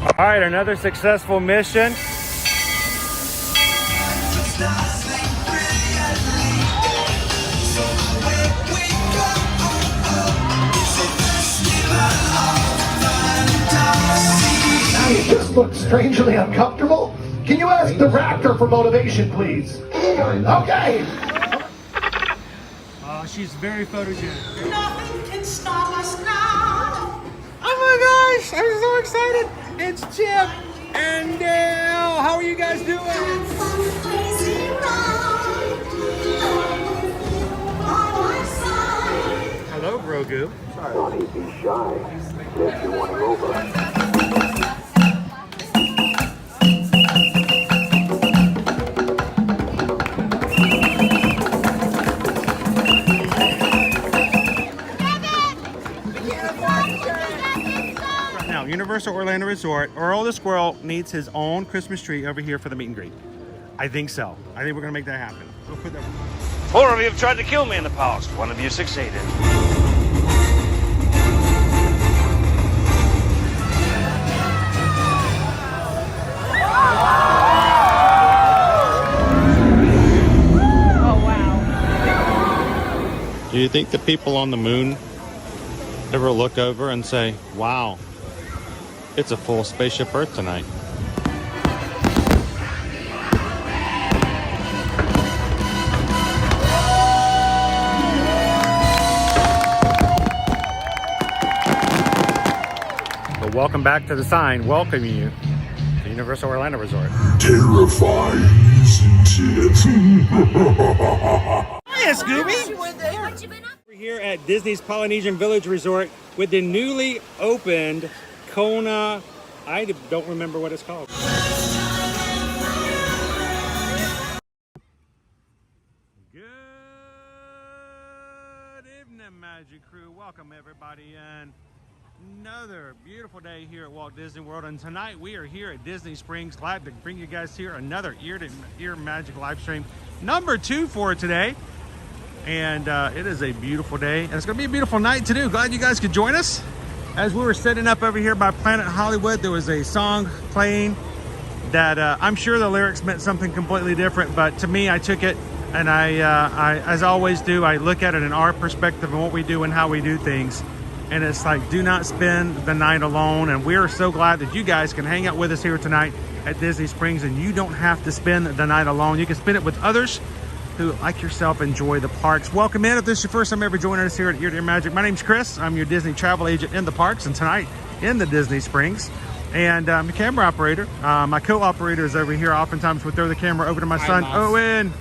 All right, another successful mission. You just look strangely uncomfortable. Can you ask the raptor for motivation, please? Okay. Oh, she's very photogenic. Nothing can stop us now. Oh my gosh, I'm so excited. It's Chip and Dale. How are you guys doing? Hello, Grogu. Don't be shy. If you want to over. Universal Orlando Resort, Earl the Squirrel needs his own Christmas tree over here for the meet and greet. I think so. I think we're gonna make that happen. We'll put that. 4 of you have tried to kill me in the past. 1 of you succeeded. Oh, wow. Do you think the people on the moon ever look over and say, wow, it's a full spaceship Earth tonight? Well, welcome back to the sign welcoming you to Universal Orlando Resort. Terrifying, isn't it? Hiya, Scooby! We're here at Disney's Polynesian Village Resort with the newly opened Kona, I don't remember what it's called. Good evening, Magic Crew. Welcome everybody in. Another beautiful day here at Walt Disney World, and tonight we are here at Disney Springs. Glad to bring you guys here another ear magic live stream, number 2 for today. And it is a beautiful day, and it's gonna be a beautiful night to do. Glad you guys could join us. As we were setting up over here by Planet Hollywood, there was a song playing that I'm sure the lyrics meant something completely different, but to me, I took it, and I as I always do, I look at it in our perspective and what we do and how we do things. And it's like, do not spend the night alone. And we are so glad that you guys can hang out with us here tonight at Disney Springs, and you don't have to spend the night alone. You can spend it with others who, like yourself, enjoy the parks. Welcome in. If this is your first time ever joining us here at Ear to Ear Magic, my name's Chris. I'm your Disney travel agent in the parks, and tonight in the Disney Springs. And I'm a camera operator. My co-operator is over here. Oftentimes we'll throw the camera over to my son, Owen.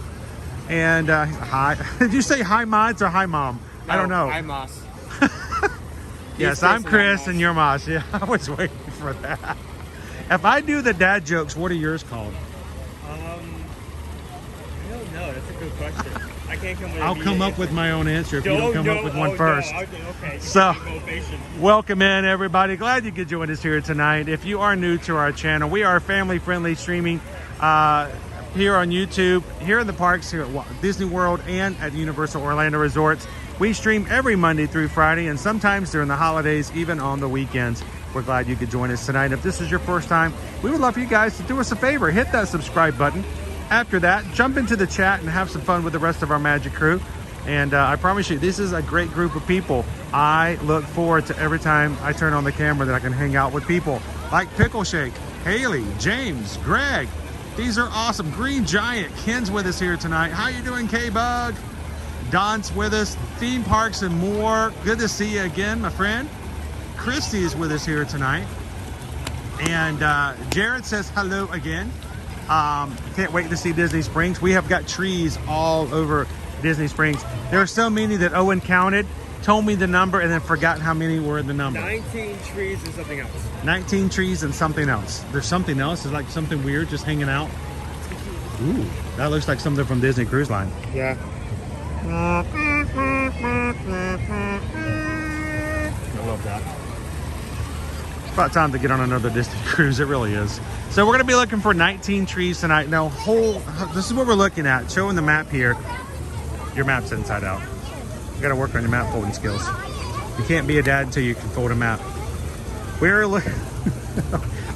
And hi. Did you say hi, Mods, or hi, Mom? No, I don't know. Hi, Moss. Yes, I'm Chris and you're Moss. Yeah, I was waiting for that. If I do the dad jokes, what are yours called? I don't know. That's a good question. I can't come with. I'll come up with my own answer if you don't come up with one first. No, okay. So, welcome in everybody. Glad you could join us here tonight. If you are new to our channel, we are family-friendly streaming here on YouTube, here in the parks, here at Walt Disney World and at Universal Orlando Resorts. We stream every Monday through Friday, and sometimes during the holidays, even on the weekends. We're glad you could join us tonight. If this is your first time, we would love for you guys to do us a favor. Hit that subscribe button. After that, jump into the chat and have some fun with the rest of our Magic Crew. And I promise you, this is a great group of people. I look forward to every time I turn on the camera that I can hang out with people like Pickle Shake, Haley, James, Greg. These are awesome. Green Giant, Ken's with us here tonight. How you doing, K-Bug? Don's with us, theme parks and more. Good to see you again, my friend. Christy is with us here tonight. And Jared says hello again. Can't wait to see Disney Springs. We have got trees all over Disney Springs. There are so many that Owen counted, told me the number, and then forgot how many were in the number. 19 trees and something else. 19 trees and something else. There's something else. It's like something weird just hanging out. Ooh, that looks like something from Disney Cruise Line. Yeah. I love that. It's about time to get on another Disney cruise. It really is. So we're going to be looking for 19 trees tonight. Now, this is what we're looking at. Showing the map here. Your map's inside out. You got to work on your map folding skills. You can't be a dad until you can fold a map. We're looking.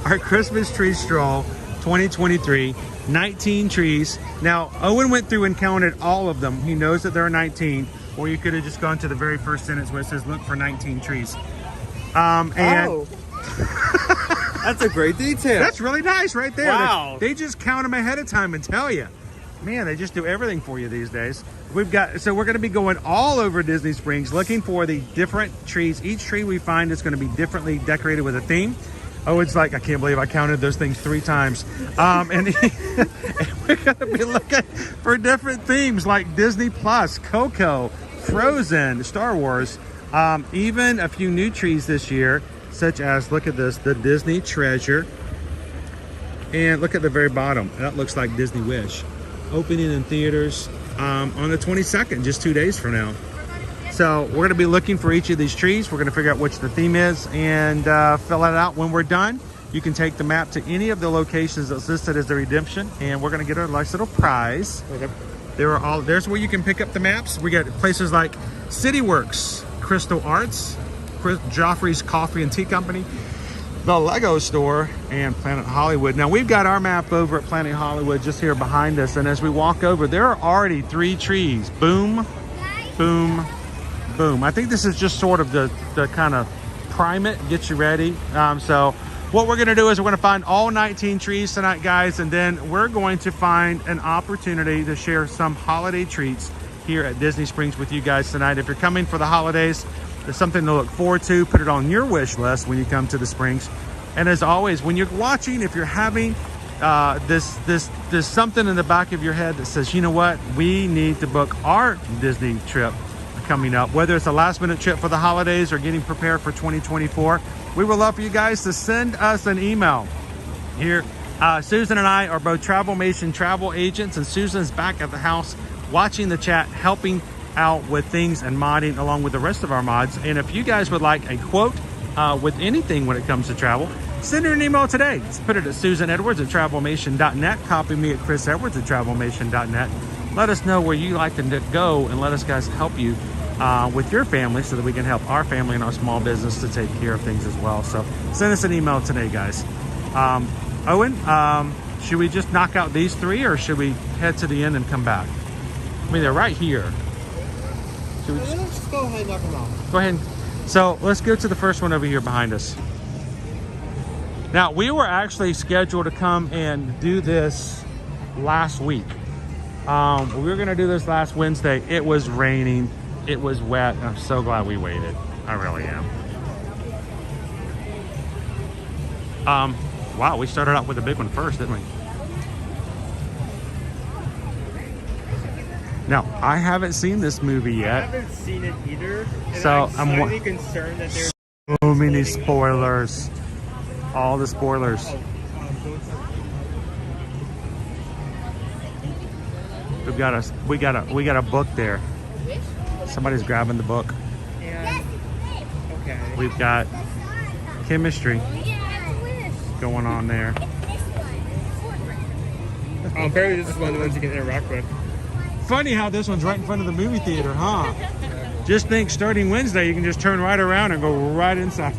Our our Christmas Tree Stroll 2023. 19 trees. Now, Owen went through and counted all of them. He knows that there are 19, or you could have just gone to the very first sentence where it says, look for 19 trees. And that's a great detail. that's really nice right there. Wow. They just count them ahead of time and tell you. Man, they just do everything for you these days. We're going to be going all over Disney Springs looking for the different trees. Each tree we find is going to be differently decorated with a theme. Oh, it's like, I can't believe I counted those things 3 times. And we're going to be looking for different themes like Disney Plus, Coco, Frozen, Star Wars, even a few new trees this year, such as, look at this, the Disney Treasure. And look at the very bottom. That looks like Disney Wish. Opening in theaters on the 22nd, just 2 days from now. So we're going to be looking for each of these trees. We're going to figure out which the theme is and fill it out when we're done. You can take the map to any of the locations that's listed as the redemption, and we're going to get a nice little prize. Okay. There's where you can pick up the maps. We got places like CityWorks, Crystal Arts, Joffrey's Coffee and Tea Company, the Lego Store, and Planet Hollywood. Now we've got our map over at Planet Hollywood just here behind us, and as we walk over, there are already 3 trees. Boom, boom, boom. I think this is just sort of the kind of prime it, get you ready. So what we're gonna do is we're gonna find all 19 trees tonight, guys, and then we're going to find an opportunity to share some holiday treats here at Disney Springs with you guys tonight. If you're coming for the holidays, there's something to look forward to. Put it on your wish list when you come to the Springs. And as always, when you're watching, if you're having there's something in the back of your head that says, you know what, we need to book our Disney trip coming up, whether it's a last minute trip for the holidays or getting prepared for 2024, we would love for you guys to send us an email. Here, Susan and I are both Travelmation travel agents, and Susan's back at the house watching the chat, helping out with things and modding along with the rest of our mods. And if you guys would like a quote with anything when it comes to travel, send her an email today. Just put it at susanedwards@travelmation.net. Copy me at chrisedwards@travelmation.net. Let us know where you like to go, and let us guys help you with your family so that we can help our family and our small business to take care of things as well. So send us an email today, guys. Owen, should we just knock out these 3, or should we head to the end and come back? I mean, they're right here. Should we Let's go ahead and knock them out. go ahead? So let's go to the first one over here behind us. Now, we were actually scheduled to come and do this last week. We were going to do this last Wednesday. It was raining. It was wet. I'm so glad we waited. I really am. Wow, we started out with a big one first, didn't we? Now, I haven't seen this movie I yet. haven't seen it either. And So, I'm I'm slightly concerned that there's So many spoilers. All the spoilers. We got a book there. Somebody's grabbing the book. and okay. We've got chemistry going on there. Apparently this is one of the ones you can interact with. Funny how this one's right in front of the movie theater, huh? Just think, starting Wednesday, you can just turn right around and go right inside.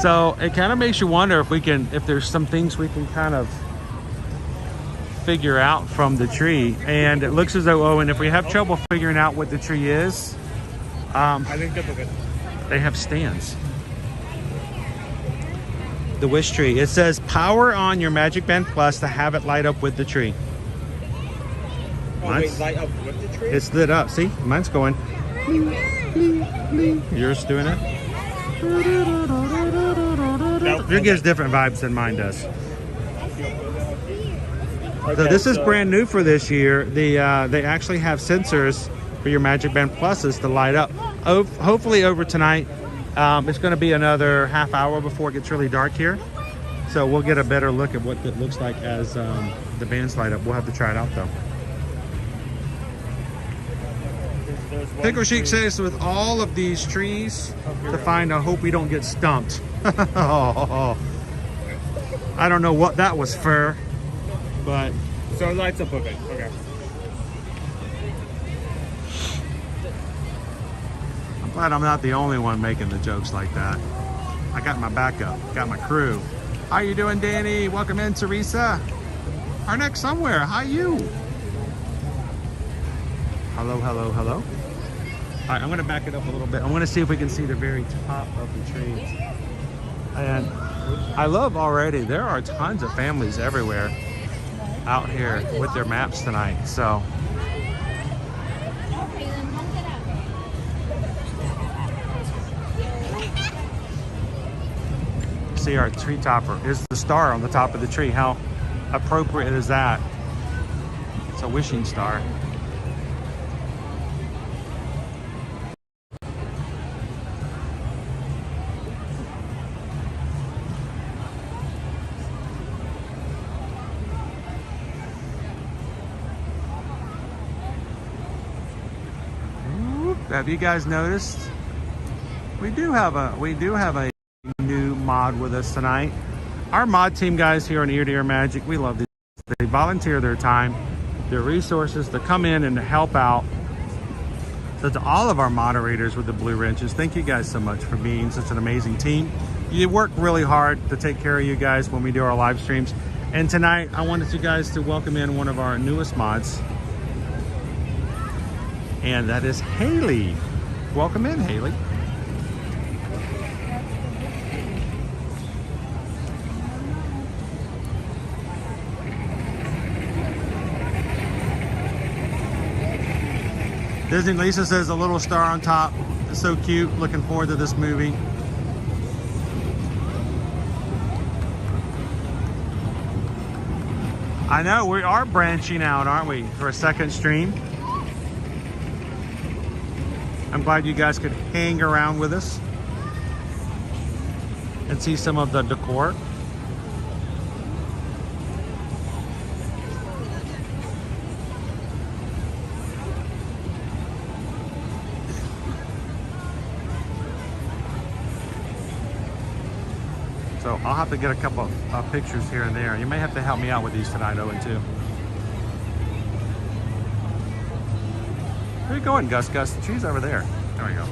So it kind of makes you wonder if there's some things we can kind of figure out from the tree. And it looks as though, Owen, if we have trouble figuring out what the tree is, I think they'll good. they have stands. The wish tree. It says power on your Magic Band Plus to have it light up with the tree. Oh, Mine's- wait, light up with the tree? It's lit up. See, mine's going. Yours doing it? It gives different vibes than mine does. So this is brand new for this year. They actually have sensors for your Magic Band Pluses to light up. Hopefully over tonight. It's going to be another half hour before it gets really dark here. So we'll get a better look at what it looks like as the bands light up. We'll have to try it out though. There's one Pickle Chic tree. says with all of these trees to find, I hope we don't get stumped. Oh, I don't know what that was for, but So it lights up with it. Okay. I'm glad I'm not the only one making the jokes like that. I got my backup, got my crew. How you doing, Danny? Welcome in, Teresa. Our next somewhere. How you? Hello, hello, hello. All right, I'm gonna back it up a little bit. I'm gonna see if we can see the very top of the tree. And I love already, there are tons of families everywhere out here with their maps tonight, so. See our tree topper is the star on the top of the tree. How appropriate is that? It's a wishing star. Have you guys noticed? We do have a new mod with us tonight. Our mod team guys here on Ear to Ear Magic, we love these. They volunteer their time, their resources to come in and to help out. So to all of our moderators with the Blue Wrenches, thank you guys so much for being such an amazing team. You work really hard to take care of you guys when we do our live streams. And tonight, I wanted you guys to welcome in one of our newest mods. And that is Haley. Welcome in, Haley. Disney Lisa says a little star on top. It's so cute. Looking forward to this movie. I know we are branching out, aren't we, for a second stream? I'm glad you guys could hang around with us and see some of the decor. So I'll have to get a couple of pictures here and there. You may have to help me out with these tonight, Owen, too. Where are you going, Gus? Gus, the tree's over there. There we go.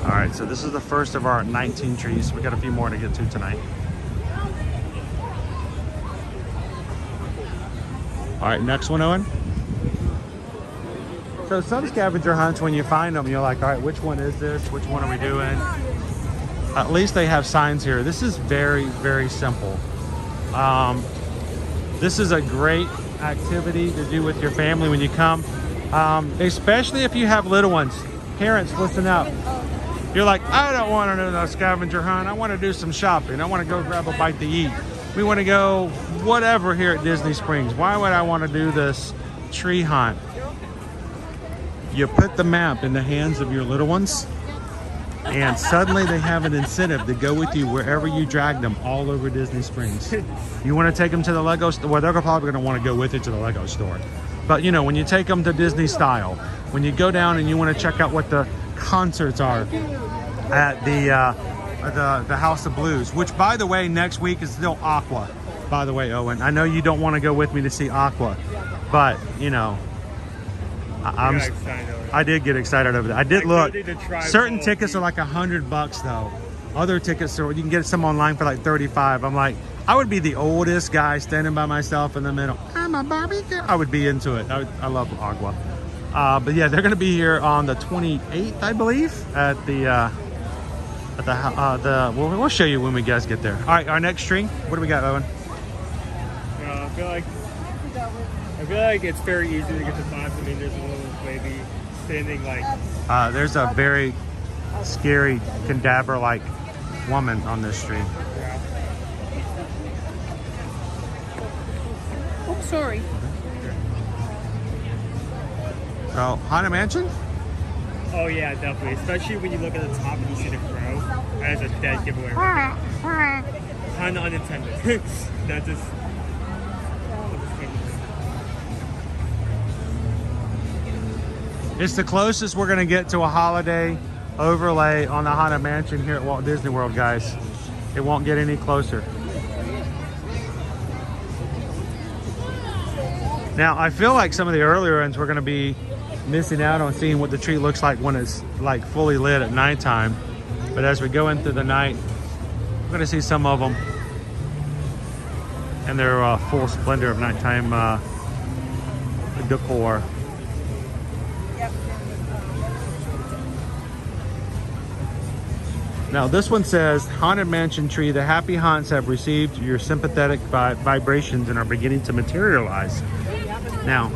All right, so this is the first of our 19 trees. We got a few more to get to tonight. All right, next one, Owen. So some scavenger hunts, when you find them, you're like, all right, which one is this? Which one are we doing? At least they have signs here. This is very, very simple. This is a great activity to do with your family when you come, especially if you have little ones. Parents, listen up. You're like, I don't want to do a scavenger hunt. I want to do some shopping. I want to go grab a bite to eat. We want to go whatever here at Disney Springs. Why would I want to do this tree hunt? You put the map in the hands of your little ones, and suddenly they have an incentive to go with you wherever you drag them all over Disney Springs. You want to take them to the Lego store? Well, they're probably going to want to go with you to the Lego store. But you know, when you take them to Disney style, when you go down and you want to check out what the concerts are at the House of Blues, which by the way, next week is still Aqua. By the way, Owen, I know you don't want to go with me to see Aqua, but you know, I did get excited over that. I did look. Certain tickets are like $100 though. Other tickets are, you can get some online for like 35. I'm like, I would be the oldest guy standing by myself in the middle. I'm a Barbie girl. I would be into it. I love Aqua. But yeah, they're going to be here on the 28th, I believe, at we'll show you when we guys get there. All right, our next string. What do we got, Owen? I feel like it's very easy to get to spots. I mean, there's a little lady standing like. There's a very scary cadaver-like woman on this string. Yeah. Oh, sorry. So, Haunted Mansion? Oh yeah, definitely. Especially when you look at the top and you see the crow. That is a dead giveaway. Kind of unintended. That just. It's the closest we're gonna get to a holiday overlay on the Haunted Mansion here at Walt Disney World, guys. It won't get any closer. Now, I feel like some of the earlier ones we're gonna be missing out on seeing what the tree looks like when it's like fully lit at nighttime. But as we go into the night, we're gonna see some of them in their full splendor of nighttime decor. Now this one says, Haunted Mansion Tree, the happy haunts have received your sympathetic vibrations and are beginning to materialize. Now,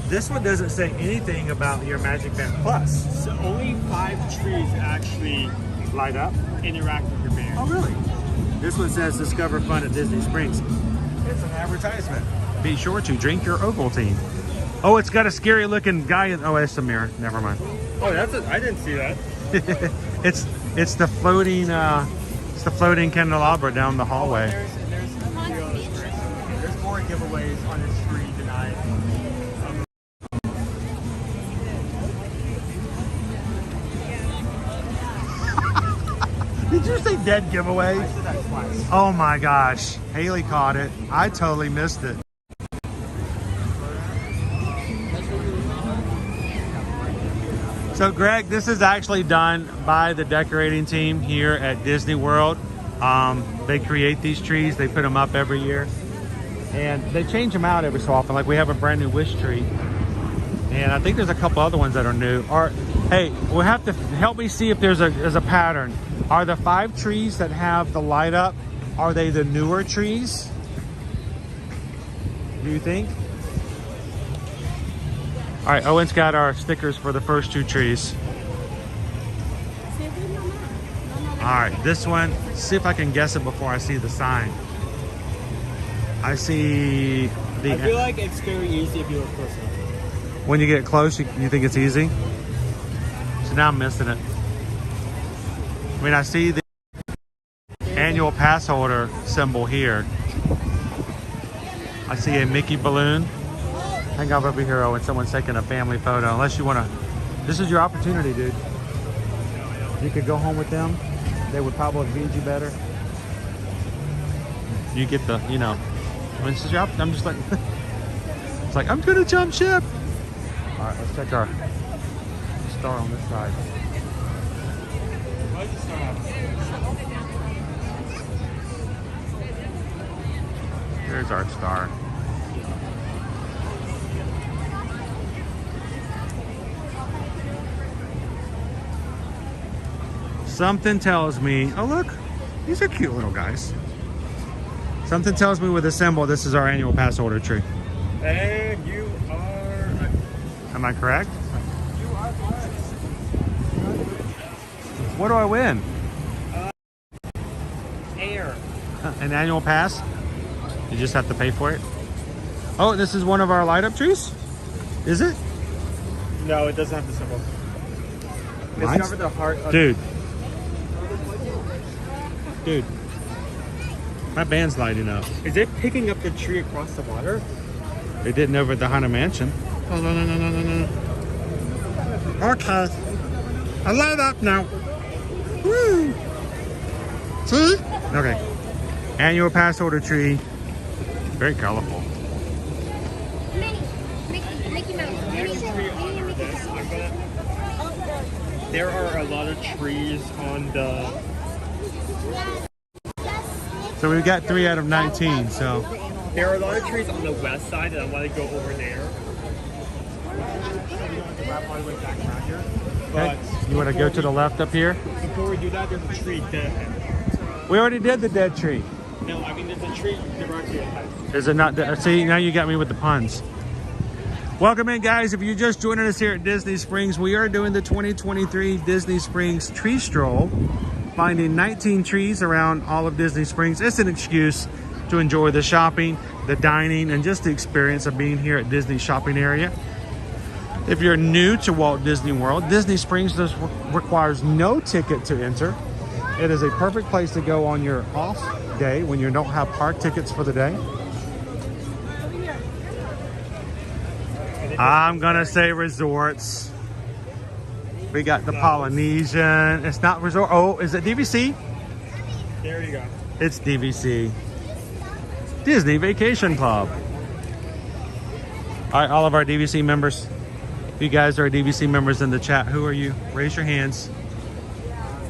this one doesn't say anything about your Magic Band Plus. So only 5 trees actually Light up? interact with your band. Oh really? This one says Discover Fun at Disney Springs. It's an advertisement. Be sure to drink your Ovaltine. Oh, it's got a scary looking guy in, oh, it's a mirror. Never mind. Oh, I didn't see that. It's the floating candelabra down the hallway. There's more giveaways on this tree tonight. Did you say dead giveaway? I said that twice. Oh my gosh. Haley caught it. I totally missed it. So Greg, this is actually done by the decorating team here at Disney World. They create these trees, they put them up every year. And they change them out every so often. Like we have a brand new wish tree. And I think there's a couple other ones that are new. Or, hey, we'll have to help me see if there's a pattern. Are the 5 trees that have the light up, are they the newer trees? Do you think? All right, Owen's got our stickers for the first 2 trees. All right, this one, see if I can guess it before I see the sign. I see the... I feel like it's very easy if you look close enough. When you get close, you think it's easy? So now I'm missing it. I mean, I see the annual pass holder symbol here. I see a Mickey balloon. Hang out over here, when someone's taking a family photo. Unless you want to, this is your opportunity, dude. You could go home with them. They would probably feed you better. You get the, you know, I mean, this is your opportunity. I'm just like, it's like, I'm gonna jump ship. All right, let's check our star on this side. Here's our star. Something tells me, oh look, these are cute little guys. Something tells me with the symbol, this is our annual pass holder tree. And you are... Am I correct? You are correct. What do I win? Air. An annual pass? You just have to pay for it? Oh, this is one of our light up trees? Is it? No, it doesn't have the symbol. Mine's- Discover the heart of... Dude, my band's lighting up. Is it picking up the tree across the water? They didn't over at the Haunted Mansion. Oh, no. Okay. I light up now. Woo! See? Okay. Annual pass holder tree. Very colorful. Mickey Mouse. There are a lot of trees on the... So we've got 3 out of 19, so. There are a lot of trees on the west side, and I want to go over there. Okay. You want to go to the left up here? Before we do that, there's a tree dead. We already did the dead tree. No, I mean there's a tree directly ahead. Is it not? See, now you got me with the puns. Welcome in, guys. If you're just joining us here at Disney Springs, we are doing the 2023 Disney Springs Tree Stroll, finding 19 trees around all of Disney Springs. It's an excuse to enjoy the shopping, the dining, and just the experience of being here at Disney shopping area. If you're new to Walt Disney World, Disney Springs requires no ticket to enter. It is a perfect place to go on your off day when you don't have park tickets for the day. I'm gonna say resorts. We got the Polynesian. It's not resort. Oh, is it DVC? There you go. It's DVC. Disney Vacation Club. All right, all of our DVC members. If you guys are DVC members in the chat, who are you? Raise your hands.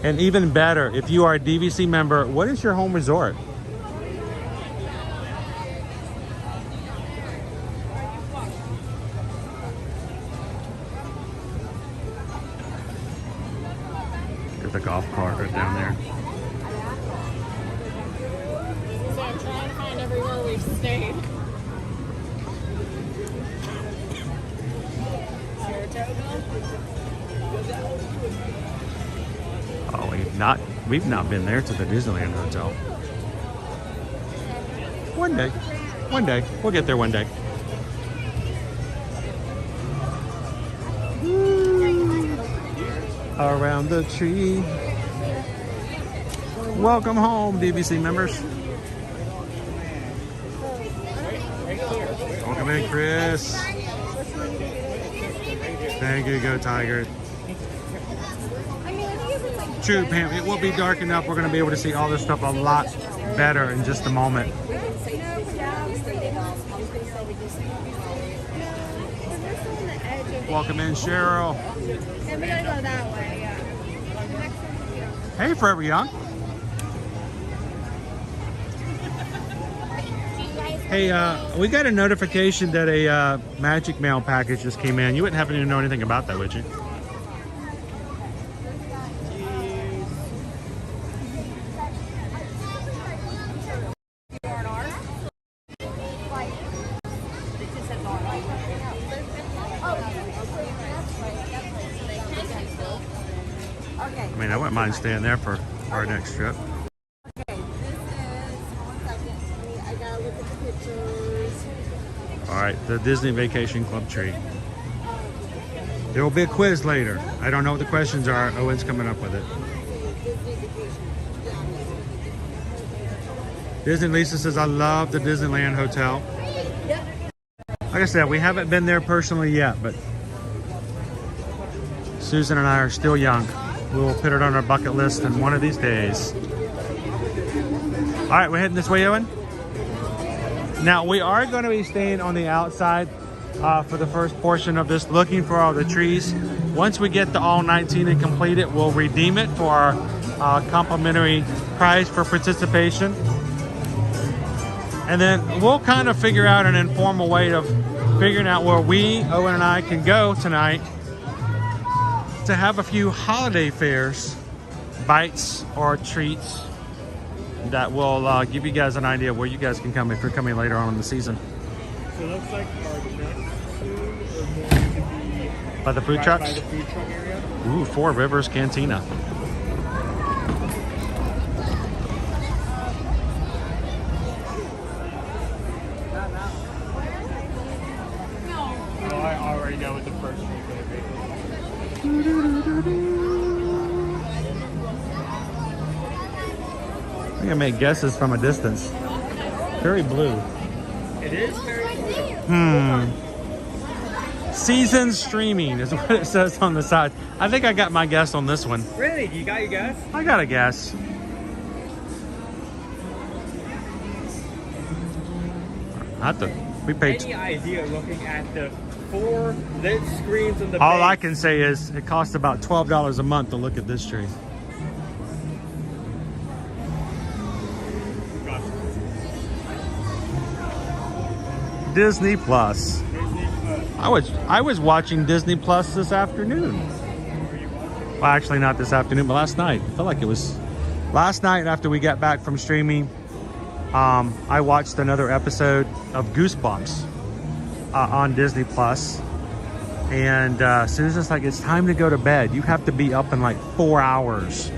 And even better, if you are a DVC member, what is your home resort? There's a golf cart right down there. So I'm trying to find everywhere we've stayed. Oh, we've not been there to the Disneyland Hotel. One day, we'll get there one day. Around the tree. Welcome home, DVC members. Welcome in, Chris. Thank you, go Tiger. True, Pam. It will be dark enough. We're going to be able to see all this stuff a lot better in just a moment. Welcome in, Cheryl. And we gotta go that way, yeah. Hey, Forever Young. Hey, we got a notification that a Magic Mail package just came in. You wouldn't happen to know anything about that, would you? I mean, I wouldn't mind staying there for our next trip. All right, the Disney Vacation Club tree. There will be a quiz later. I don't know what the questions are. Owen's coming up with it. Disney Lisa says, I love the Disneyland Hotel. Like I said, we haven't been there personally yet, but Susan and I are still young. We will put it on our bucket list in one of these days. All right, we're heading this way, Owen. Now, we are going to be staying on the outside for the first portion of this, looking for all the trees. Once we get to all 19 and complete it, we'll redeem it for our complimentary prize for participation. And then we'll kind of figure out an informal way of figuring out where we, Owen and I, can go tonight to have a few holiday fairs, bites or treats that will give you guys an idea of where you guys can come if you're coming later on in the season. So it looks like our next soon are going to be By the food right trucks? by the food truck area. Ooh, Four Rivers Cantina. Well, I already know what the first one's going to be. I can make guesses from a distance. Very blue. It is very cool. Season streaming is what it says on the side. I think I got my guess on this one. Really? You got your guess? I got a guess. We paid. Any idea looking at the 4 lit screens on the All base? I can say is it costs about $12 a month to look at this tree. Disney Plus. I was watching Disney Plus this afternoon. Well, actually not this afternoon, but last night. I felt like it was last night after we got back from streaming. I watched another episode of Goosebumps on Disney Plus, and Susan's like, "It's time to go to bed. You have to be up in like 4 hours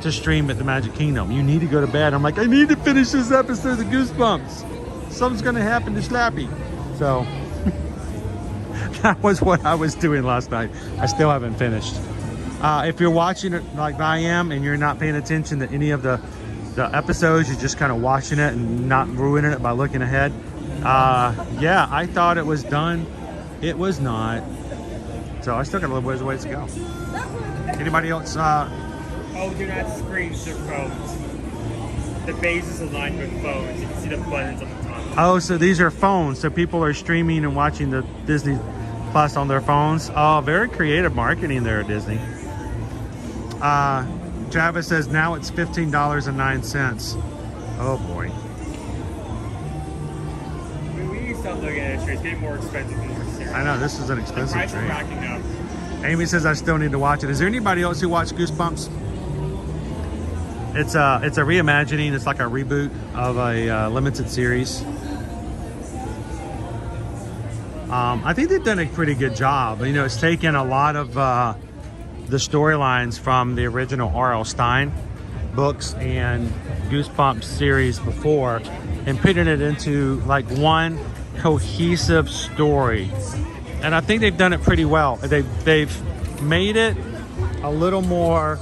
to stream at the Magic Kingdom. You need to go to bed." I'm like, "I need to finish this episode of Goosebumps. Something's gonna happen to Slappy." So that was what I was doing last night. I still haven't finished. If you're watching it like I am and you're not paying attention to any of the episodes, you're just kind of watching it and not ruining it by looking ahead. Yeah, I thought it was done It was not. So I still got a little ways to go. Anybody else? Oh, do not screens their phones. The base is aligned with phones. You can see the buttons on the top. Oh, so these are phones. So people are streaming and watching the Disney Plus on their phones. Oh, very creative marketing there at Disney. Travis says now it's $15.09. Oh boy. We need to stop looking at it. It's getting more expensive and more serious. I know, this is an expensive Prices are train. racking up. Amy says I still need to watch it. Is there anybody else who watched Goosebumps? It's a reimagining. It's like a reboot of a limited series. I think they've done a pretty good job. You know, it's taken a lot of the storylines from the original R.L. Stine books and Goosebumps series before and putting it into like one cohesive story. And I think they've done it pretty well. They've made it a little more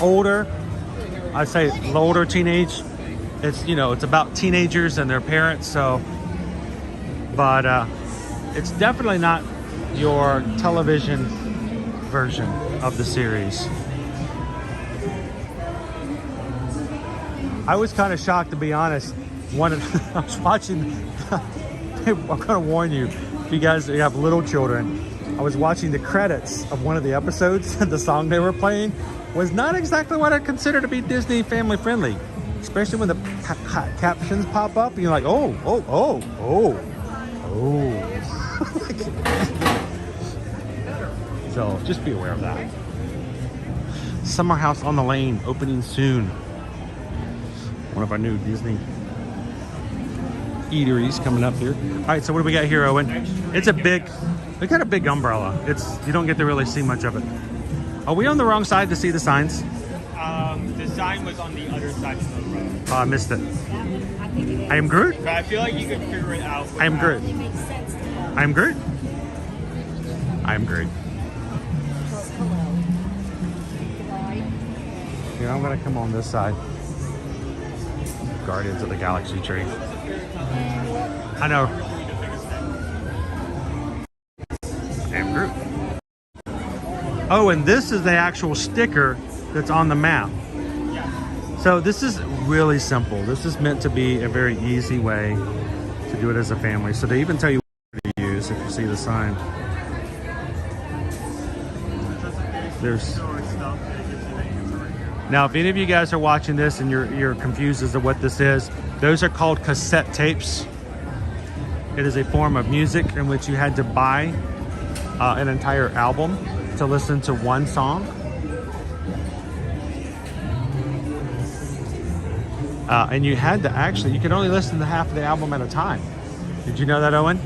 older. I'd say older teenage. It's, you know, it's about teenagers and their parents. So, but it's definitely not your television version of the series. I was kind of shocked, to be honest. I was watching. I'm gonna warn you, if you guys have little children, I was watching the credits of one of the episodes, and the song they were playing was not exactly what I consider to be Disney family friendly, especially when the captions pop up and you're like, oh. So just be aware of that. Summer House on the Lane opening soon. One of our new Disney eateries coming up here. All right, so what do we got here, Owen? It's a big, we got a big umbrella. You don't get to really see much of it. Are we on the wrong side to see the signs? The sign was on the other side of the road. Oh, I missed it. I am Groot. But I feel like you could figure it out. I am Groot. I am Groot. I am Groot. Here, I'm gonna come on this side. Guardians of the Galaxy tree. I know. I am Groot. Oh, and this is the actual sticker that's on the map. So this is really simple. This is meant to be a very easy way to do it as a family. So they even tell you what to use if you see the sign. Now, if any of you guys are watching this and you're confused as to what this is, those are called cassette tapes. It is a form of music in which you had to buy an entire album to listen to one song. And you had to you could only listen to half of the album at a time. Did you know that, Owen?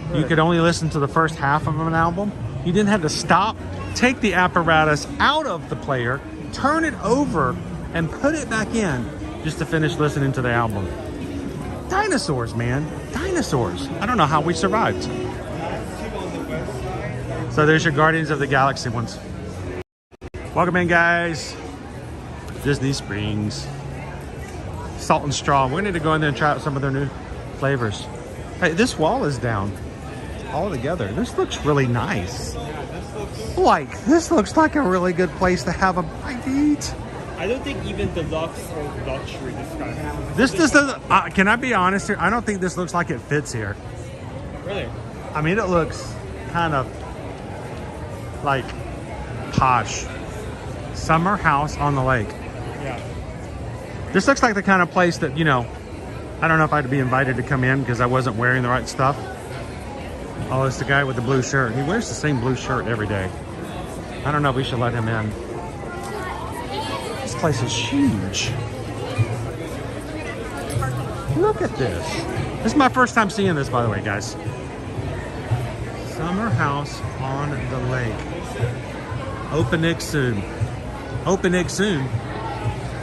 Right. You could only listen to the first half of an album. You didn't have to stop, take the apparatus out of the player, turn it over, and put it back in just to finish listening to the album. Dinosaurs, man. Dinosaurs. I don't know how we survived. So there's your Guardians of the Galaxy ones. Welcome in, guys. Disney Springs. Salt and Straw. We need to go in there and try out some of their new flavors. Hey, this wall is down all together. This looks really nice. This looks like a really good place to have a bite to eat. I don't think even deluxe or luxury describes. This doesn't. Can I be honest here? I don't think this looks like it fits here. Really? I mean, it looks kind of like posh. Summer house on the lake. Yeah. This looks like the kind of place that, you know, I don't know if I'd be invited to come in because I wasn't wearing the right stuff. Oh, it's the guy with the blue shirt. He wears the same blue shirt every day. I don't know if we should let him in. This place is huge. Look at this. This is my first time seeing this, by the way, guys. Summer house on the lake. Opening soon. Opening soon.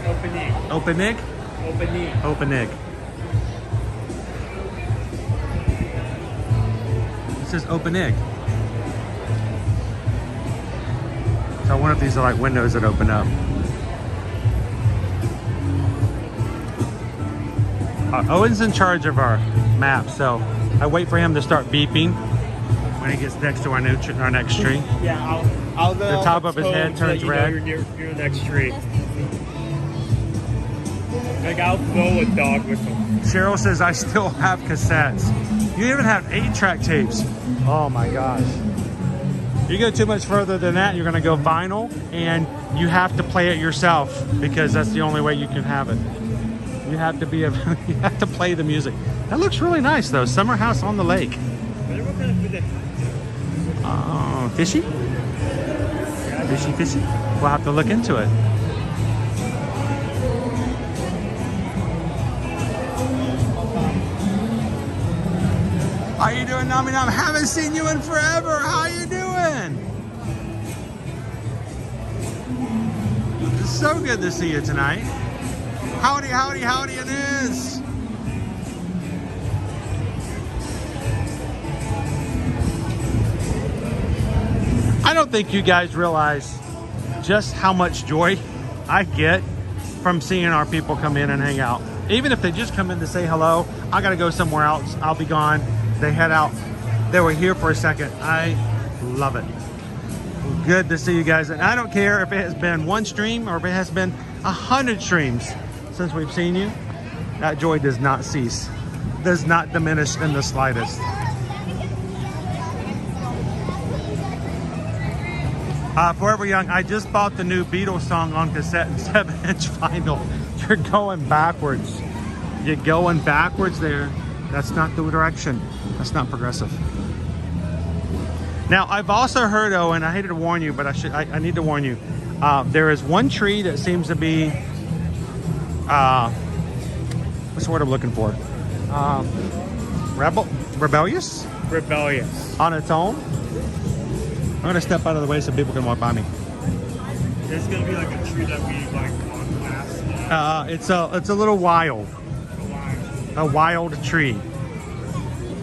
Opening. Opening? Opening. Opening. It says opening. So I wonder if these are like windows that open up. Owen's in charge of our map, so I wait for him to start beeping when he gets next to our next tree. Yeah, I'll The top of his head turns red. You're near the next tree. Like I'll blow a dog whistle. Cheryl says I still have cassettes. You even have 8-track tapes. Oh my gosh. You go too much further than that, you're gonna go vinyl, and you have to play it yourself because that's the only way you can have it. You have to be you have to play the music. That looks really nice though. Summer house on the lake. Oh, fishy? Fishy, fishy. We'll have to look into it. How you doing, Nami Nam? Haven't seen you in forever. How you doing? It's so good to see you tonight. Howdy, howdy, howdy it is. I don't think you guys realize just how much joy I get from seeing our people come in and hang out. Even if they just come in to say hello, I gotta go somewhere else, I'll be gone. They head out. They were here for a second. I love it. Good to see you guys. And I don't care if it has been one stream or if it has been 100 streams since we've seen you. That joy does not cease. Does not diminish in the slightest. Forever Young, I just bought the new Beatles song on cassette and 7-inch vinyl. You're going backwards. You're going backwards there. That's not the direction. That's not progressive. Now, I've also heard, Owen, I hated to warn you, but I need to warn you. There is one tree that seems to be, what's the word I'm looking for? Rebellious? Rebellious. On its own. I'm gonna step out of the way so people can walk by me. There's gonna be like a tree that we like walk past. It's a little wild. A wild tree.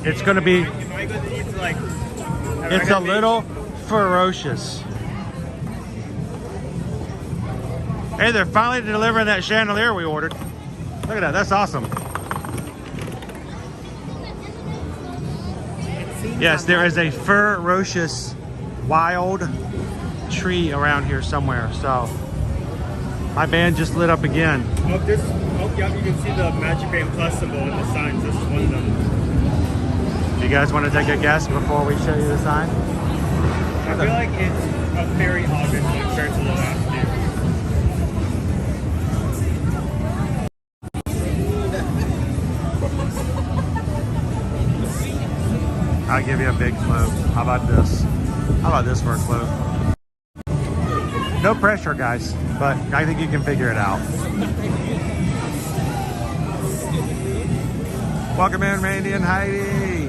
It's gonna be. It's a little ferocious. Hey, they're finally delivering that chandelier we ordered. Look at that. That's awesome. Yes, there is a ferocious wild tree around here somewhere. So my band just lit up again. Oh, yeah, you can see the Magic Band Plus symbol in the signs. This is one of them. Do you guys want to take a guess before we show you the sign? I feel like it's a very August compared to the last year. I'll give you a big clue. How about this? How about this for a clue? No pressure, guys, but I think you can figure it out. Welcome in, Randy and Heidi.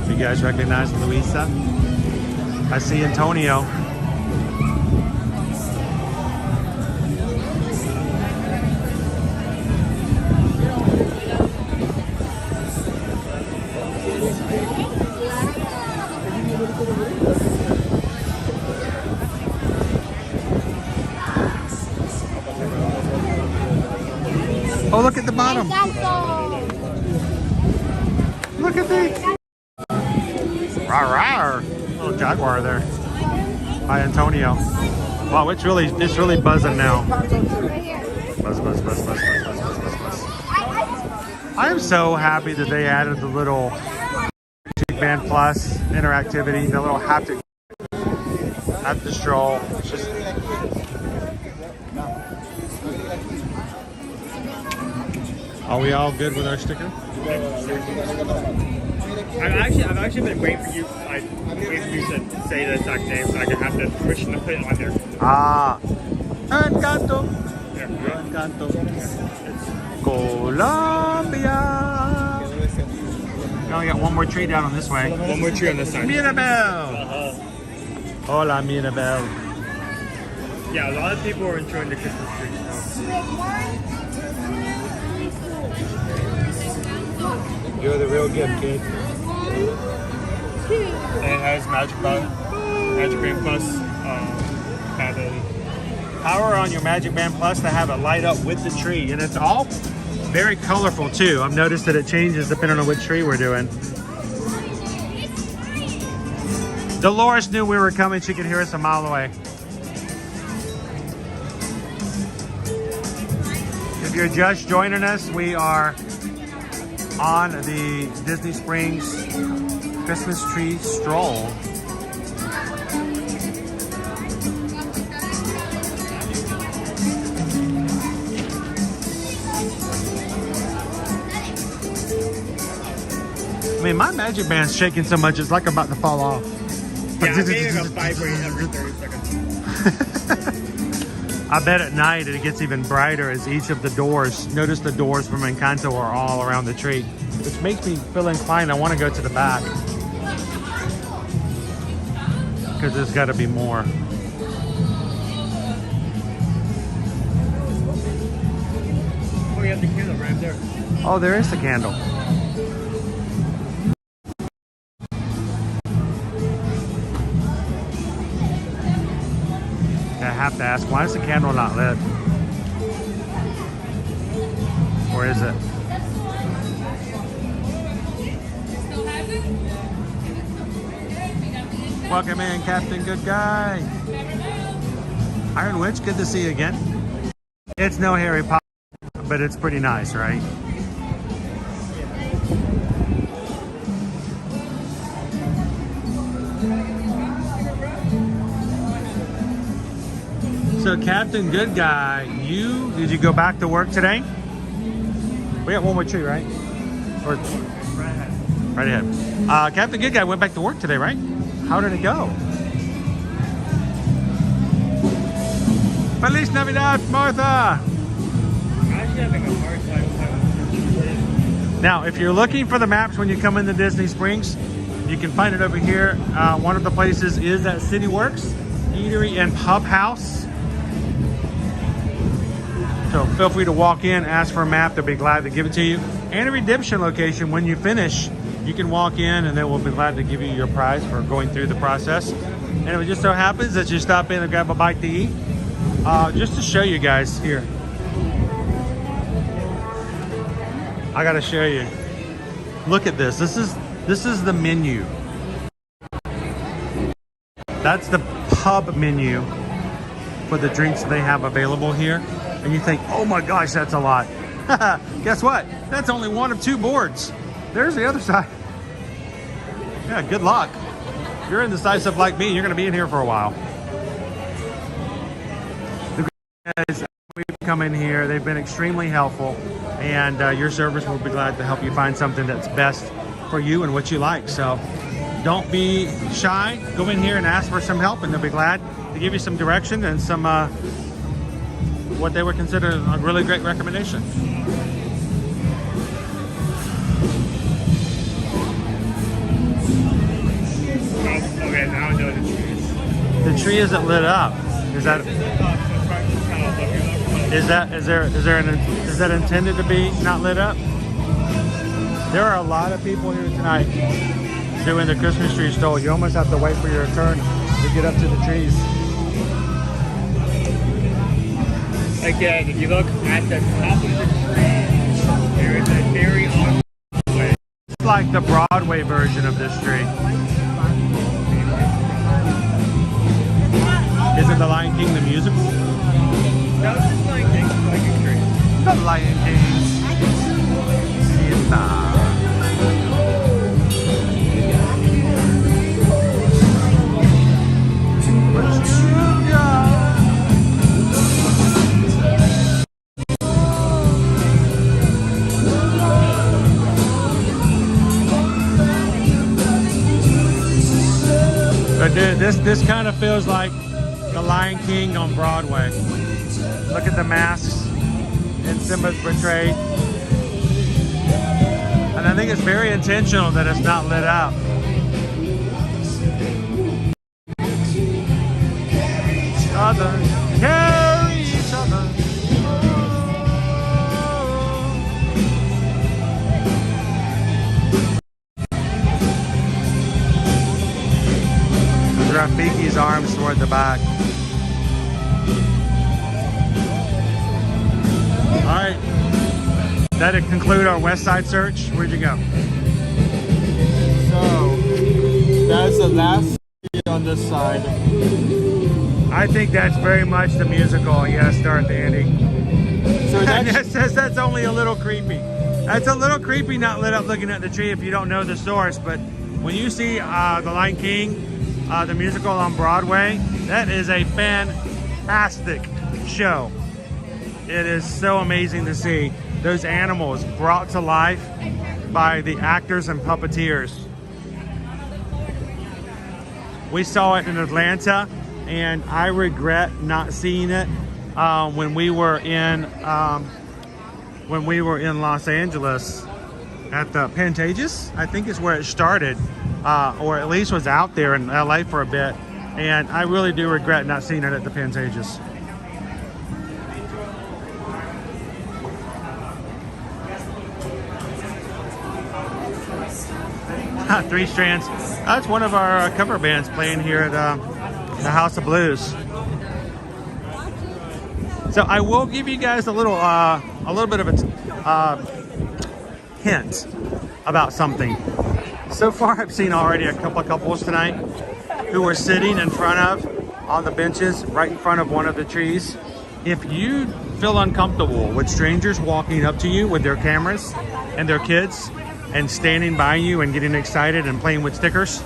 You guys recognize Louisa? I see Antonio. Oh, look at the bottom. Look at the rawr, little jaguar there. Hi, Antonio. Wow, it's really buzzing now. Buzz, buzz, buzz, buzz, buzz, buzz, buzz, buzz, buzz. I am so happy that they added the little Magic Band Plus interactivity, the little haptic at the stroll. It's just. Are we all good with our sticker? I've actually been waiting for you. Waiting for you to say the exact name so I can have the permission to put it on there. Ah, Encanto. Yeah. Encanto. Colombia. Now we got one more tree down on this way. One more tree on this side. Mirabel. Hola, Mirabel. Yeah, a lot of people are enjoying the Christmas tree. You're the real gift, kid. And it has Magic Band Plus compatibility. Power on your Magic Band Plus to have it light up with the tree, and it's all very colorful too. I've noticed that it changes depending on which tree we're doing. Dolores knew we were coming. She could hear us a mile away. If you're just joining us, we are on the Disney Springs Christmas Tree Stroll. I mean, my Magic Band's shaking so much, it's like I'm about to fall off. Yeah, I'm getting a vibrate every 30 seconds. I bet at night it gets even brighter as each of the doors, notice the doors from Encanto are all around the tree, which makes me feel inclined. I want to go to the back because there's got to be more. Oh, you have the candle right there. Oh, there is the candle. I have to ask, why is the candle not lit? Or is it? Welcome in, Captain Good Guy. Iron Witch, good to see you again. It's no Harry Potter, but it's pretty nice, right? So Captain Good Guy, did you go back to work today? We got one more tree, right? Or right ahead. Captain Good Guy went back to work today, right? How did it go? Feliz Navidad, Martha! I'm actually having a hard time finding. Now, if you're looking for the maps when you come into Disney Springs, you can find it over here. One of the places is at City Works Eatery and Pub House. So feel free to walk in, ask for a map. They'll be glad to give it to you. And a redemption location. When you finish, you can walk in and they will be glad to give you your prize for going through the process. And if it just so happens that you stop in and grab a bite to eat, just to show you guys here. I gotta show you. Look at this. This is the menu. That's the pub menu for the drinks they have available here. And you think, oh my gosh, that's a lot. Guess what? That's only one of two boards. There's the other side. Yeah, good luck. If you're indecisive like me, you're going to be in here for a while. The guys, we've come in here. They've been extremely helpful. And your service will be glad to help you find something that's best for you and what you like. So don't be shy. Go in here and ask for some help, and they'll be glad to give you some direction and some what they would consider a really great recommendation. Okay, now I know the tree is. The tree isn't lit up. Is that intended to be not lit up? There are a lot of people here tonight doing the Christmas Tree Stroll. You almost have to wait for your turn to get up to the trees. Again, if you look at the top of the tree, there is a very awesome way. It's like the Broadway version of this tree. Is it The Lion King the musical? No, it's just Lion King, like a tree. The Lion King. Simba. But dude, this kind of feels like The Lion King on Broadway. Look at the masks and Simba's portrayed. And I think it's very intentional that it's not lit up. Each other, carry each other. toward the back. All right, that'll conclude our west side search. Where'd you go? So that's the last on this side. I think that's very much the musical. Yes, Darth Andy. So It says that's only a little creepy. That's a little creepy not lit up looking at the tree if you don't know the source, but when you see The Lion King, the musical on Broadway, that is a fantastic show. It is so amazing to see those animals brought to life by the actors and puppeteers. We saw it in Atlanta, and I regret not seeing it when we were in Los Angeles at the Pantages, I think is where it started, or at least was out there in LA for a bit. And I really do regret not seeing it at the Pantages. 3 Strands. That's one of our cover bands playing here at the House of Blues. So I will give you guys a little bit of a hint about something. So far, I've seen already a couple of couples tonight who were sitting in front of, on the benches, right in front of one of the trees. If you feel uncomfortable with strangers walking up to you with their cameras and their kids and standing by you and getting excited and playing with stickers,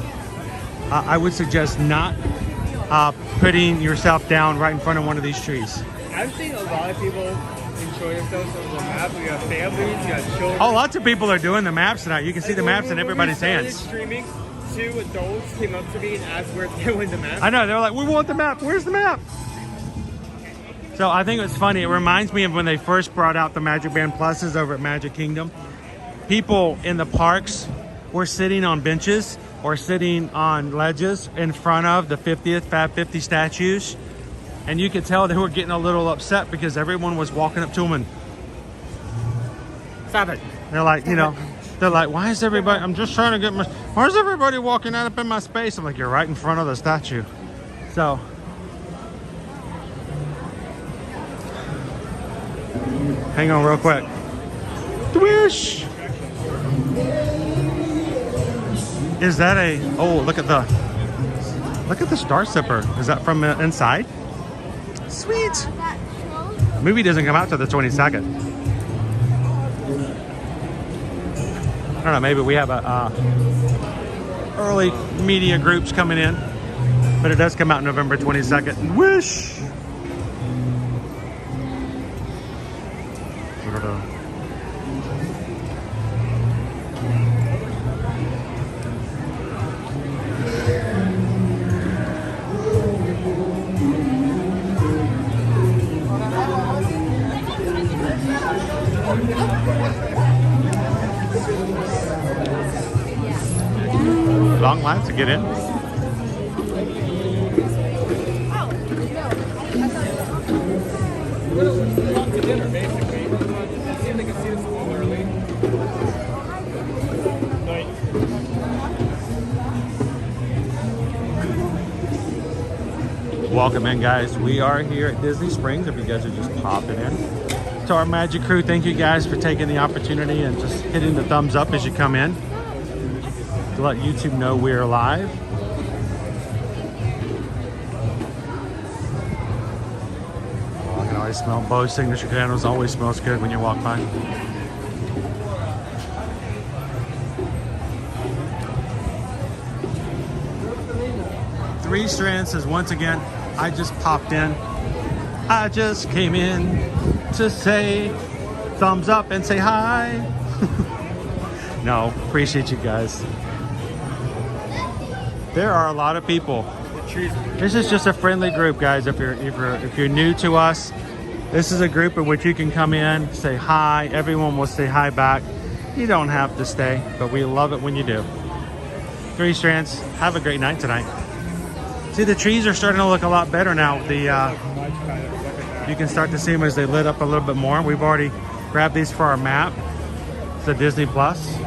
I would suggest not putting yourself down right in front of one of these trees. I've seen a lot of people enjoy themselves on the map. We got families, you got children. Oh, lots of people are doing the maps tonight. You can see the maps in everybody's hands. Streaming, 2 adults came up to me and asked where they went the map. I know, they were like, we want the map. Where's the map? So I think it's funny. It reminds me of when they first brought out the Magic Band Pluses over at Magic Kingdom. People in the parks were sitting on benches or sitting on ledges in front of the 50th Fab 50 statues. And you could tell they were getting a little upset because everyone was walking up to them and stop it. They're like, you know, they're like, why is everybody, I'm just trying to get my, why is everybody walking out up in my space? I'm like, you're right in front of the statue. So, hang on real quick. Swish! Is that a, oh, look at the Star Zipper. Is that from inside? Sweet. The movie doesn't come out till the 22nd. I don't know, maybe we have a early media groups coming in, but it does come out November 22nd. Wish. Long lines to get in. Welcome in, guys. We are here at Disney Springs. If you guys are just popping in to our Magic Crew, thank you guys for taking the opportunity and just hitting the thumbs up as you come in to let YouTube know we're live. Oh, I can always smell Bo's signature candles. Always smells good when you walk by. Three Strands says, once again, I just popped in. I just came in to say thumbs up and say hi. No, appreciate you guys. There are a lot of people. This is just a friendly group, guys. If you're new to us, this is a group in which you can come in, say hi. Everyone will say hi back. You don't have to stay, but we love it when you do. Three Strands, have a great night tonight. See, the trees are starting to look a lot better now. You can start to see them as they lit up a little bit more. We've already grabbed these for our map. It's the Disney Plus.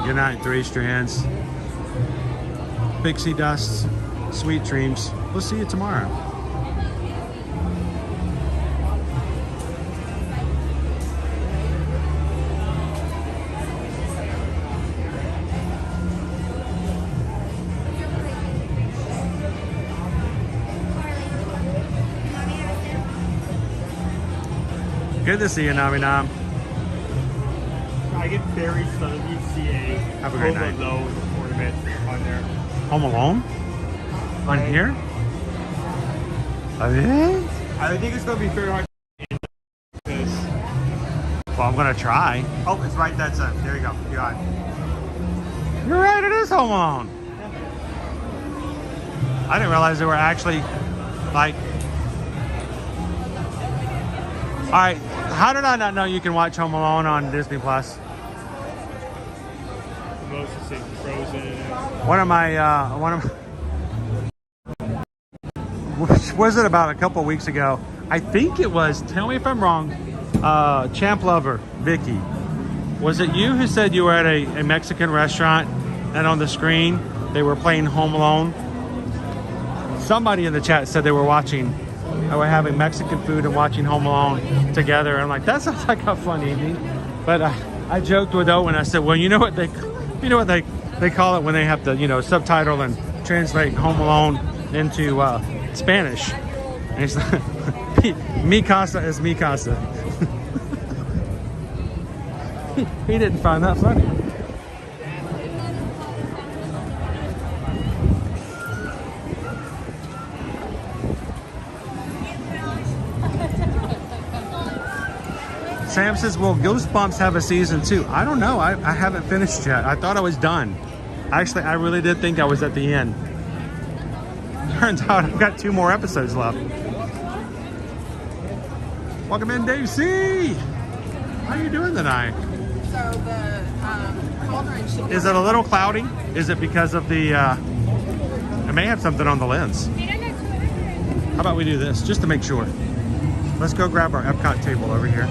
Good night, Three Strands. Pixie dust, sweet dreams. We'll see you tomorrow. Good to see you, Nami Nam. I get very suddenly see a Have a great night. Home Alone ornament on there. Home Alone? On here? I think it's gonna be very hard to because Well, I'm gonna try. oh, it's right. That's it. There you go. You got it. You're right, it is Home Alone. I didn't realize they were actually like. All right, how did I not know you can watch Home Alone on Disney Plus? Most of the Frozen. One of my was it about a couple weeks ago? I think it was. Tell me if I'm wrong. Champ Lover, Vicky. Was it you who said you were at a Mexican restaurant and on the screen they were playing Home Alone? Somebody in the chat said they were watching, or were having Mexican food and watching Home Alone together. I'm like, that sounds like a fun evening. But I joked with Owen. I said, well, you know what they call it when they have to, subtitle and translate Home Alone into Spanish. And he's like, mi casa es mi casa. He didn't find that funny. Sam says, will Goosebumps have a season 2? I don't know. I haven't finished yet. I thought I was done. Actually, I really did think I was at the end. Turns out I've got 2 more episodes left. Welcome in, Dave C. How are you doing tonight? So the cauldron should Is it a little cloudy? Is it because of the, I may have something on the lens. How about we do this, just to make sure. Let's go grab our Epcot table over here.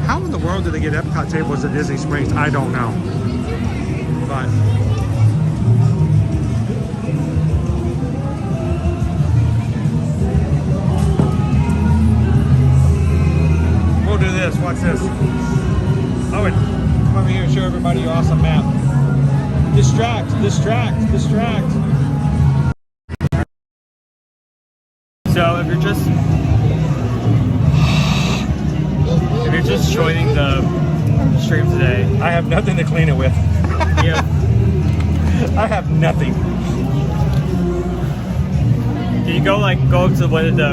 How in the world do they get Epcot tables at Disney Springs? I don't know. But we'll do this. Watch this. Owen, come over here and show everybody your awesome map. Distract, distract, distract. So if you're just joining the stream today, I have nothing to clean it with. yeah, I have nothing. can you go up to one of the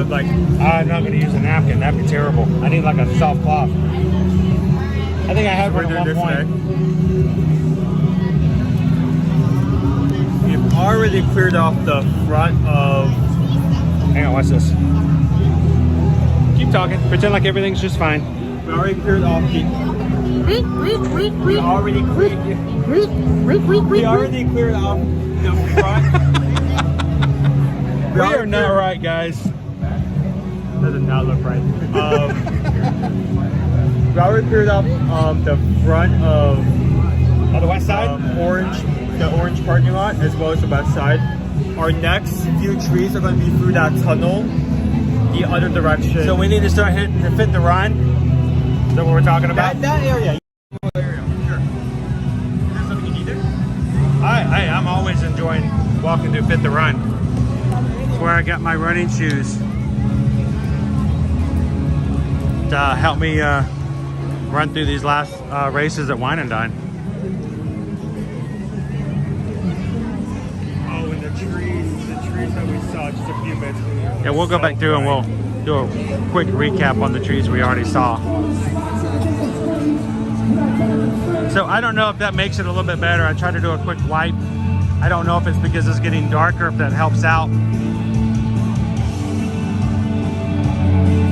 I'm not going to use a napkin. That'd be terrible. I need like a soft cloth. I think I had one we're at doing one this point. today? We've already cleared off the front of. Hang on, watch this. Keep talking. Pretend like everything's just fine. We already cleared off the. We already cleared off the front. We are not right, guys. Does not look right. We already cleared off the front of On the west side? the orange parking lot, as well as the west side. Our next few trees are going to be through that tunnel, the other direction. So we need to start hitting to fit the run. Is that what we're talking about? that area. Sure. Is there something you need there? I'm always enjoying walking through Fit the Run. It's where I got my running shoes to help me run through these last races at Wine and Dine. Oh, and the trees that we saw just a few minutes ago. Yeah, we'll go back through and we'll do a quick recap on the trees we already saw. So I don't know if that makes it a little bit better. I tried to do a quick wipe. I don't know if it's because it's getting darker, if that helps out.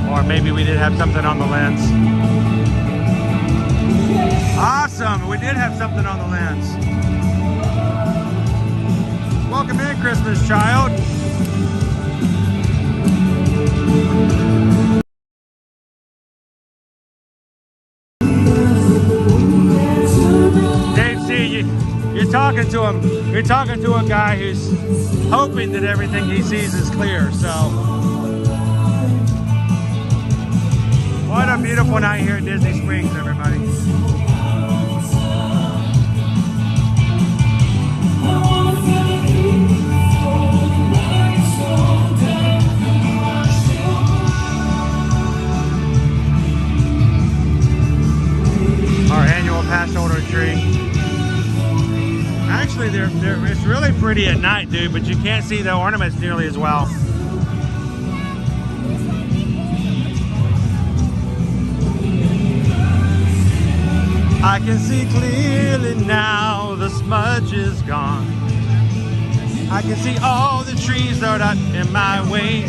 Or maybe we did have something on the lens. Awesome, we did have something on the lens. Welcome in, Christmas child. Dave C, you're talking to him. You're talking to a guy who's hoping that everything he sees is clear. So, what a beautiful night here at Disney Springs, everybody. Our annual pass holder tree. Actually, it's really pretty at night, dude, but you can't see the ornaments nearly as well. I can see clearly now, the smudge is gone. I can see all the trees that are in my way.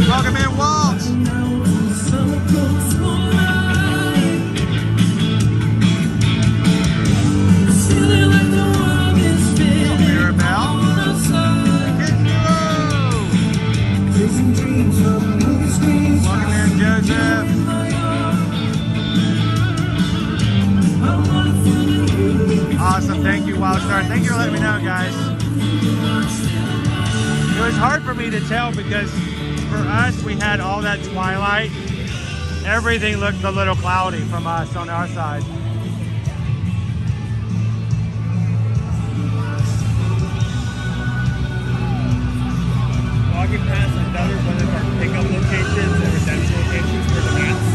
Welcome in, Walt. Mirabelle. Welcome in, Joseph. Awesome, thank you, Wildstar. Thank you for letting me know, guys. It was hard for me to tell because for us, we had all that twilight. Everything looked a little cloudy from us on our side. Walking past another one of our pickup locations and redemption locations for the mats.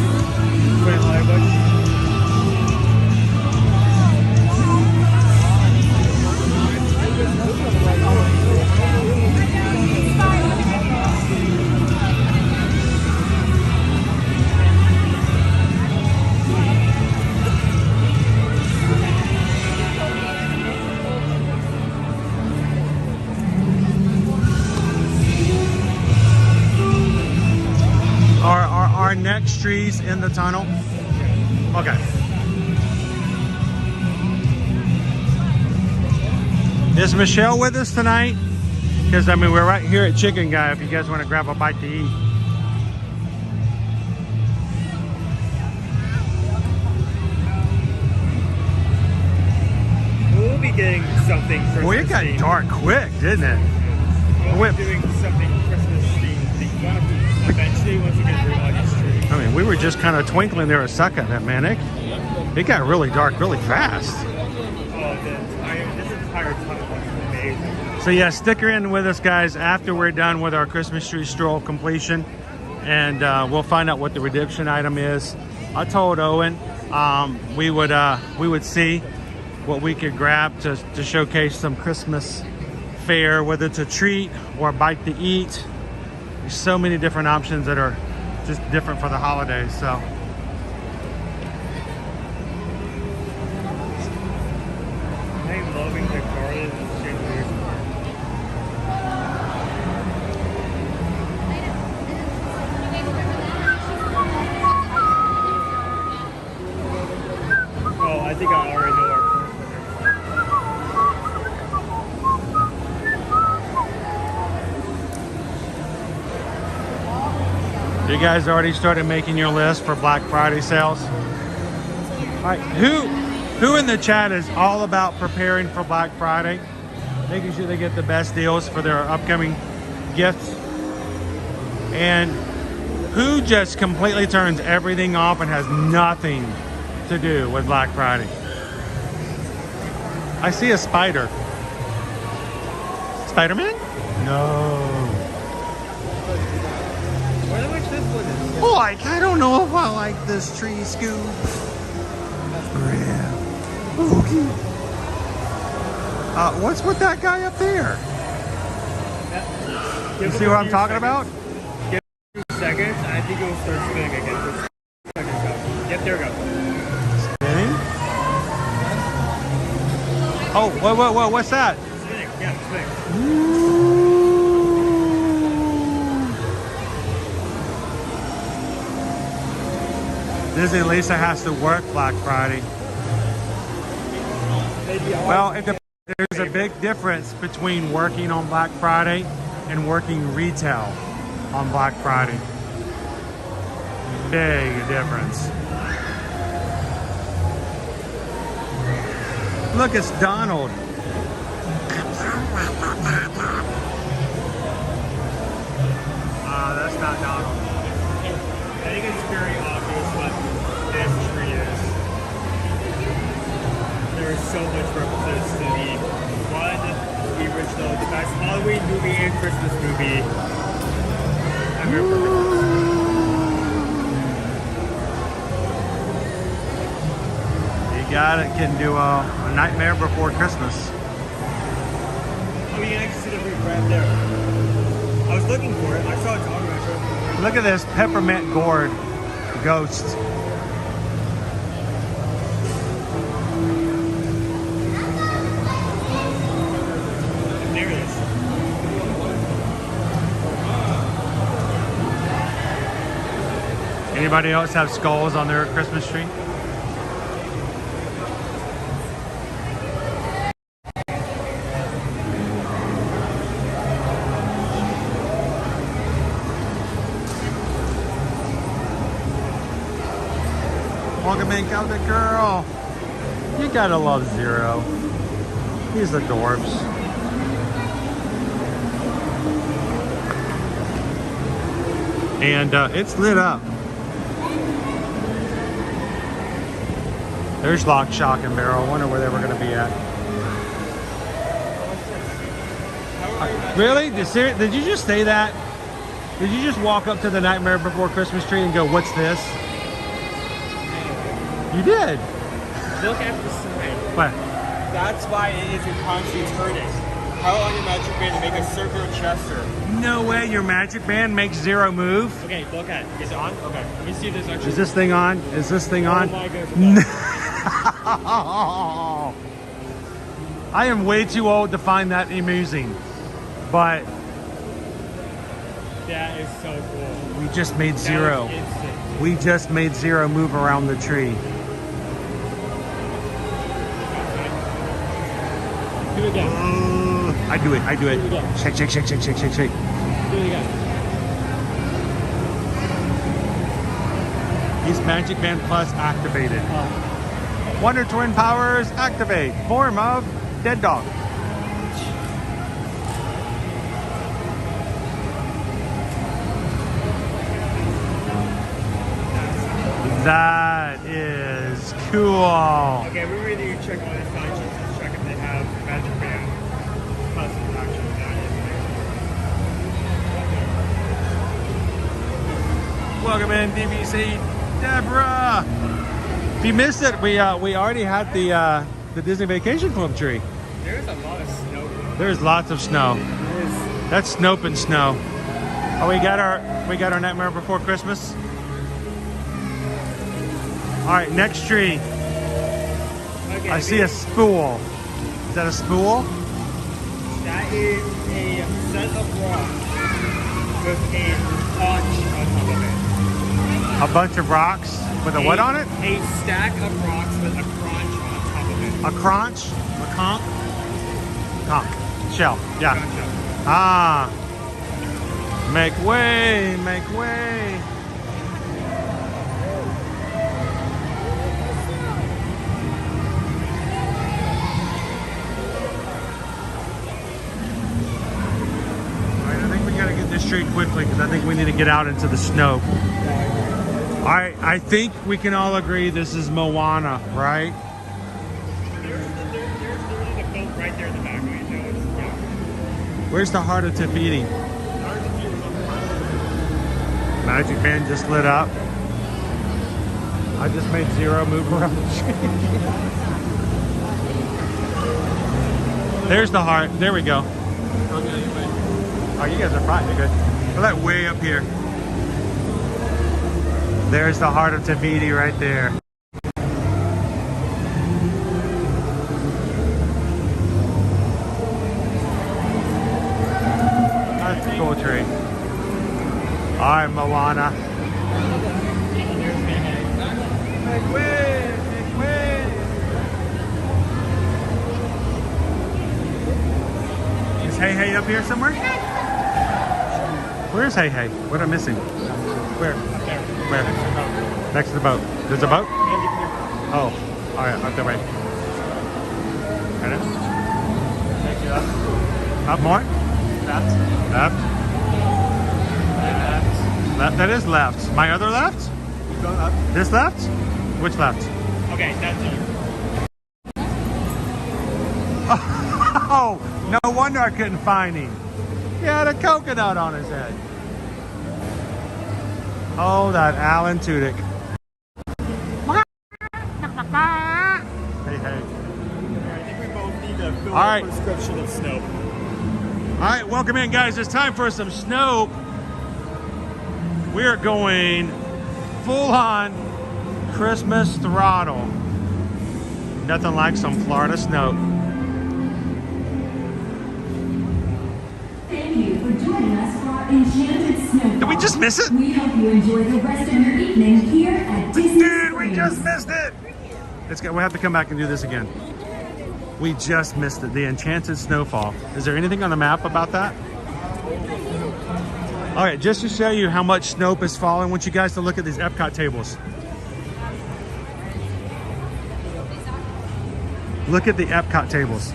Put in Hollywood. Our next trees in the tunnel. Okay. Is Michelle with us tonight? Because I mean, we're right here at Chicken Guy. If you guys want to grab a bite to eat. We'll be getting something Christmas Boy, it got themed. dark quick, didn't it? We'll be doing something Christmas themed. Eventually, once we get through August tree. I mean, we were just kind of twinkling there a second, man. It got really dark really fast. Oh, this entire tunnel looks amazing. So yeah, stick in with us, guys, after we're done with our Christmas Tree Stroll completion, and we'll find out what the redemption item is. I told Owen we would see what we could grab to showcase some Christmas fare, whether it's a treat or a bite to eat. There's so many different options that are just different for the holidays. So I'm loving the garland and chandeliers. Oh, I think I already know our first winner. you guys already started making your list for Black Friday sales? All right, who in the chat is all about preparing for Black Friday, making sure they get the best deals for their upcoming gifts? And who just completely turns everything off and has nothing to do with Black Friday? I see a spider. Spider-Man? No. What do I think this one is? Like, I don't know if I like this tree scoop. Yeah. Okay. What's with that guy up there? You see what I'm talking about? Give it 2 seconds, I think it will start spinning again. Just 2 seconds go. Yep, there we go. Spinning? Oh, whoa, what's that? Spinning, yeah, spinning. Disney Lisa has to work Black Friday. Well, there's a big difference between working on Black Friday and working retail on Black Friday. Big difference. Look, it's Donald. That's not Donald. I think it's very obvious what this tree is. There is so much references to the original, the best Halloween movie and Christmas movie. I'm here for Christmas. You got it. Can do a Nightmare Before Christmas. Oh, yeah, I can see the roof right there. I was looking for it. I saw it talking about it. Look at this peppermint gourd ghost. There it is. Anybody else have skulls on their Christmas tree? Welcome in, Celtic Girl. You gotta love Zero. He's adorbs. And it's lit up. There's Lock, Shock, and Barrel. I wonder where they were gonna be at. Really? Did you just say that? Did you just walk up to the Nightmare Before Christmas tree and go, "What's this?" You did. Look at the sign. What? That's why it is in constantly turning. How on your magic band to make a circular gesture? No way your magic band makes Zero move. Okay, look at it. Is it on? Okay, let me see if there's actually. Is this thing on? Is this thing on? Oh my goodness. I am way too old to find that amusing. But That is so cool. we just made That Zero. was instant. We just made Zero move around the tree. Do it again. I do it. I do it. Do it again. Shake, shake, shake, shake, shake, shake, shake. Do it again. He's Magic Band Plus activated. Wonder Twin powers activate. Form of Dead Dog. That is cool. Okay, we really need to check all these signs to check if they have magic band. Plus action. That Welcome in, DVC, Deborah. If you missed it, we already had the Disney Vacation Club tree. is. There's a lot of snow. There's lots of snow. There is. That's Snope and snow. Oh, we got our Nightmare Before Christmas. All right, next tree. Okay, I see a spool. Is that a spool? That is a set of rocks with a crunch on top of it. A bunch of rocks with a what on it? A stack of rocks with a crunch on top of it. A crunch? A conch? Conch. Shell. Yeah. Gotcha. Ah. Make way, make way. This tree quickly because I think we need to get out into the snow. I think we can all agree this is Moana, right? There's the boat right there in the back. Right? No, it's, yeah. Where's the heart of Tafiti? Magic Band just lit up. I just made Zero move around the tree. There's the heart. There we go. Oh, you guys are fine. You're good. Put that way up here. There's the heart of Tafiti right there. That's a cool tree. All right, Moana. Make way! Make way! Is Hey Hey up here somewhere? Where's Hey Hey? What am I missing? Where? Where? Next to the boat. There's a boat? Oh, all right, up that way. Right up. Thank you. Up more? Left. Left. Left. Left. That is left. My other left? Keep going up. This left? Which left? Okay, that's you. Oh, no wonder I couldn't find him. He had a coconut on his head. Oh, that Alan Tudyk. Hey, hey. I think we both need to fill All right. a prescription of snow. All right, welcome in, guys. It's time for some snow. We are going full on Christmas throttle. Nothing like some Florida snow. Thank you for joining us for our Enchanted Snowfall. Did we just miss it? We hope you enjoy the rest of your evening here at Disney Dude, we Springs. just missed it. We have to come back and do this again. We just missed it. The Enchanted Snowfall. Is there anything on the map about that? All right, just to show you how much snow is falling, I want you guys to look at these Epcot tables. Look at the Epcot tables.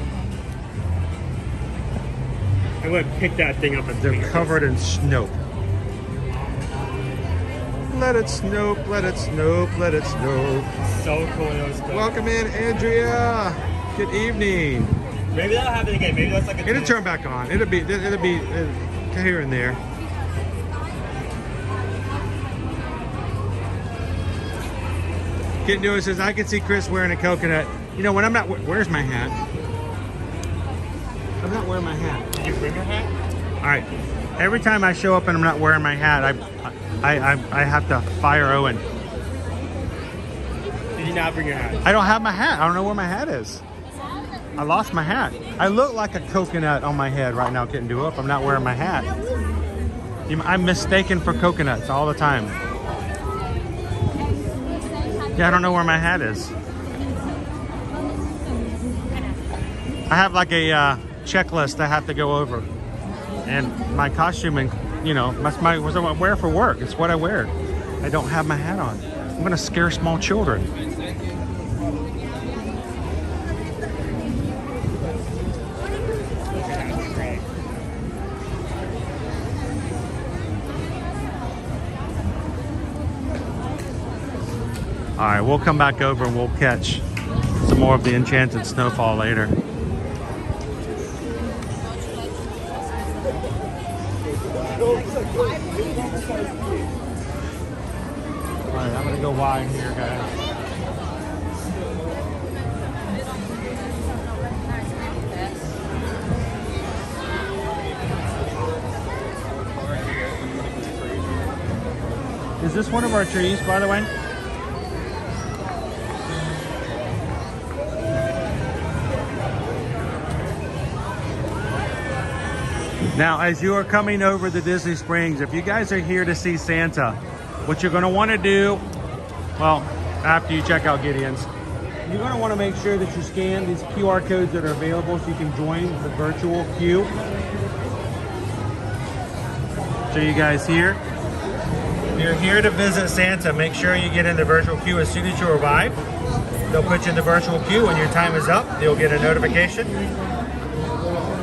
I'm going to pick that thing up and They're covered in snow. Let it snow, let it snow, let it snow. So cool. It was good. Welcome in, Andrea. Good evening. Maybe that'll happen again. Maybe that's like a. It'll turn back on. It'll be here and there. Kid Noah says, I can see Chris wearing a coconut. You know, when I'm not, where's my hat? I'm not wearing my hat. Did you bring your hat? All right. Every time I show up and I'm not wearing my hat, I have to fire Owen. Did you not bring your hat? I don't have my hat. I don't know where my hat is. I lost my hat. I look like a coconut on my head right now, getting to up. I'm not wearing my hat. I'm mistaken for coconuts all the time. Yeah, I don't know where my hat is. I have like a checklist I have to go over. And my costume, and you know, that's what I wear for work. It's what I wear. I don't have my hat on. I'm going to scare small children. All right, we'll come back over and we'll catch some more of the Enchanted Snowfall later. All right, I'm gonna go wide here, guys. Is this one of our trees, by the way? Now, as you are coming over the Disney Springs, if you guys are here to see Santa, what you're going to want to do, well, after you check out Gideon's, you're going to want to make sure that you scan these QR codes that are available so you can join the virtual queue. Show you guys here. If you're here to visit Santa, make sure you get in the virtual queue as soon as you arrive. They'll put you in the virtual queue. When your time is up, you'll get a notification.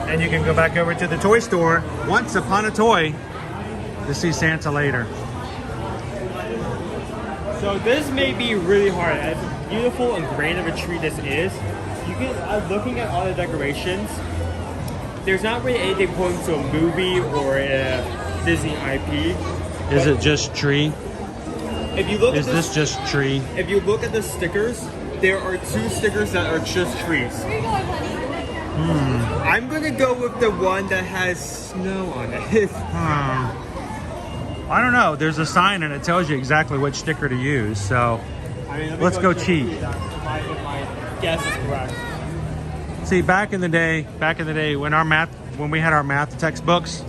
And you can go back over to the toy store, once upon a toy, to see Santa later. So this may be really hard. As beautiful and grand of a tree this is, you can, looking at all the decorations, there's not really anything pointing to a movie or a Disney IP. Is it just tree? If you look Is this just tree? If you look at the stickers, there are 2 stickers that are just trees. I'm gonna go with the one that has snow on it. I don't know. There's a sign and it tells you exactly which sticker to use. So I mean, let's go cheat. If my guess is correct. See, back in the day, when we had our math textbooks,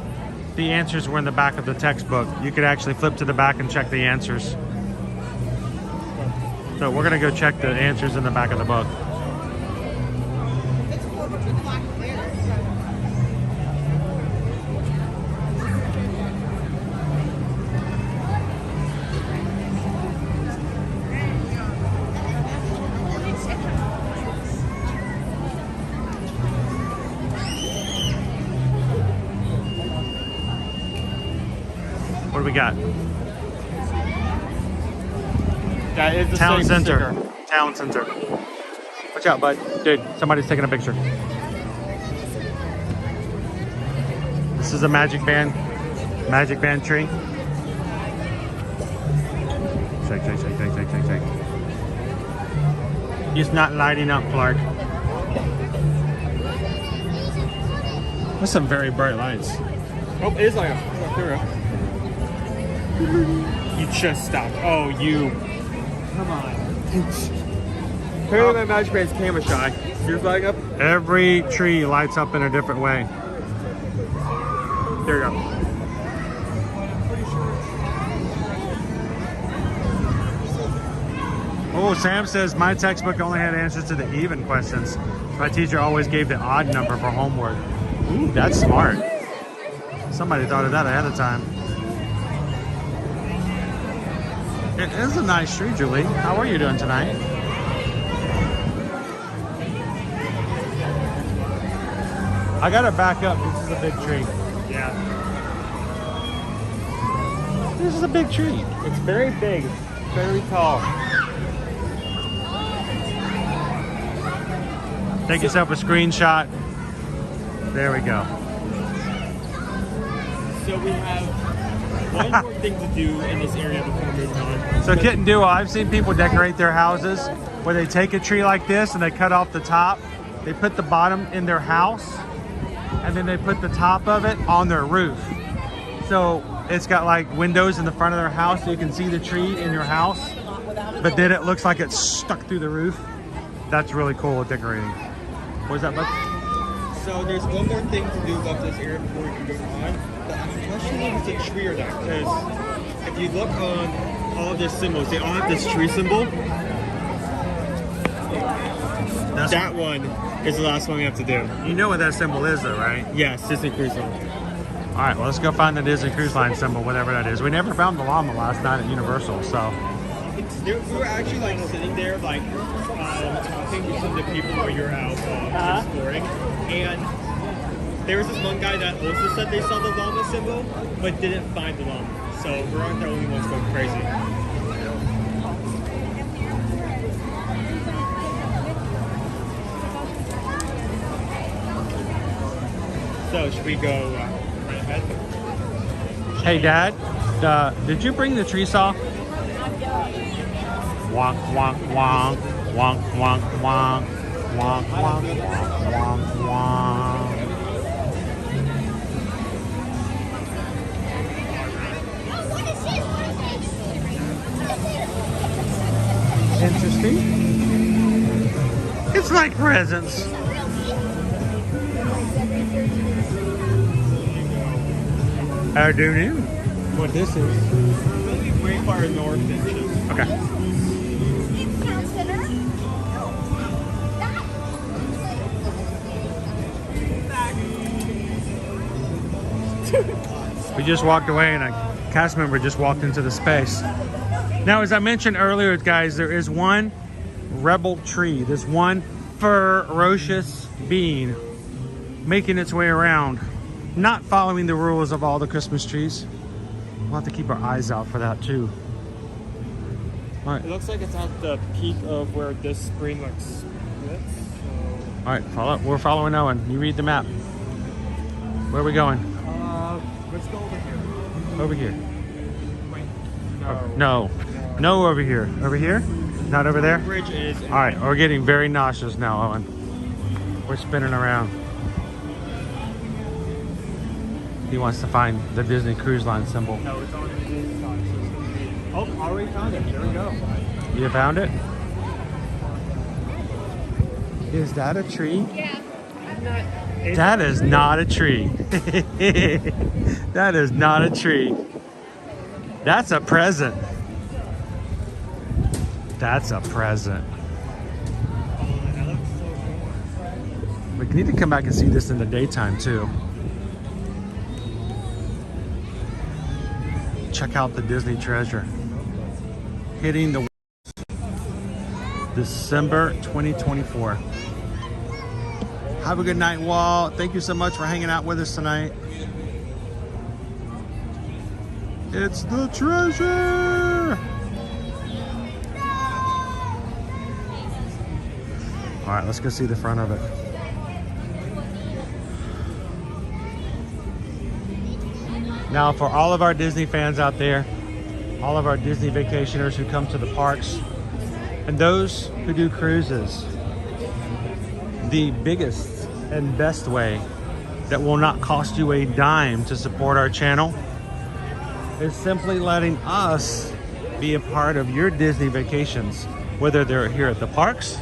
the answers were in the back of the textbook. You could actually flip to the back and check the answers. So we're gonna go check the answers in the back of the book. What do we got? That is the Town same Center. sticker. Town Center. Watch out, bud. Dude, somebody's taking a picture. This is a magic band tree. Shake, shake, shake, shake, shake, shake, shake. It's not lighting up, Clark. That's some very bright lights. Oh, it is like a. Oh, here we go. You just stopped. Oh, you. Come on. Apparently my magic band's camera shy. You're lighting up? Every tree lights up in a different way. There you go. Oh, Sam says my textbook only had answers to the even questions. My teacher always gave the odd number for homework. Ooh, that's smart. Somebody thought of that ahead of time. It is a nice tree, Julie. How are you doing tonight? I gotta back up. This is a big tree. Yeah. This is a big tree. It's very big. Very tall. Take yourself a screenshot. There we go. So we have one more thing to do in this area before moving on. So Kitten Duo, I've seen people decorate their houses where they take a tree like this and they cut off the top. They put the bottom in their house and then they put the top of it on their roof. So it's got like windows in the front of their house so you can see the tree in your house, but then it looks like it's stuck through the roof. That's really cool decorating. What was that, bud? So there's one more thing to do about this area before we can move on. But I'm questioning if it's a tree or not, because if you look on all of their symbols, they all have this tree symbol. That one is the last one we have to do. You know what that symbol is though, right? Yes, Disney Cruise Line. All right, well, let's go find the Disney Cruise Line symbol, whatever that is. We never found the llama last night at Universal, so. We were actually like sitting there, like talking to some of the people where you're out exploring, and there was this one guy that also said they saw the llama symbol, but didn't find the llama. So we aren't the only ones going crazy. So should we go right ahead? Hey, Dad, did you bring the tree saw? Wonk, wonk, wonk, wonk, wonk, wonk, wonk, wonk, wonk, wonk. Interesting. It's like presents. I do know what this is. Maybe way far north than just. Okay. We just walked away and a cast member just walked into the space. Now, as I mentioned earlier, guys, there is one rebel tree, this one ferocious being making its way around, not following the rules of all the Christmas trees. We'll have to keep our eyes out for that too. All right. It looks like it's at the peak of where this screen looks split. So. All right, we're following Owen. You read the map. Where are we going? Let's go over here. Over here. Wait. No. No, over here. Over here? Not over there? The bridge is. All right, we're getting very nauseous now, Owen. We're spinning around. He wants to find the Disney Cruise Line symbol. No, it's on the Disney side. So it's gonna be. Oh, already found it. There we go. You found it? Is that a tree? Yeah. That is not a tree. That is not a tree. That's a present. That's a present. That looks so cool. We need to come back and see this in the daytime too. Check out the Disney treasure. Hitting the December 2024. Have a good night, Walt. Thank you so much for hanging out with us tonight. It's the treasure! All right, let's go see the front of it. Now, for all of our Disney fans out there, all of our Disney vacationers who come to the parks, and those who do cruises, the biggest and best way that will not cost you a dime to support our channel is simply letting us be a part of your Disney vacations, whether they're here at the parks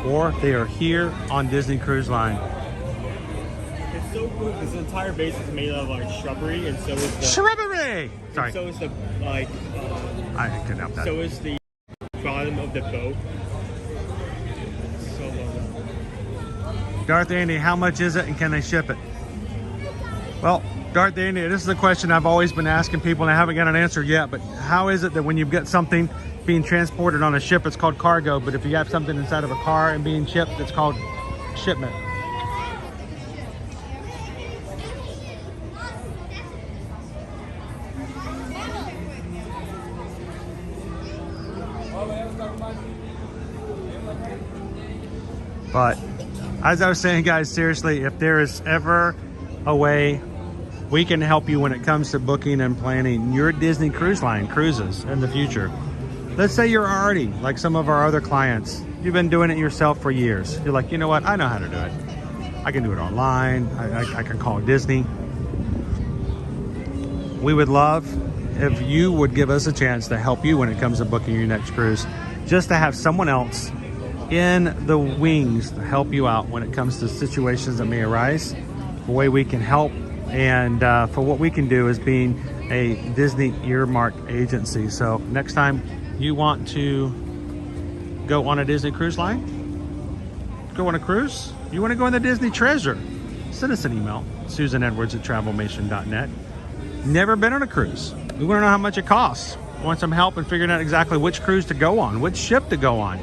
or they are here on Disney Cruise Line. It's so cool. This entire base is made of like shrubbery, and so is the Shrubbery! Sorry. So is the like. I couldn't help that. So is the bottom of the boat. So well done. Darth Andy, how much is it and can they ship it? Well, Darth Andy, this is a question I've always been asking people and I haven't got an answer yet, but how is it that when you've got something being transported on a ship, it's called cargo, but if you have something inside of a car and being shipped, it's called shipment? But as I was saying, guys, seriously, if there is ever a way we can help you when it comes to booking and planning your Disney Cruise Line cruises in the future. Let's say you're already like some of our other clients. You've been doing it yourself for years. You're like, you know what? I know how to do it. I can do it online. I can call Disney. We would love if you would give us a chance to help you when it comes to booking your next cruise, just to have someone else in the wings to help you out when it comes to situations that may arise, the way we can help, and for what we can do as being a Disney earmarked agency. So next time you want to go on a Disney cruise line, go on a cruise, you want to go on the Disney treasure, send us an email, susanedwards@travelmation.net. Never been on a cruise. We want to know how much it costs. Want some help in figuring out exactly which cruise to go on, which ship to go on,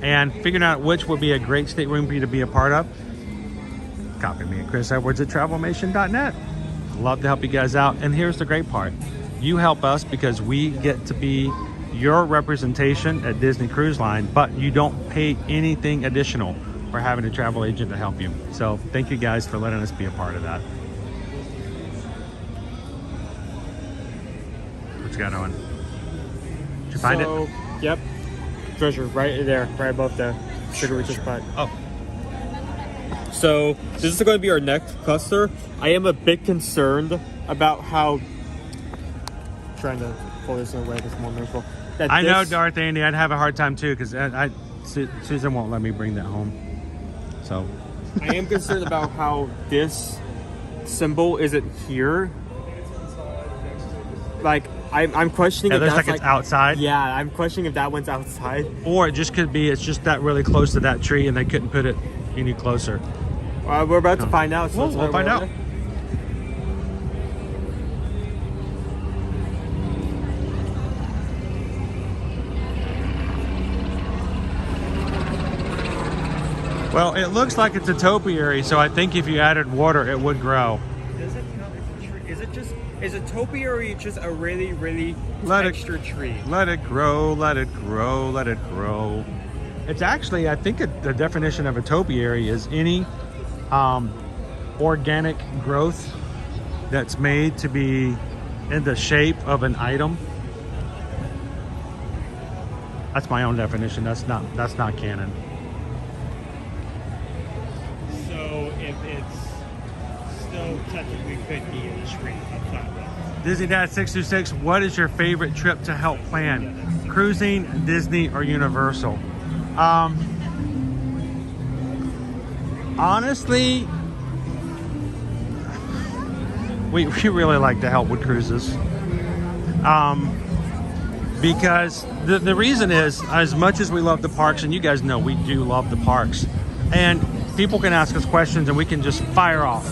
and figuring out which would be a great stateroom for you to be a part of. Copy me at chrisedwards@travelmation.net. Love to help you guys out. And here's the great part. You help us because we get to be your representation at Disney Cruise Line, but you don't pay anything additional for having a travel agent to help you. So thank you guys for letting us be a part of that. What you got, Owen? Did you find it? Yep. Treasure right there, right above the sugar we just bought. Oh. So this is going to be our next cluster. I am a bit concerned about how, trying to pull this in a way that's more meaningful. I know, Darth Andy, I'd have a hard time too because Susan won't let me bring that home. So I am concerned about how this symbol isn't here. Like I'm questioning it if looks that's like it's outside. Yeah, I'm questioning if that one's outside. Or it just could be it's just that really close to that tree and they couldn't put it any closer. We're about to find out. So We'll find out. Well, it looks like it's a topiary, so I think if you added water, it would grow. Does it count as a tree? Is a topiary just a really, really extra tree? Let it grow, let it grow, let it grow. It's actually, I think the definition of a topiary is any organic growth that's made to be in the shape of an item. That's my own definition. That's not canon. So if it's still technically could be a tree. Disney Dad 626, what is your favorite trip to help plan? Cruising, Disney, or Universal? Honestly, we really like to help with cruises. Because the reason is, as much as we love the parks, and you guys know we do love the parks, and people can ask us questions and we can just fire off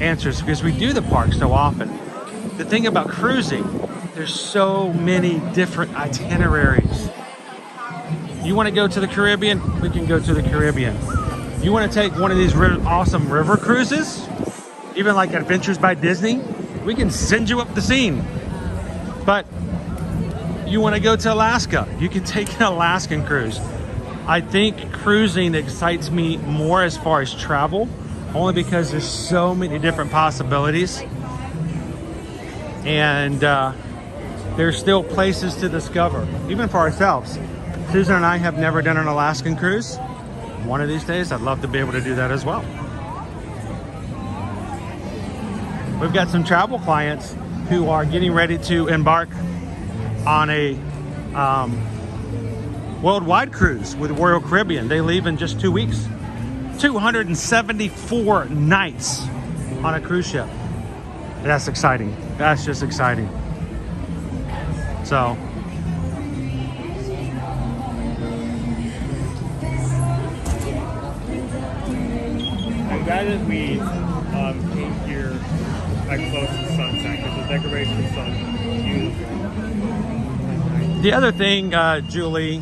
answers because we do the parks so often. The thing about cruising, there's so many different itineraries. You want to go to the Caribbean? We can go to the Caribbean. You want to take one of these awesome river cruises? Even like Adventures by Disney? We can send you up the scene. But you want to go to Alaska, you can take an Alaskan cruise. I think cruising excites me more as far as travel, only because there's so many different possibilities. And there's still places to discover, even for ourselves. Susan and I have never done an Alaskan cruise. One of these days, I'd love to be able to do that as well. We've got some travel clients who are getting ready to embark on a worldwide cruise with Royal Caribbean. They leave in just 2 weeks. 274 nights on a cruise ship. That's exciting. That's just exciting. So I'm glad that we came here like close to sunset because the decorations are beautiful. the other thing, Julie,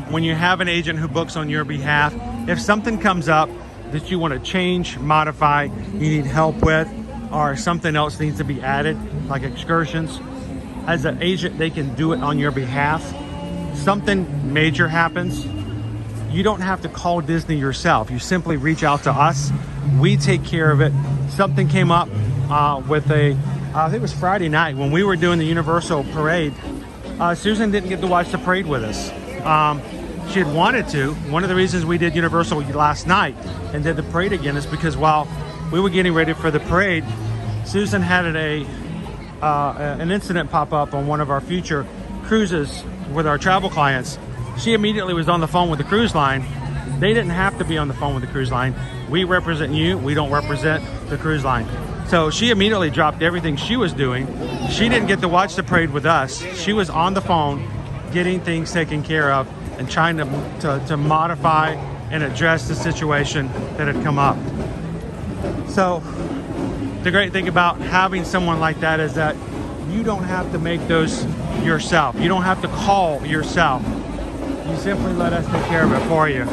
when you have an agent who books on your behalf, if something comes up that you want to change, modify, you need help with, or something else needs to be added, like excursions, as an agent, they can do it on your behalf. Something major happens, you don't have to call Disney yourself. You simply reach out to us. We take care of it. Something came up with I think it was Friday night when we were doing the Universal parade. Susan didn't get to watch the parade with us. She had wanted to. One of the reasons we did Universal last night and did the parade again is because while we were getting ready for the parade, Susan had an incident pop up on one of our future cruises with our travel clients. She immediately was on the phone with the cruise line. They didn't have to be on the phone with the cruise line. We represent you. We don't represent the cruise line. So she immediately dropped everything she was doing. She didn't get to watch the parade with us. She was on the phone getting things taken care of and trying to modify and address the situation that had come up. So the great thing about having someone like that is that you don't have to make those yourself. You don't have to call yourself. You simply let us take care of it for you.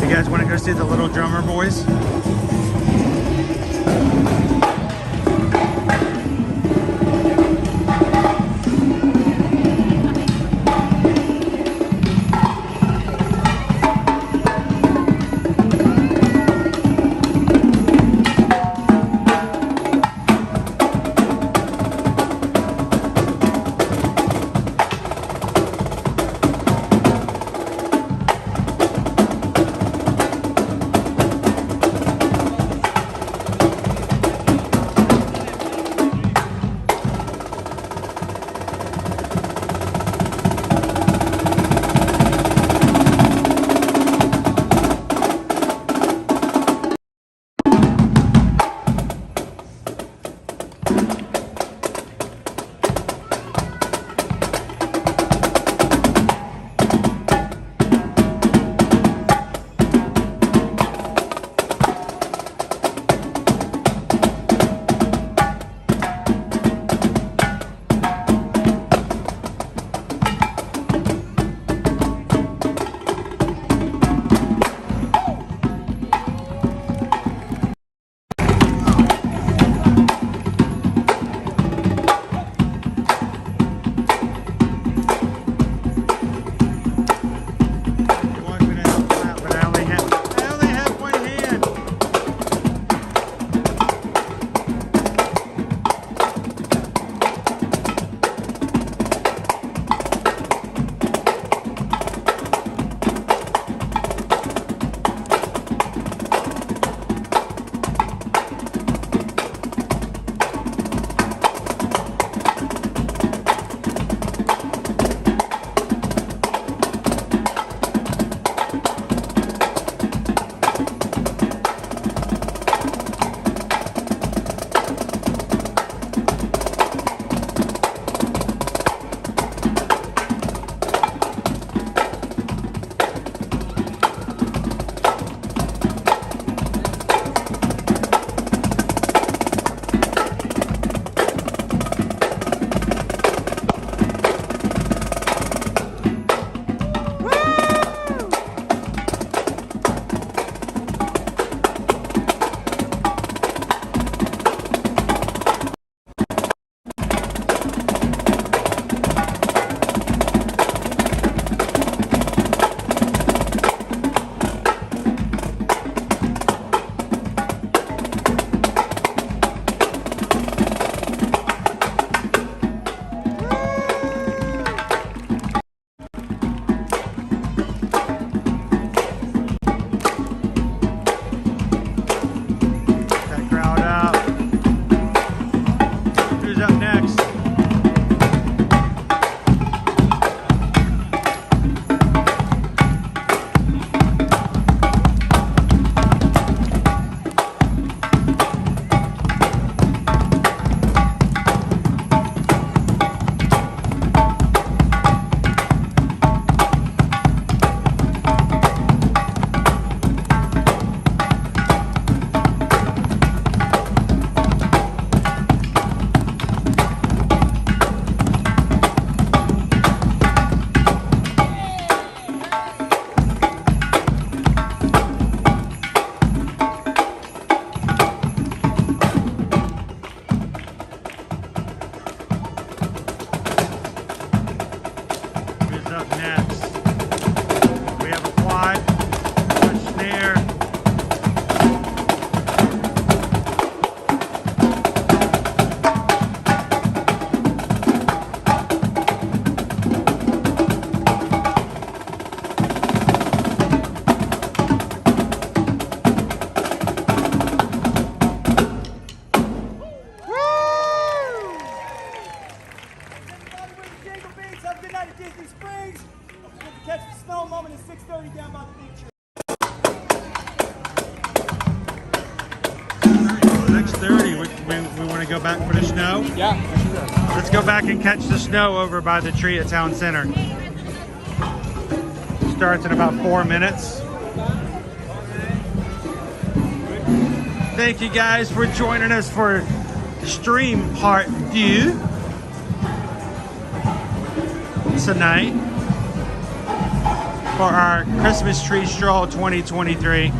You guys want to go see the Little Drummer Boys? want to go back for the snow? Yeah, for sure. Let's go back and catch the snow over by the tree at Town Center. Starts in about 4 minutes. Thank you guys for joining us for stream part 2 tonight for our Christmas Tree Stroll 2023.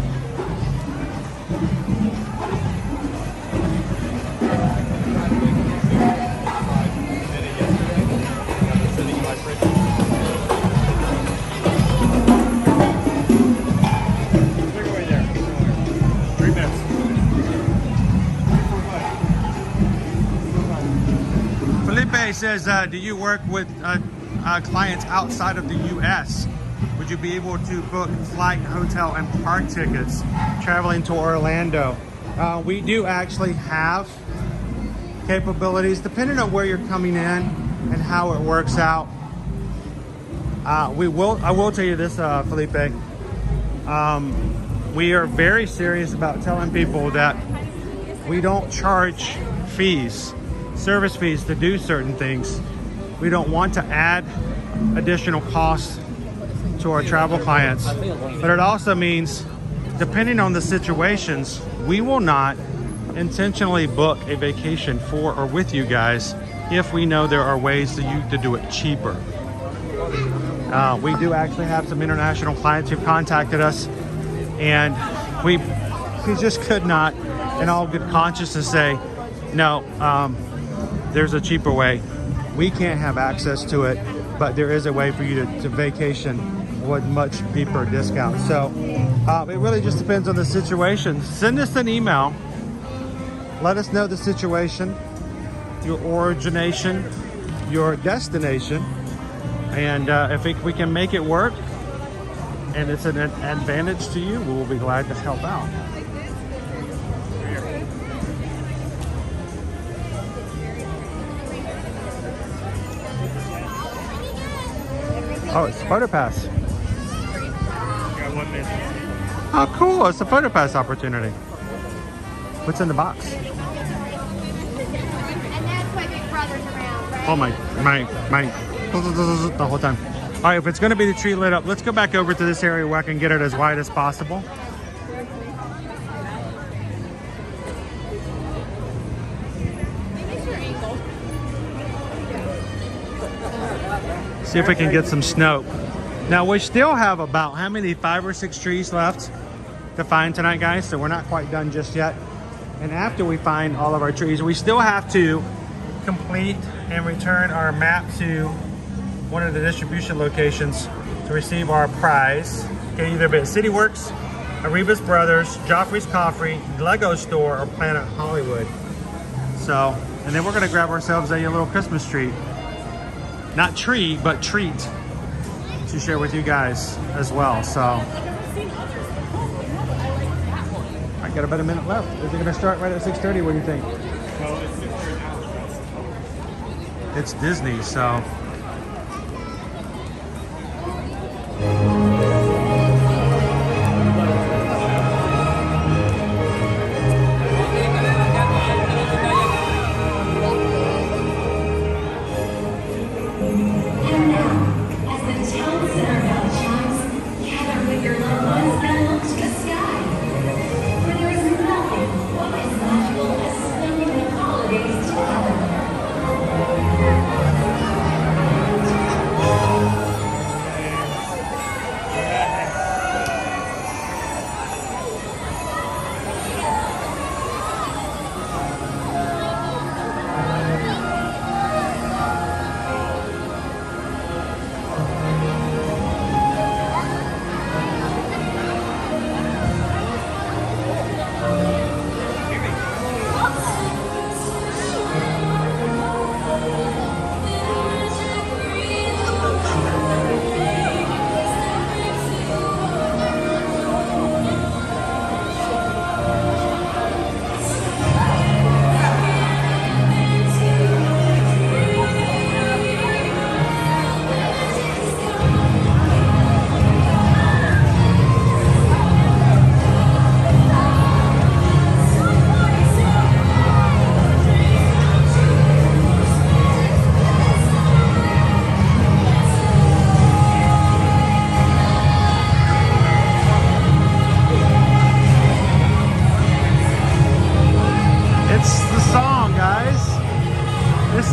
Says, do you work with clients outside of the U.S.? Would you be able to book flight, hotel, and park tickets traveling to Orlando? We do actually have capabilities, depending on where you're coming in and how it works out. I will tell you this, Felipe. We are very serious about telling people that we don't charge fees, service fees, to do certain things. We don't want to add additional costs to our travel clients, but it also means, depending on the situations, we will not intentionally book a vacation for or with you guys if we know there are ways to do it cheaper. We do actually have some international clients who've contacted us, and we just could not, in all good conscience, say no. There's a cheaper way. We can't have access to it, but there is a way for you to vacation with much deeper discounts. So it really just depends on the situation. Send us an email. Let us know the situation, your origination, your destination, and if we can make it work and it's an advantage to you, we will be glad to help out. Oh, it's photo pass. Got 1 minute. Oh, cool. It's a photo pass opportunity. What's in the box? And that's why Big Brother's around, right? Oh, my, the whole time. All right, if it's going to be the tree lit up, let's go back over to this area where I can get it as wide as possible. See if we can get some snow. Now we still have about, how many, 5 or 6 trees left to find tonight, guys, so we're not quite done just yet. And after we find all of our trees, we still have to complete and return our map to one of the distribution locations to receive our prize. Okay, either be at CityWorks, Arribas Brothers, Joffrey's Coffee, Lego Store, or Planet Hollywood. So, and then we're gonna grab ourselves a little Christmas tree. Not tree, but treat to share with you guys as well. So I got about a minute left. Is it going to start right at 6:30? What do you think? Well, it's 6:30 now. It's Disney, so.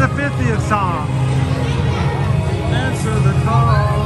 the 50th song. Answer the call.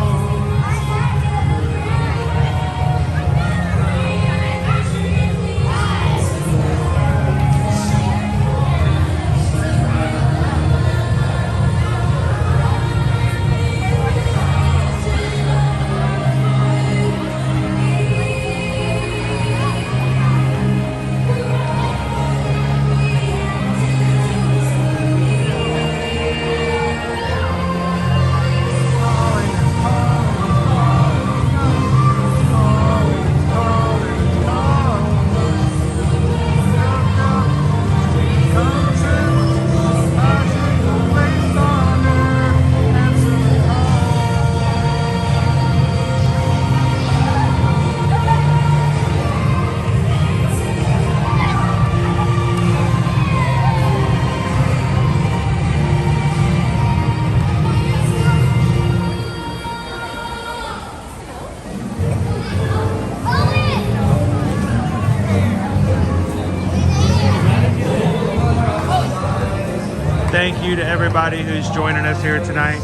Thank you to everybody who's joining us here tonight.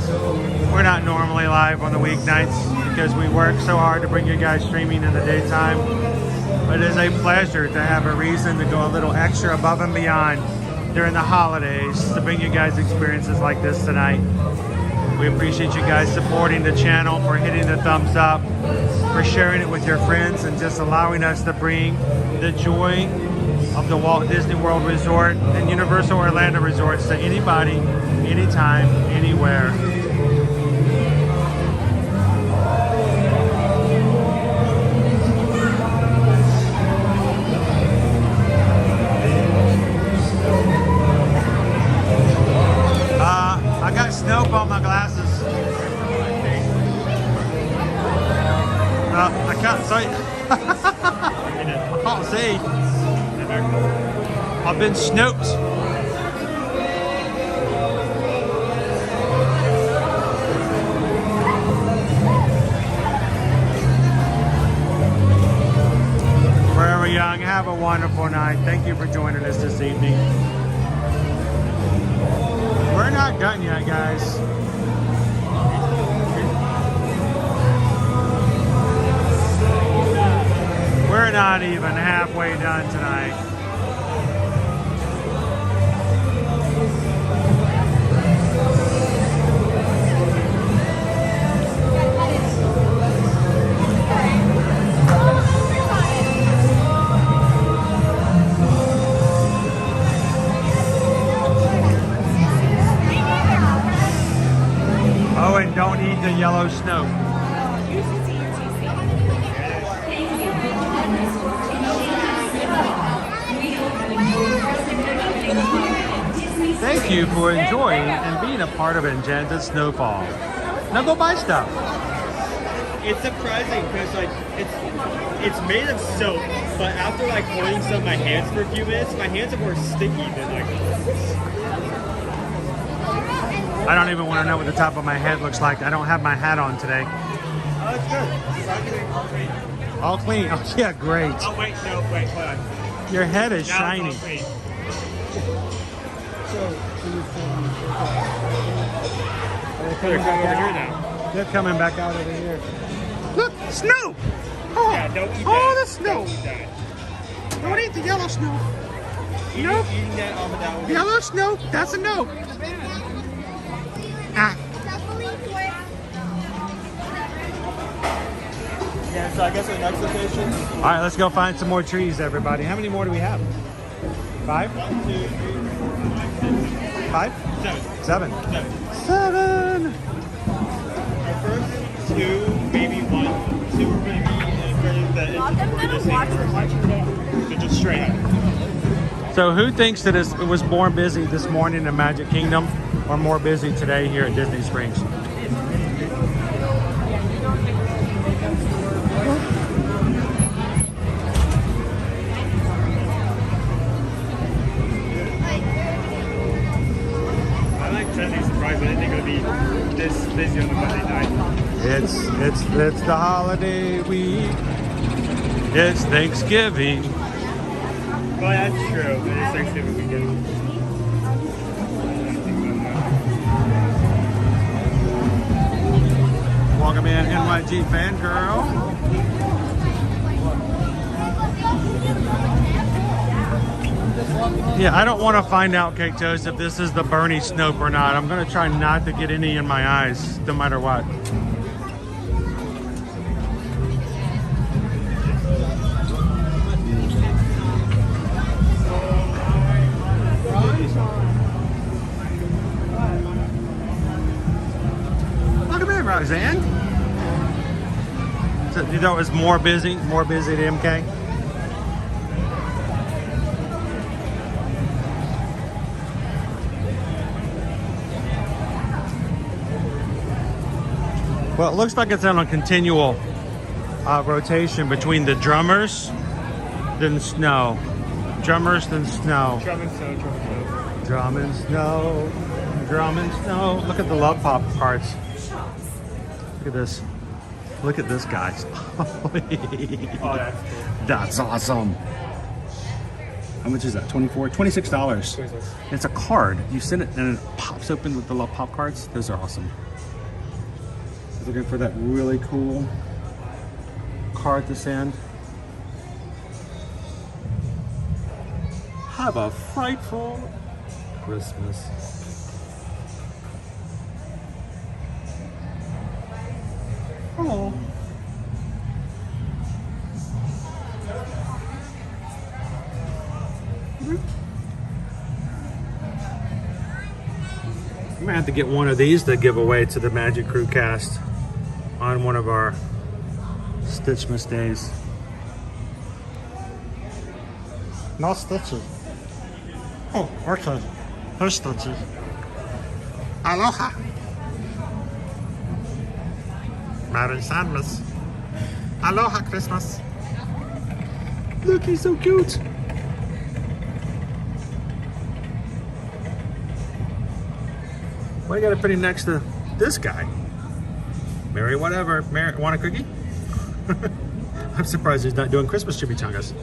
We're not normally live on the weeknights because we work so hard to bring you guys streaming in the daytime. But it is a pleasure to have a reason to go a little extra above and beyond during the holidays to bring you guys experiences like this tonight. We appreciate you guys supporting the channel, for hitting the thumbs up, for sharing it with your friends, and just allowing us to bring the joy of the Walt Disney World Resort and Universal Orlando Resorts to anybody, anytime, anywhere. I got snow on my glasses. I can't see. I can't see. I've been snooped. Forever young, have a wonderful night. Thank you for joining us this evening. We're not done yet, guys. We're not even halfway done tonight. Oh, and don't eat the yellow snow. Thank you for enjoying and being a part of Enchanted Snowfall. Now go buy stuff. It's surprising because like it's made of soap, but after like holding some of my hands for a few minutes, my hands are more sticky than like. I don't even want to know what the top of my head looks like. I don't have my hat on today. Oh, it's good. All clean. Oh yeah, great. Oh wait, no, wait, hold on. Your head is Now shiny. it's all clean. They're coming over here now. They're coming back out over here. Look, snow! Oh, Yeah, don't eat oh, that. the snow! Don't eat that. Don't eat the yellow snow. Nope. Eating that on that one. Yellow snow, that's a no. Ah. Yeah, so I guess our next location. All right, let's go find some more trees, everybody. How many more do we have? 5? 1, 2, 3, 4, 5, 5? 7. 7. 7. 7. Our first 2, maybe 1, 2 are going to be in front of the so just straight up. So who thinks that it was more busy this morning in Magic Kingdom or more busy today here at Disney Springs? Surprised I didn't think it would be this busy on a Monday night. It's the holiday week. It's Thanksgiving. Well, that's true. It is Thanksgiving weekend. Welcome in, NYG fangirl. Yeah, I don't want to find out, Cake Toast, if this is the Bernie Snope or not. I'm going to try not to get any in my eyes, no matter what. Welcome in, Roxanne. So, you know, it was more busy at MK. Well, it looks like it's on a continual rotation between the drummers, then snow. Drummers, then snow. Drum and snow, drum and snow. Drum and snow, drum and snow. Look at the Love Pop cards. Look at this. Look at this, guys. Oh, that's cool. That's awesome. How much is that? $24? $26. It's a card. You send it and it pops open with the Love Pop cards. Those are awesome. Looking for that really cool card to send. Have a frightful Christmas. Oh. I'm gonna have to get one of these to give away to the Magic Crew cast on one of our Stitchmas days. No stitches. Oh, okay. There's stitches. Aloha. Merry Christmas. Aloha Christmas. Look, he's so cute. Why you gotta put him next to this guy? Mary, whatever. Mary, want a cookie? I'm surprised he's not doing Christmas chimichangas.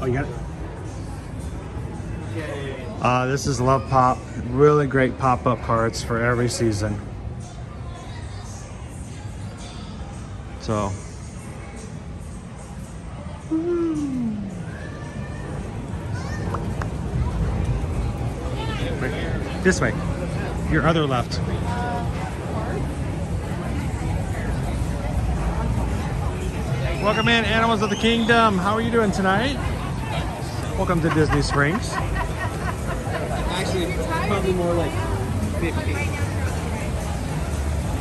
Oh, you got it? This is Love Pop. Really great pop-up cards for every season. So. Wait, this way. Your other left. Welcome in, Animals of the Kingdom. How are you doing tonight? Welcome to Disney Springs. Actually, probably more like 50.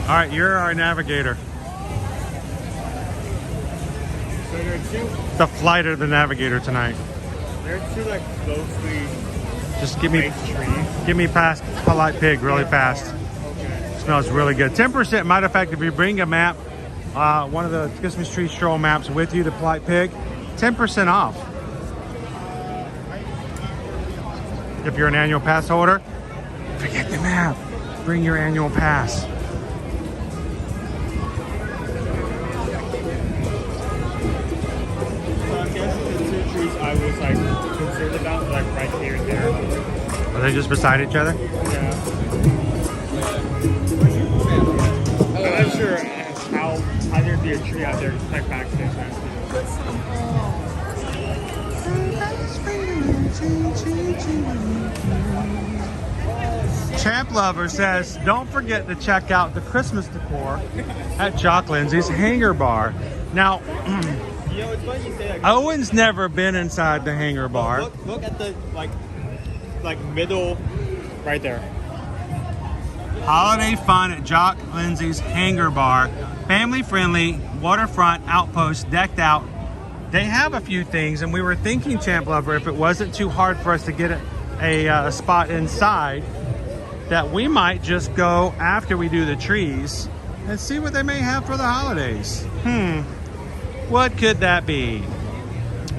All right, you're our navigator. So there are two. The flight of the navigator tonight. There are two like closely. Just give me past Polite Pig really fast. Okay. Smells really good. 10%. Matter of fact, if you bring a map, one of the Christmas Tree Stroll maps with you to Polite Pig, 10% off. If you're an annual pass holder, forget the map. Bring your annual pass. So I guess the two trees I was like concerned about, like right here and there. Are they just beside each other? Yeah. I'm not sure how there'd be a tree out there like backstage. Champ Lover says, don't forget to check out the Christmas decor at Jock Lindsay's Hangar Bar. Now, You know, it's funny you say that. Owen's never been inside the Hangar Bar. Look at the like middle right there. Holiday fun at Jock Lindsay's Hangar Bar. Family friendly, waterfront outpost decked out. They have a few things, and we were thinking, Champ Lover, if it wasn't too hard for us to get a spot inside, that we might just go after we do the trees and see what they may have for the holidays. What could that be?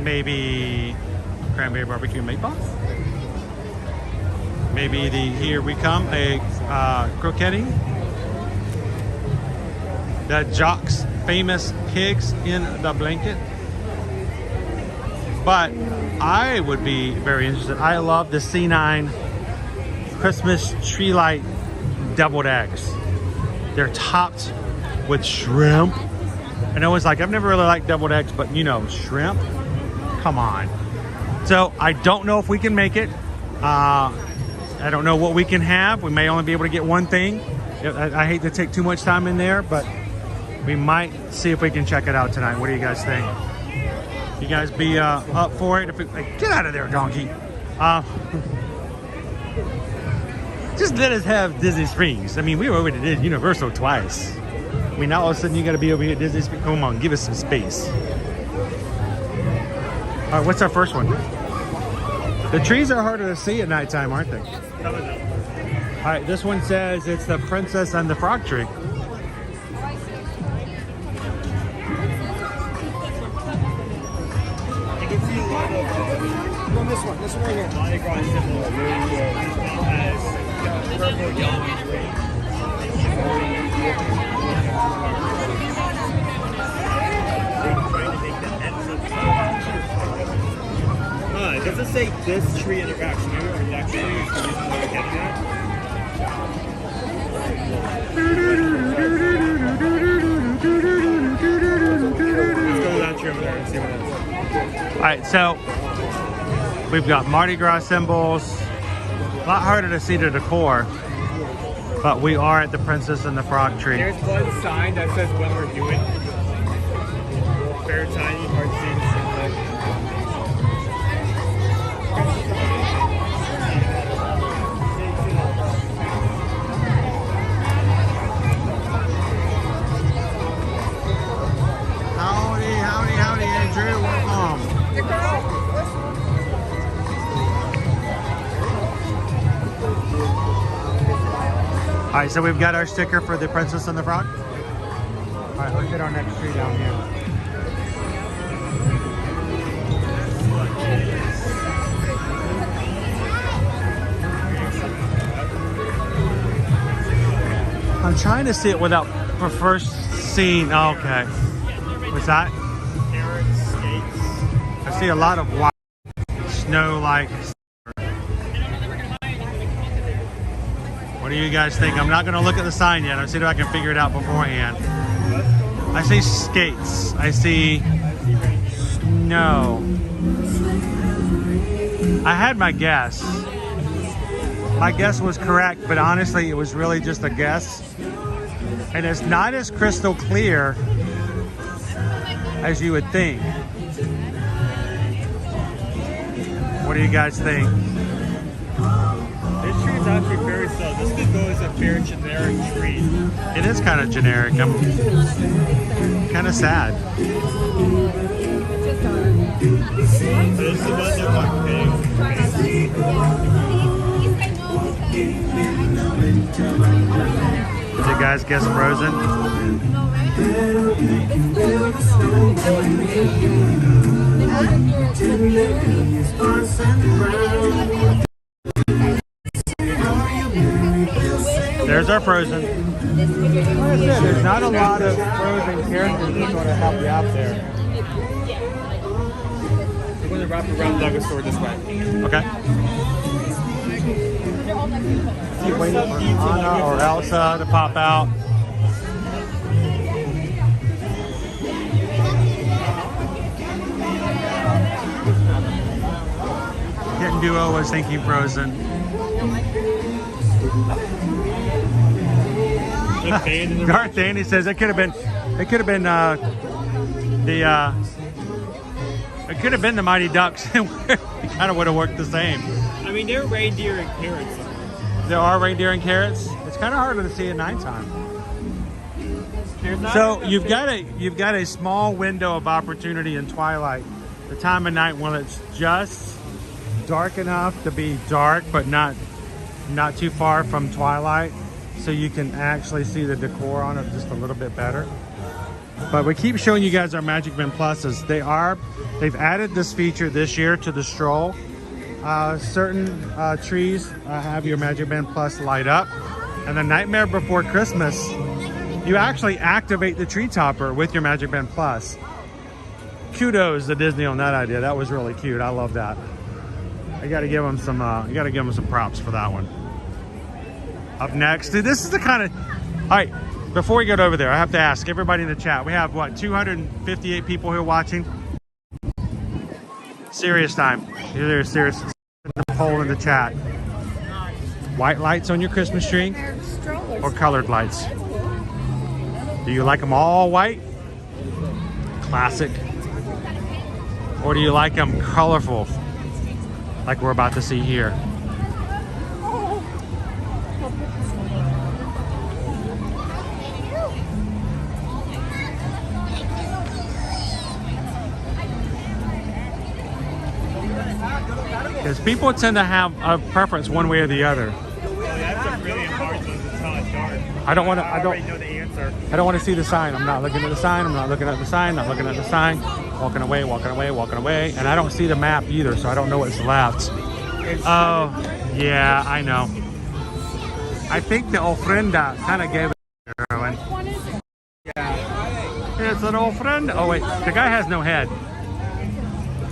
Maybe cranberry barbecue meatballs? Maybe the Here We Come, a croquetting. The Jock's famous pigs in the blanket. But I would be very interested. I love the C9 Christmas tree light deviled eggs. They're topped with shrimp. And I was like, I've never really liked deviled eggs, but you know, shrimp, come on. So I don't know if we can make it. I don't know what we can have. We may only be able to get one thing. I hate to take too much time in there, but we might see if we can check it out tonight. What do you guys think? You guys be up for it? Get out of there, donkey. Just let us have Disney Springs. I mean, we were over to Universal twice. I mean, now all of a sudden you got to be over here at Disney Springs. Come on, give us some space. All right, what's our first one? The trees are harder to see at nighttime, aren't they? All right, this one says it's the Princess and the Frog Tree. This one right here. Mardi Gras symbol has purple, yellow, and green. It doesn't say this tree in the back, so maybe we're actually using what we're getting at. Let's go to that tree over there and see what it is. All right, so we've got Mardi Gras symbols. A lot harder to see the decor, but we are at the Princess and the Frog Tree. There's one sign that says when we're doing. Very tiny, hard to see. Howdy, Andrew. Welcome. All right, so we've got our sticker for the Princess and the Frog. All right, let's get our next tree down here. I'm trying to see it without first seeing. Oh, okay. What's that? I see a lot of white snow-like. What do you guys think? I'm not going to look at the sign yet. I'll see if I can figure it out beforehand. I see skates. I see snow. I had my guess. My guess was correct, but honestly, it was really just a guess. And it's not as crystal clear as you would think. What do you guys think? This tree is actually very slow. This could go as a very generic tree. It is kind of generic. I'm kind of sad. This is the one that got big. Did you guys guess Frozen? There's our Frozen. Like I said, there's not a lot of Frozen characters that's going to help you out there. We're going to wrap around Lego store this way. Okay. Keep waiting for Anna or Elsa to pop out. Kitten Duo was thinking Frozen. Garth Danny says it could have been the Mighty Ducks. It kind of would have worked the same. I mean, they're reindeer and carrots. There are reindeer and carrots. It's kind of harder to see at nighttime. So you've got a small window of opportunity in twilight, the time of night when it's just dark enough to be dark, but not too far from twilight, so you can actually see the decor on it just a little bit better. But we keep showing you guys our Magic Band Pluses. They've added this feature this year to the stroll. Certain trees have your Magic Band Plus light up, and the Nightmare Before Christmas, you actually activate the tree topper with your Magic Band Plus. Kudos to Disney on that idea. That was really cute. I love that. You got to give them some props for that one. Up next, dude, this is the kind of... All right, before we get over there, I have to ask everybody in the chat. We have, what, 258 people here watching? Serious time. There's serious poll in the chat. White lights on your Christmas tree or colored lights? Do you like them all white? Classic. Or do you like them colorful? Like we're about to see here. Because people tend to have a preference one way or the other. That's a really hard one to tell it's dark. I don't want to. I already know the answer. I don't want to see the sign. I'm not looking at the sign. I'm not looking at the sign. Not looking at the sign. Walking away. Walking away. Walking away. And I don't see the map either, so I don't know what's left. Oh, yeah, I know. I think the ofrenda kind of gave it to Owen. Yeah. It's an ofrenda. Oh wait, the guy has no head.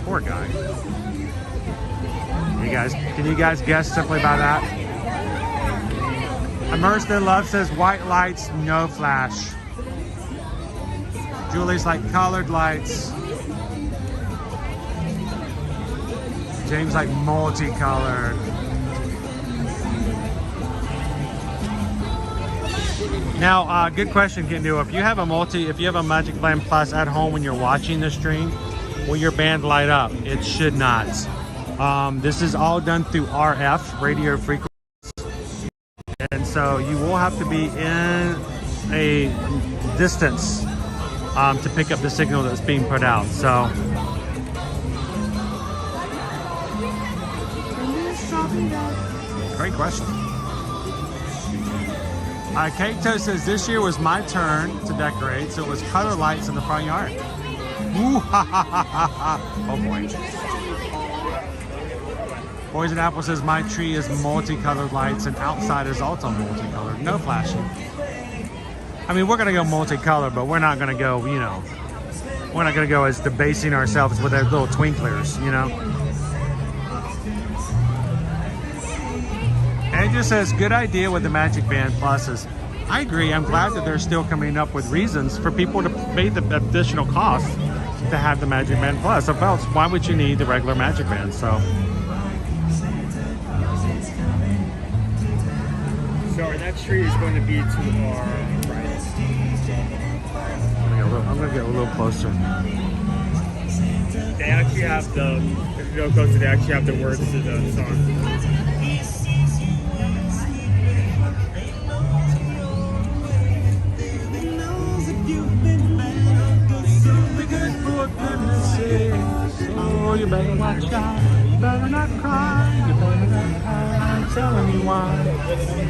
Poor guy. You guys, can you guys guess simply by that? Immersed in Love says white lights, no flash. Julie's like colored lights. James like multicolored. Now, good question, Kendo. If you have a Magic Band Plus at home when you're watching the stream, will your band light up? It should not. This is all done through RF, radio frequency. And so you will have to be in a distance to pick up the signal that's being put out. So great question. Kato says this year was my turn to decorate, so it was color lights in the front yard. Ooh, ha, ha, ha, ha, ha. Oh boy. Poison Apple says my tree is multicolored lights and outside is also multicolored. No flashing. I mean, we're gonna go multicolored, but we're not gonna go, you know, we're not gonna go as debasing ourselves with our little twinklers, you know. Andrew says, good idea with the Magic Band Pluses. I agree. I'm glad that they're still coming up with reasons for people to pay the additional cost to have the Magic Band Plus. If else, why would you need the regular Magic Band? So our next tree is going to be to our right. I'm going to get a little closer. They actually have if you go closer, they actually have the words to the song. So you better watch out, you better not cry, you better not hide, I'm telling you why.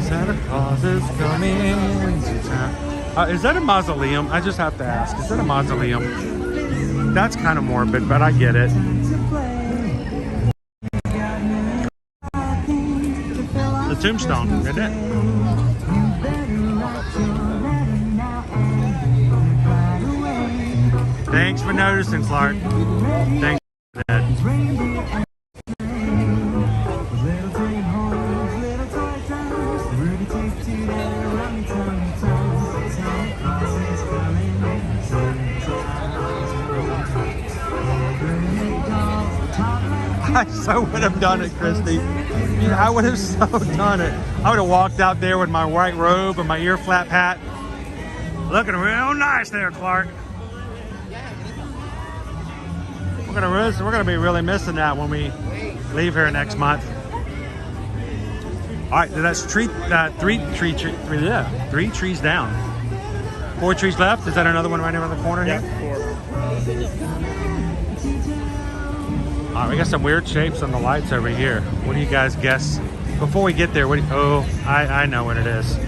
Santa Claus is coming to town. Is that a mausoleum? I just have to ask. Is that a mausoleum? That's kind of morbid, but I get it. The tombstone, isn't it? Thanks for noticing, Clark. Thanks for that. I so would have done it, Christy. I would have so done it. I would have walked out there with my white robe and my ear flap hat. Looking real nice there, Clark. We're gonna be really missing that when we leave here next month. All right, that's three trees down. 4 trees left. Is that another one right around the corner here? Yeah, 4. All right, we got some weird shapes on the lights over here. What do you guys guess? Before we get there, I know what it is.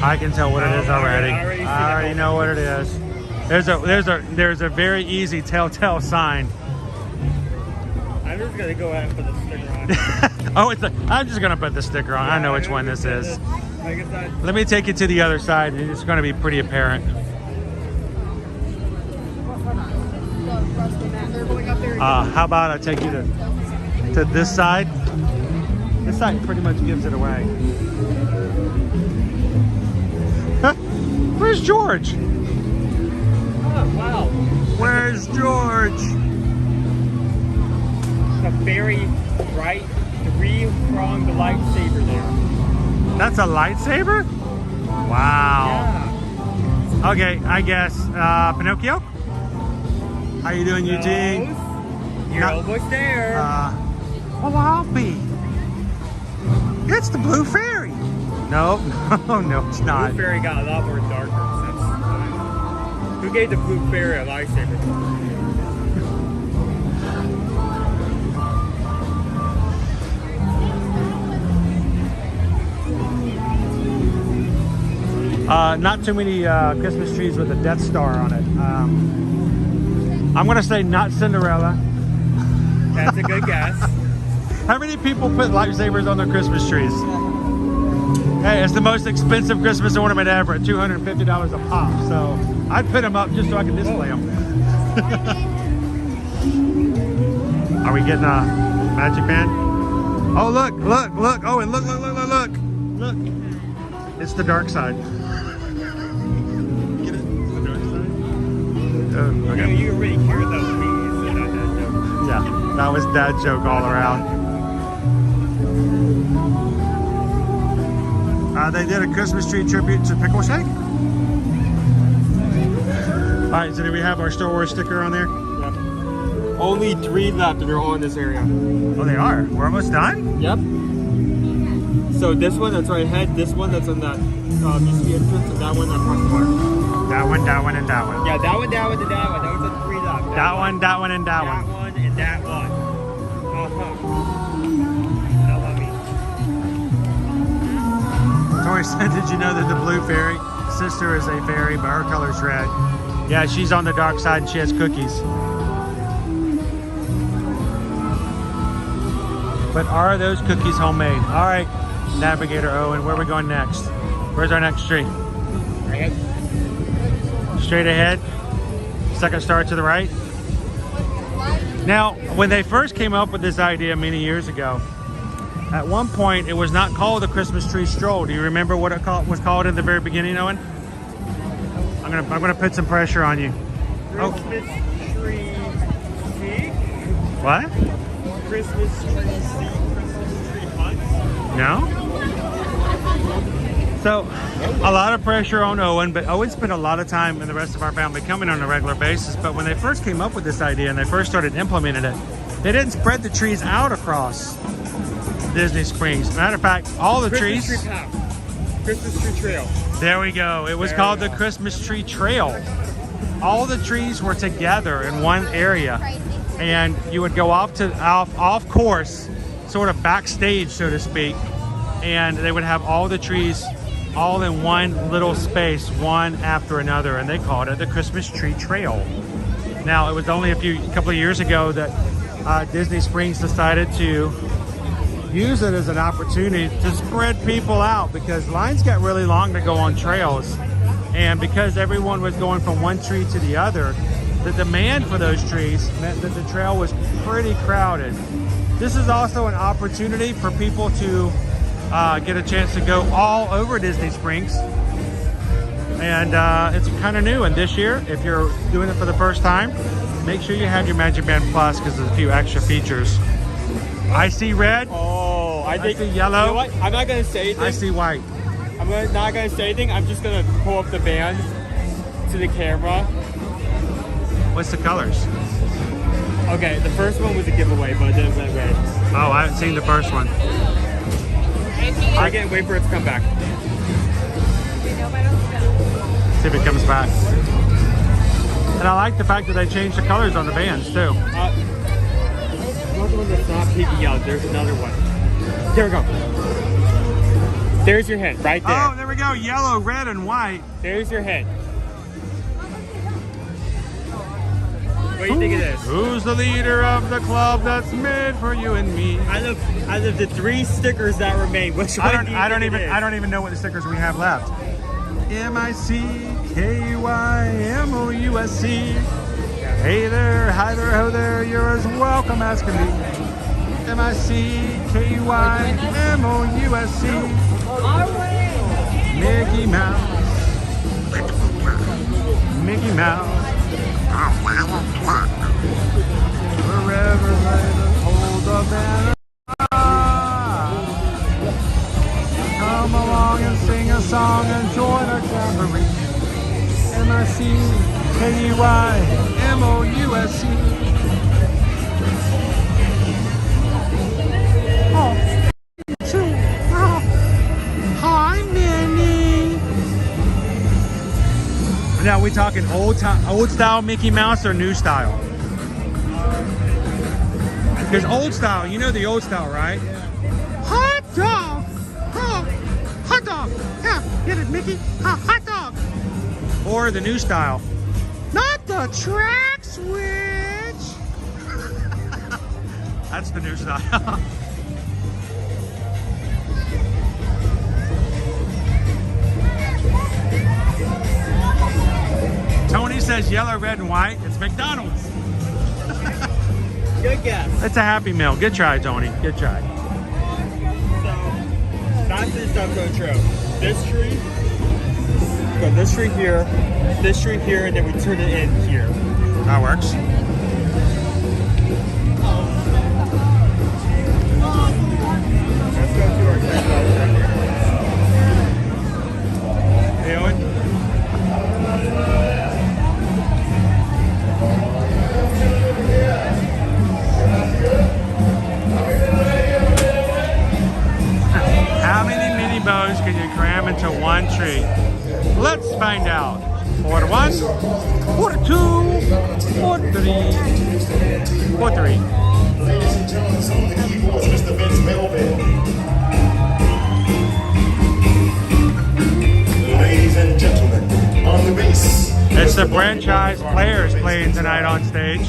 I can tell what it is already. I already know what it is. There's a very easy telltale sign. I'm just gonna go ahead and put the sticker on. I'm just gonna put the sticker on. I know which one this is. Like Let me take you to the other side. It's gonna be pretty apparent. How about I take you to this side? This side pretty much gives it away. Where's George? Oh, wow. Where's George? A very bright three-pronged lightsaber there. That's a lightsaber? Wow. Yeah. Okay, I guess Pinocchio. How you doing, Eugene? You're almost there. Well, I'll be. It's the Blue Fairy. No, no, it's not. Blue Fairy got a lot more darker. That's who gave the Blue Fairy a lightsaber? Not too many Christmas trees with a Death Star on it. I'm gonna say not Cinderella. That's a good guess. How many people put lightsabers on their Christmas trees? Hey, it's the most expensive Christmas ornament ever at $250 a pop. So I'd put them up just so I could display them. Are we getting a magic band? Oh, look, look, look. Oh, and look, look, look, look, look. Look. It's the dark side. Get it? It's the dark side? Oh, okay. You already hear those beats. Yeah, that was dad joke all around. They did a Christmas tree tribute to Pickle Shake. All right, so do we have our Star Wars sticker on there? Yep. Only 3 left and they're all in this area. Oh, they are? We're almost done? Yep. So this one that's right ahead, this one that's on that museum entrance, and that one across the bar. That one, that one, and that one. Yeah, that one, that one, and that one. Those are the 3 left. That one, that one, and that one. That one and that one. I love me. Tori said, did you know that the Blue Fairy sister is a fairy, but her color's red? Yeah, she's on the dark side and she has cookies. But are those cookies homemade? All right, Navigator Owen, where are we going next? Where's our next tree? Right ahead. Straight ahead. Second star to the right. Now, when they first came up with this idea many years ago, at one point it was not called the Christmas Tree Stroll. Do you remember what it was called in the very beginning, Owen? I'm gonna put some pressure on you. Christmas tree tea? What? Christmas tree tea? Christmas tree hunt? No? So, a lot of pressure on Owen, but Owen spent a lot of time and the rest of our family coming on a regular basis. But when they first came up with this idea and they first started implementing it, they didn't spread the trees out across Disney Springs. Matter of fact, all the trees. Christmas tree path. Christmas tree trail. There we go. It was called the Christmas Tree Trail. All the trees were together in one area, and you would go off course, sort of backstage, so to speak, and they would have all the trees all in one little space, one after another, and they called it the Christmas Tree Trail. Now, it was only a couple of years ago that Disney Springs decided to use it as an opportunity to spread people out, because lines got really long to go on trails, and because everyone was going from one tree to the other, the demand for those trees meant that the trail was pretty crowded. This is also an opportunity for people to get a chance to go all over Disney Springs, and it's kind of new. And this year, if you're doing it for the first time, make sure you have your Magic Band Plus, because there's a few extra features. I see red. Oh, I see yellow. You know what? I'm not gonna say anything. I see white. I'm not gonna say anything. I'm just gonna pull up the band to the camera. What's the colors? Okay, the first one was a giveaway, but then it went red. Oh, I haven't seen the first one. I can't wait for it to come back. See if it comes back. And I like the fact that they changed the colors on the bands too. Another one that's not piggy yellow. There's another one. There we go. There's your head right there. Oh, there we go. Yellow, red, and white. There's your head. What do you think of this? Who's the leader of the club that's made for you and me? Out of the 3 stickers that were made, which one do you think it is? I don't even know what the stickers we have left. MICKYMOUSC. Hey there, hi there, ho there, you're as welcome as can be. MICKYMOUSC. Mickey Mouse. Mickey Mouse. Wherever they hold the banner. Come along and sing a song and join our jamboree. MRCKEYMOUSC. Oh, two. Hi, Minnie. Now, we talking old style Mickey Mouse or new style? Because old style, you know the old style, right? Hot dog. Hot dog. Yeah, get it, Mickey. Hot dog. Or the new style. Not the track switch. That's the new style. Tony says yellow, red, and white. It's McDonald's. Good guess. It's a Happy Meal. Good try, Tony. Good try. So, back to the stuff going true. This tree, go this tree here, and then we turn it in here. That works. Let's go to our next right here. Hey, Owen. How many mini bows can you cram into one tree? Let's find out. Order one, order two, order three, order three. Ladies and gentlemen, some of the keyboards, Mr. Vince Melvin. Ladies and gentlemen, on the bass. It's the franchise players playing tonight on stage.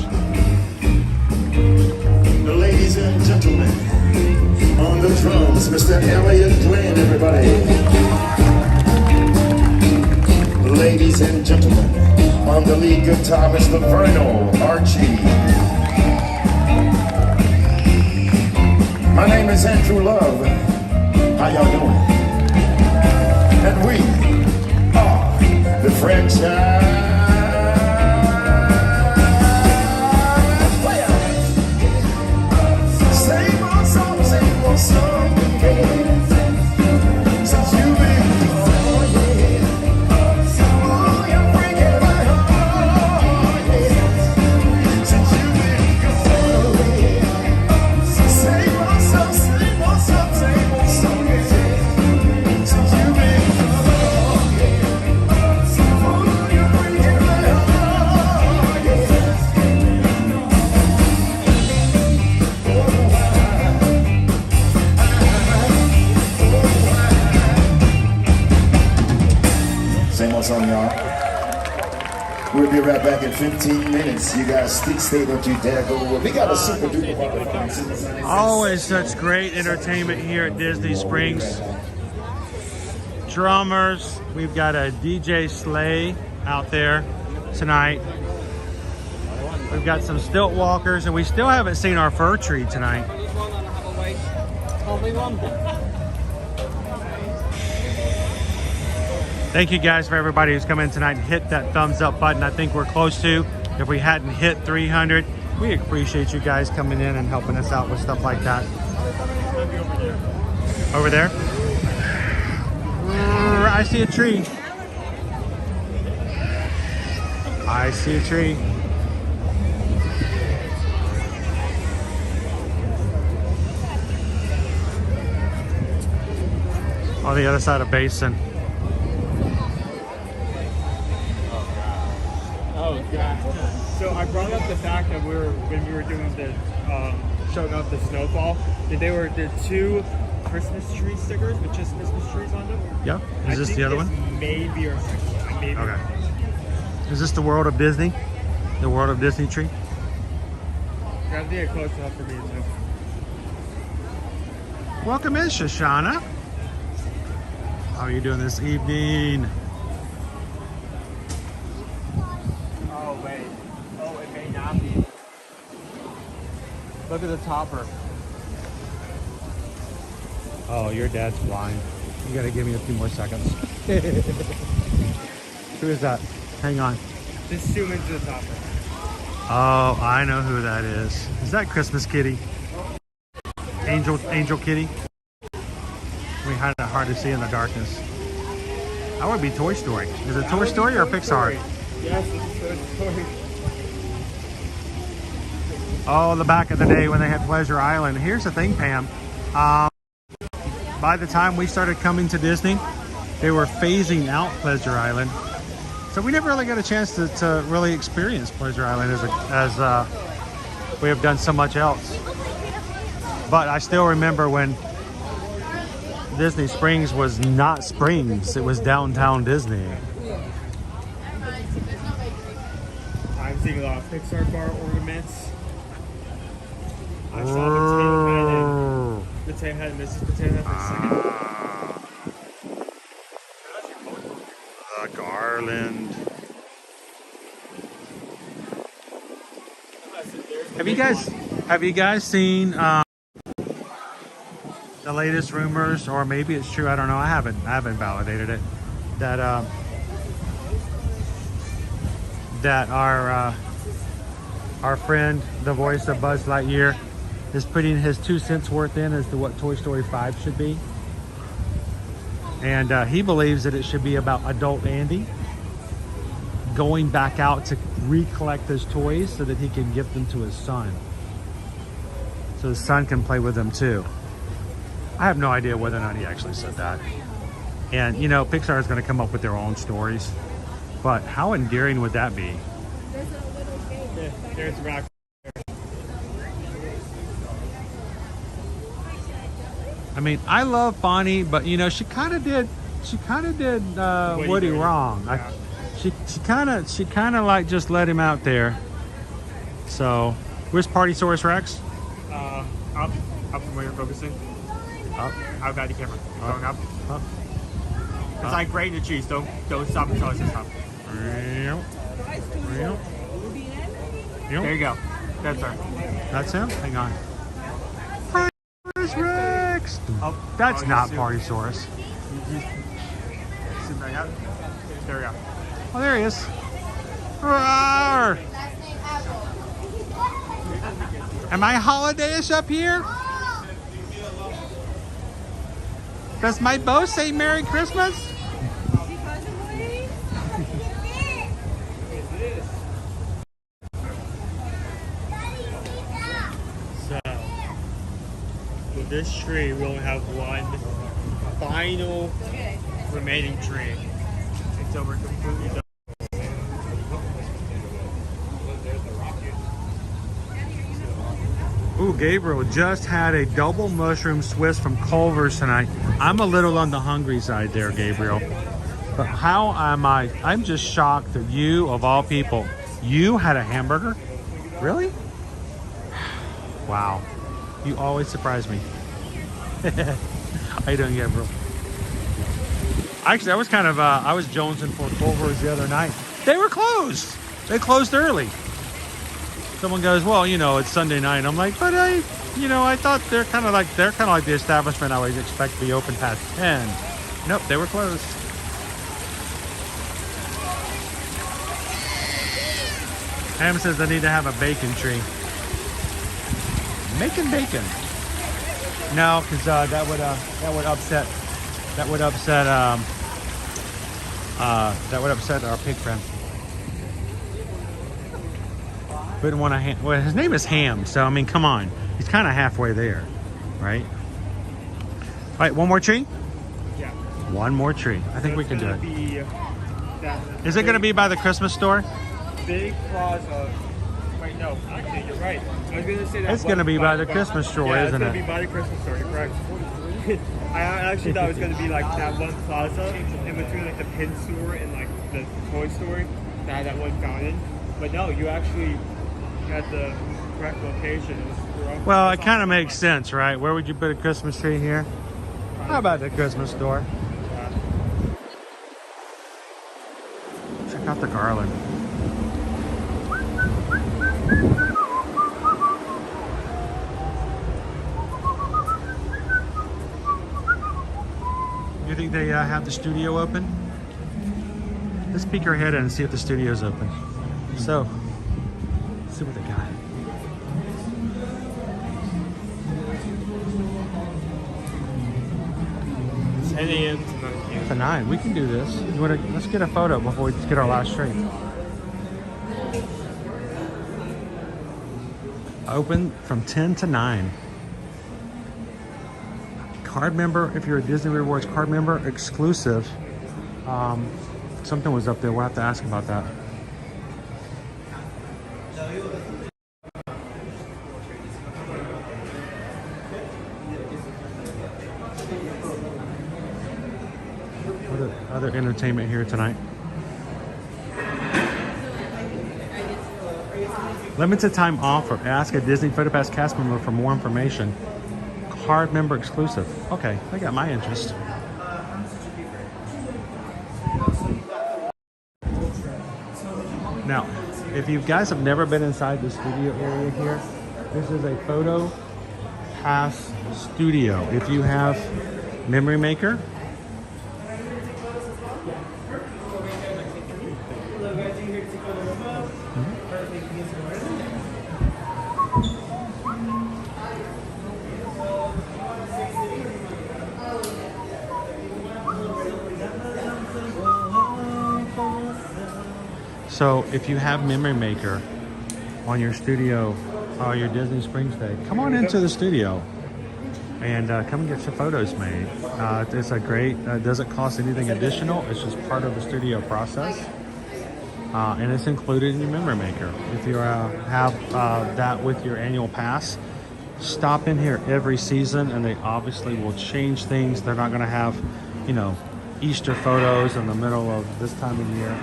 Ladies and gentlemen, on the drums, Mr. Elliot Glenn, everybody. Ladies and gentlemen, on the lead guitar, Mr. Vernal Archie. My name is Andrew Love. How y'all doing? And we are the franchise. Same old song, same old song. Since you've been gone, oh, you're breaking my heart. Since you've been gone, same old song, same old song, same old song. Since you've been gone, oh, you're breaking my heart. Same old song, y'all. We'll be right back in 15 minutes. You guys stay, don't you dare go away. We got a super duper fun. Always such great entertainment here at Disney Springs. Drummers, we've got a DJ sleigh out there tonight. We've got some stilt walkers, and we still haven't seen our fir tree tonight. Thank you guys for everybody who's come in tonight and hit that thumbs up button. I think we're close to. If we hadn't hit 300, we appreciate you guys coming in and helping us out with stuff like that. Over there? I see a tree. I see a tree. On the other side of Basin. Oh god. So I brought up the fact that when we were doing the showing off the snowfall, that they were the two Christmas tree stickers with just Christmas trees on them. Yep. Is this the other one? Maybe our second one. Maybe. Okay. Is this the World of Disney? The World of Disney tree? You have to get close enough for me too. Welcome in, Shoshana. How are you doing this evening? Oh wait. Oh, it may not be. Look at the topper. Oh, your dad's blind. You gotta give me a few more seconds. Who is that? Hang on. Just zoom into the top. Oh, I know who that is. Is that Christmas Kitty? Angel Kitty? We had it hard to see in the darkness. That would be Toy Story. Is it Toy Story or Pixar? Yes, it's Toy Story. Oh, the back of the day when they had Pleasure Island. Here's the thing, Pam. By the time we started coming to Disney, they were phasing out Pleasure Island. So we never really got a chance to really experience Pleasure Island as we have done so much else. But I still remember when Disney Springs was not Springs, it was downtown Disney. I'm seeing a lot of Pixar bar ornaments. I saw the Potato Head and Mrs. Potato Head for a second. The garland. Have you guys seen the latest rumors, or maybe it's true, I don't know, I haven't validated it, that our friend, the voice of Buzz Lightyear, is putting his 2 cents worth in as to what Toy Story 5 should be. And he believes that it should be about adult Andy going back out to recollect his toys so that he can give them to his son. So his son can play with them too. I have no idea whether or not he actually said that. And you know, Pixar is going to come up with their own stories. But how endearing would that be? There's Rock. I mean, I love Bonnie, but you know, she kind of did Woody wrong. Yeah. She kind of like just let him out there. So, where's Partysaurus Rex? Up from where you're focusing. Up. I've got the camera. Going up. Up. It's like grating the cheese. Don't stop until I say stop. There you go. That's her. That's him? Hang on. Partysaurus Rex! Oh, that's not Partysaurus. Sit back up. There we go. Oh, there he is. Roar! Am I holidayish up here? Does my bow say Merry Christmas? So, with this tree, we only have one final remaining tree until we're completely done. Ooh, Gabriel just had a double mushroom Swiss from Culver's tonight. I'm a little on the hungry side there, Gabriel. But how am I? I'm just shocked that you, of all people, you had a hamburger? Really? Wow. You always surprise me. How you doing, Gabriel? Actually, I was I was jonesing for Culver's the other night. They were closed. They closed early. Someone goes, well, you know, it's Sunday night. I'm like, but I thought they're kind of like the establishment I always expect to be open past 10. Nope, they were closed. Ham says I need to have a bacon tree. Making bacon? No, because that would upset our pig friend. Wouldn't want to. Well, his name is Ham, so I mean, come on, he's kind of halfway there, right? All right, one more tree. Yeah. One more tree. I think we can do it. Is it Big going to be by the Christmas store? plaza. Wait, no, actually, you're right. I was going to say that. It's going to be by the Christmas store, yeah, isn't it's going to it? be by the Christmas store. You're correct. I actually thought it was going to be like that one plaza in between like the pin store and like the toy store that had that one fountain. But no, you actually at the correct location. Well, it kind of makes sense, right? Where would you put a Christmas tree here? How about the Christmas store? Check out the garland. You think they have the studio open? Let's peek our head in and see if the studio's open. So, let's see what they got. 10 a.m. to 9 p.m. To 9. We can do this. You wanna, let's get a photo before we get our last stream. Open from 10 to 9. Card member, if you're a Disney Rewards card member, exclusive. Something was up there. We'll have to ask about that. Other entertainment here tonight. Limited time offer. Ask a Disney PhotoPass cast member for more information. Card member exclusive. Okay, they got my interest. Now, if you guys have never been inside the studio area here, this is a photo pass studio. If you have Memory Maker, so if you have Memory Maker on your studio or your Disney Springs day, come on into the studio and come and get your photos made. It's a great, doesn't cost anything additional. It's just part of the studio process. And it's included in your Memory Maker. If you have that with your annual pass, stop in here every season and they obviously will change things. They're not gonna have, you know, Easter photos in the middle of this time of year.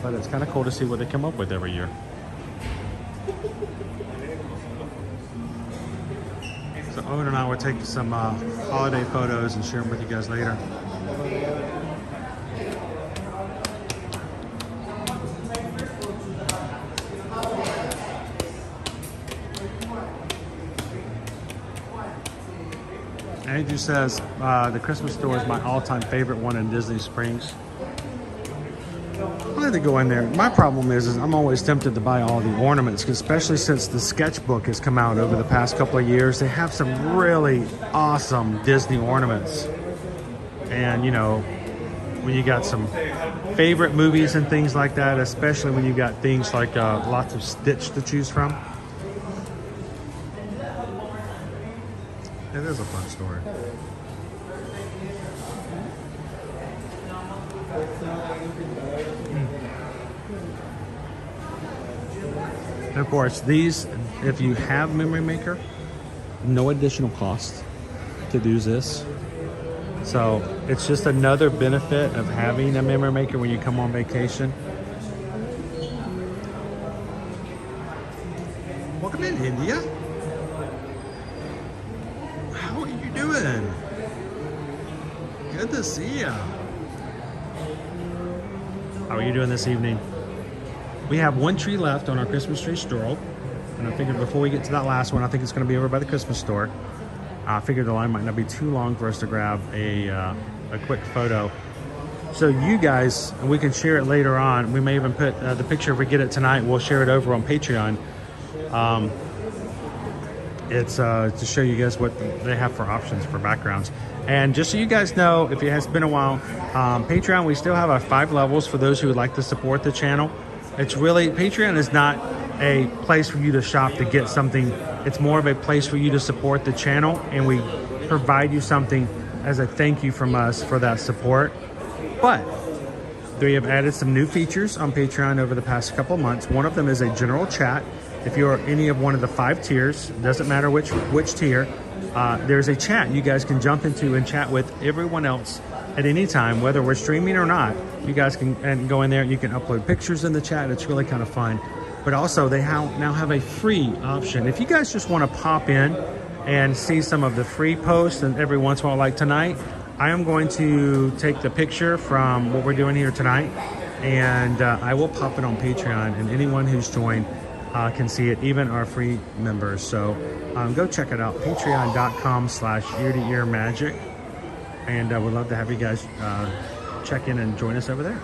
But it's kind of cool to see what they come up with every year. So Owen and I will take some holiday photos and share them with you guys later. Andrew says the Christmas store is my all-time favorite one in Disney Springs. I like to go in there. My problem is I'm always tempted to buy all the ornaments, especially since the sketchbook has come out over the past couple of years. They have some really awesome Disney ornaments. And, you know, when you got some favorite movies and things like that, especially when you got things like lots of Stitch to choose from. It is a fun story. And of course, these, if you have Memory Maker, no additional cost to do this. So it's just another benefit of having a Memory Maker when you come on vacation. Welcome in, India. How are you doing? Good to see you. How are you doing this evening? We have one tree left on our Christmas Tree Stroll. And I figured before we get to that last one, I think it's going to be over by the Christmas store. I figured the line might not be too long for us to grab a quick photo. So you guys, and we can share it later on. We may even put the picture, if we get it tonight, we'll share it over on Patreon. It's to show you guys what they have for options for backgrounds. And just so you guys know, if it has been a while, Patreon, we still have our 5 levels for those who would like to support the channel. It's really, Patreon is not a place for you to shop to get something. It's more of a place for you to support the channel, and we provide you something as a thank you from us for that support. But we have added some new features on Patreon over the past couple of months. One of them is a general chat. If you're any of one of the 5 tiers, doesn't matter which tier, there's a chat you guys can jump into and chat with everyone else at any time, whether we're streaming or not. You guys can go in there, you can upload pictures in the chat. It's really kind of fun. But also they now have a free option. If you guys just want to pop in and see some of the free posts, and every once in a while, like tonight, I am going to take the picture from what we're doing here tonight, and I will pop it on Patreon, and anyone who's joined can see it, even our free members. So go check it out, patreon.com/ear-to-ear-magic, and we'd love to have you guys check in and join us over there.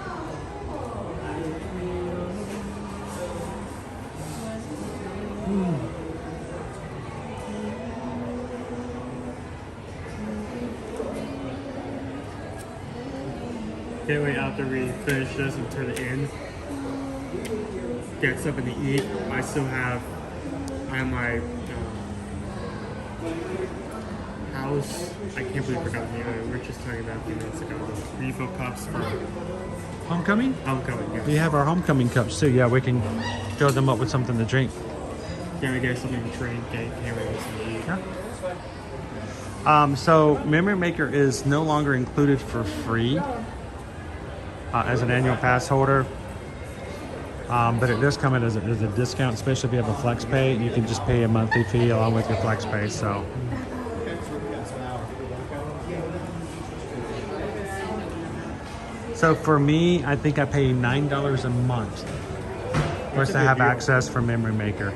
Can't wait after we finish this and turn it in. Get something to eat. I have my house. I can't believe I forgot the name of it. We were just talking about a few minutes ago. Refill cups for Homecoming? homecoming. Yeah. We have our homecoming cups too. Yeah, we can fill them up with something to drink. Can't wait to get something to drink. Can't wait to get something to eat. Yeah. So Memory Maker is no longer included for free as an annual pass holder. But it does come in as a discount, especially if you have a flex pay. You can just pay a monthly fee along with your flex pay. So for me, I think I pay $9 a month for us to have access for Memory Maker.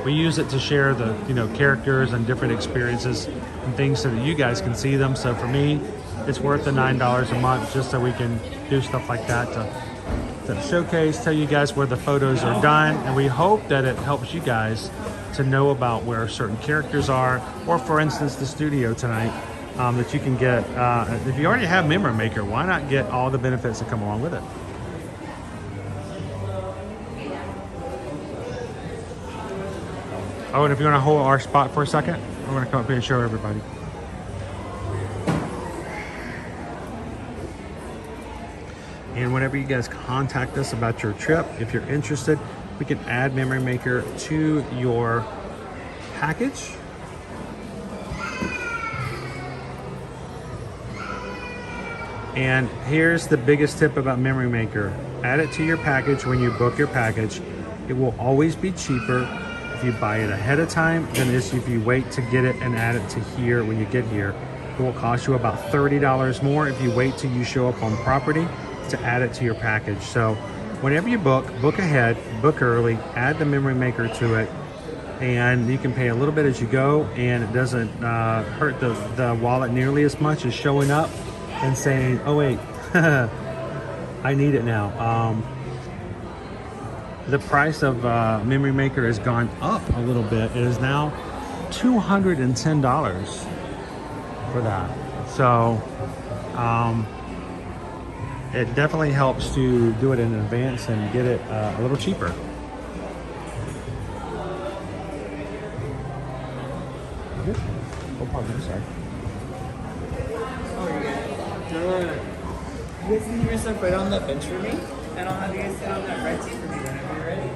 We use it to share the characters and different experiences and things so that you guys can see them. So for me, it's worth the $9 a month just so we can do stuff like that to showcase, tell you guys where the photos are done, and we hope that it helps you guys to know about where certain characters are, or for instance the studio tonight, that you can get. If you already have Memory Maker, why not get all the benefits that come along with it? Oh, and if you want to hold our spot for a second, I'm going to come up here and show everybody. And whenever you guys contact us about your trip, if you're interested, we can add Memory Maker to your package. And here's the biggest tip about Memory Maker. Add it to your package when you book your package. It will always be cheaper if you buy it ahead of time than it is if you wait to get it and add it to here when you get here. It will cost you about $30 more if you wait till you show up on property to add it to your package. So whenever you book ahead, book early, add the Memory Maker to it, and you can pay a little bit as you go, and it doesn't hurt the wallet nearly as much as showing up and saying, oh wait, I need it now. The price of Memory Maker has gone up a little bit. It is now $210 for that. So it definitely helps to do it in advance and get it a little cheaper. Good. Oh, pardon, I'm sorry. You guys can leave yourself right on that bench for me, and I'll have you guys sit on that red seat for me whenever you're ready.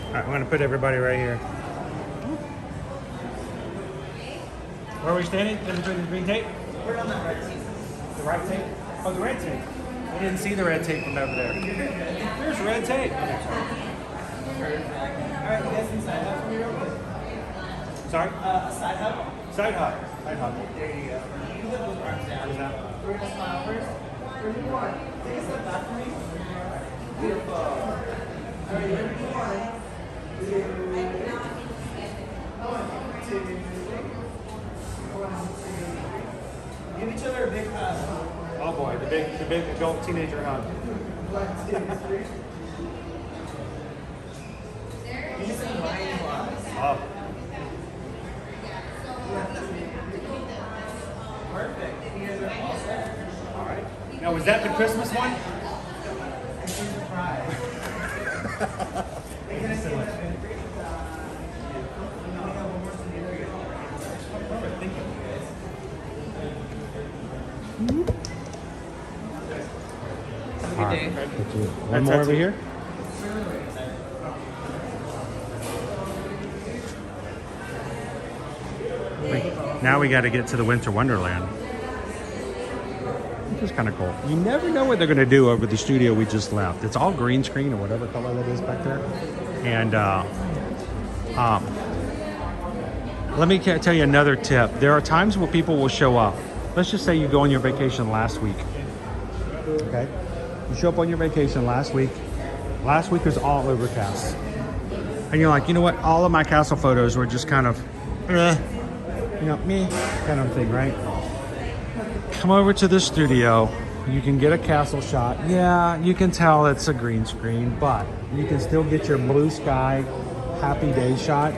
All right, I'm gonna put everybody right here. Where are we standing? In between the green tape? We're on that red seat. The right tape? Oh, the red tape. I didn't see the red tape from over there. There's red tape. Perfect. All right, you guys can side hug for me real quick. Sorry? Side hug. Side hug. Side hug. There you go. You can put both arms down. Where's that? We're gonna smile first. Where's your one? Take a step back for me. Beautiful. All right, ready? 1, 2, 3. Give each other a big hug. Oh boy, the big adult teenager hug. 1, 2, 3. Give me some wine glass. Oh. Perfect. You guys are all set. All right. Now, was that the Christmas one? It's a surprise. Can I see that? All right. One more over here. Now we got to get to the Winter Wonderland, which is kind of cool. You never know what they're going to do over the studio we just left. It's all green screen or whatever color that is back there. And let me tell you another tip. There are times where people will show up. Let's just say you go on your vacation last week. Okay? You show up on your vacation last week. Last week was all overcast. And you're like, you know what? All of my castle photos were just kind of, me kind of thing, right? Come over to the studio You can get a castle shot. Yeah, you can tell it's a green screen, but you can still get your blue sky happy day shot.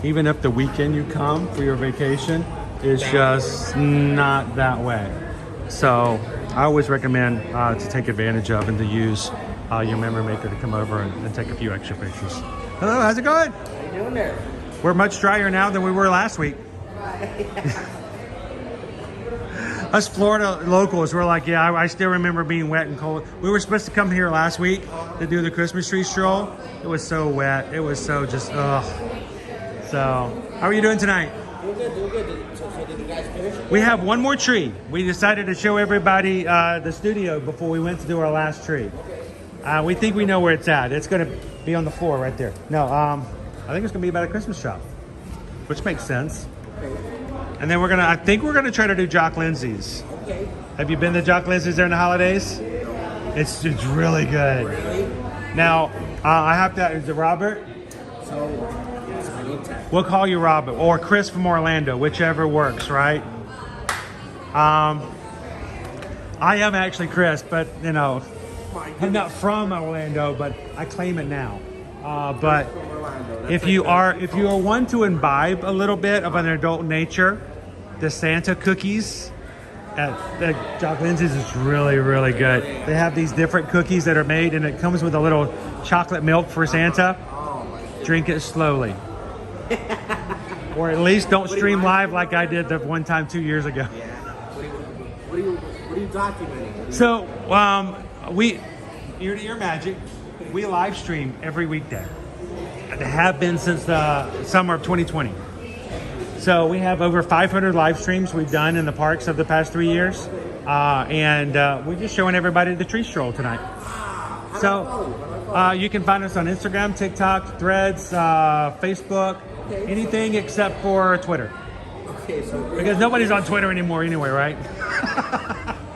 Even if the weekend you come for your vacation is just not that way. So I always recommend to take advantage of and to use your memory maker to come over and take a few extra pictures. Hello, how's it going? How you doing there? We're much drier now than we were last week. Us Florida locals, we're like, yeah, I still remember being wet and cold. We were supposed to come here last week to do the Christmas Tree Stroll. It was so wet. It was so just, ugh. So, how are you doing tonight? Doing good, doing good. So did you guys finish? We have one more tree. We decided to show everybody the studio before we went to do our last tree. We think we know where it's at. It's going to be on the floor right there. No, I think it's going to be about a Christmas shop, which makes sense. And then I think we're gonna try to do Jock Lindsay's. Okay. Have you been to Jock Lindsay's during the holidays? It's really good. Now, I have to, is it Robert? We'll call you Robert, or Chris from Orlando, whichever works, right? I am actually Chris, but you know, I'm not from Orlando, but I claim it now. But if you are one to imbibe a little bit of an adult nature, the Santa cookies at Jock Lindsay's is really, really good. They have these different cookies that are made, and it comes with a little chocolate milk for Santa. Drink it slowly. Or at least don't stream live like I did the one time 2 years ago. What are you documenting? So, we, Ear to Ear Magic, we live stream every weekday. They have been since the summer of 2020. So we have over 500 live streams we've done in the parks of the past 3 years. And we're just showing everybody the tree stroll tonight. So you can find us on Instagram, TikTok, Threads, Facebook, anything except for Twitter. Okay, so because nobody's on Twitter anymore anyway, right?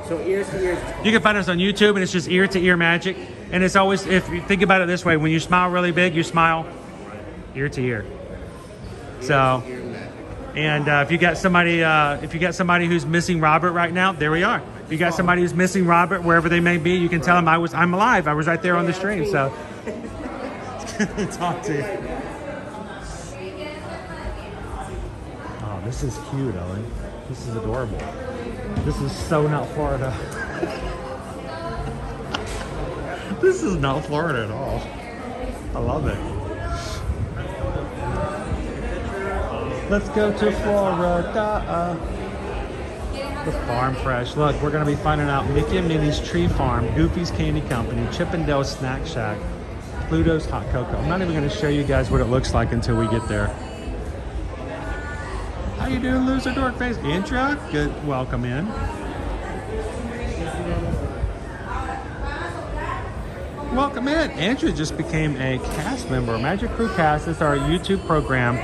So ears to ears. You can find us on YouTube, and it's just Ear to Ear Magic. And it's always, if you think about it this way, when you smile really big, you smile ear to ear. So, and if you got somebody who's missing Robert right now, there we are. If you got somebody who's missing Robert, wherever they may be, you can tell them I'm alive. I was right there on the stream. So, talk to you. Oh, this is cute, Owen. This is adorable. This is so not Florida. This is not Florida at all. I love it. Let's go to Florida. The Farm Fresh. Look, we're going to be finding out Mickey and Minnie's Tree Farm, Goofy's Candy Company, Chippendale's Snack Shack, Pluto's Hot Cocoa. I'm not even going to show you guys what it looks like until we get there. How you doing, loser dork face? Andrea, good. Welcome in. Welcome in. Andrea just became a cast member. Magic Crew Cast is our YouTube program.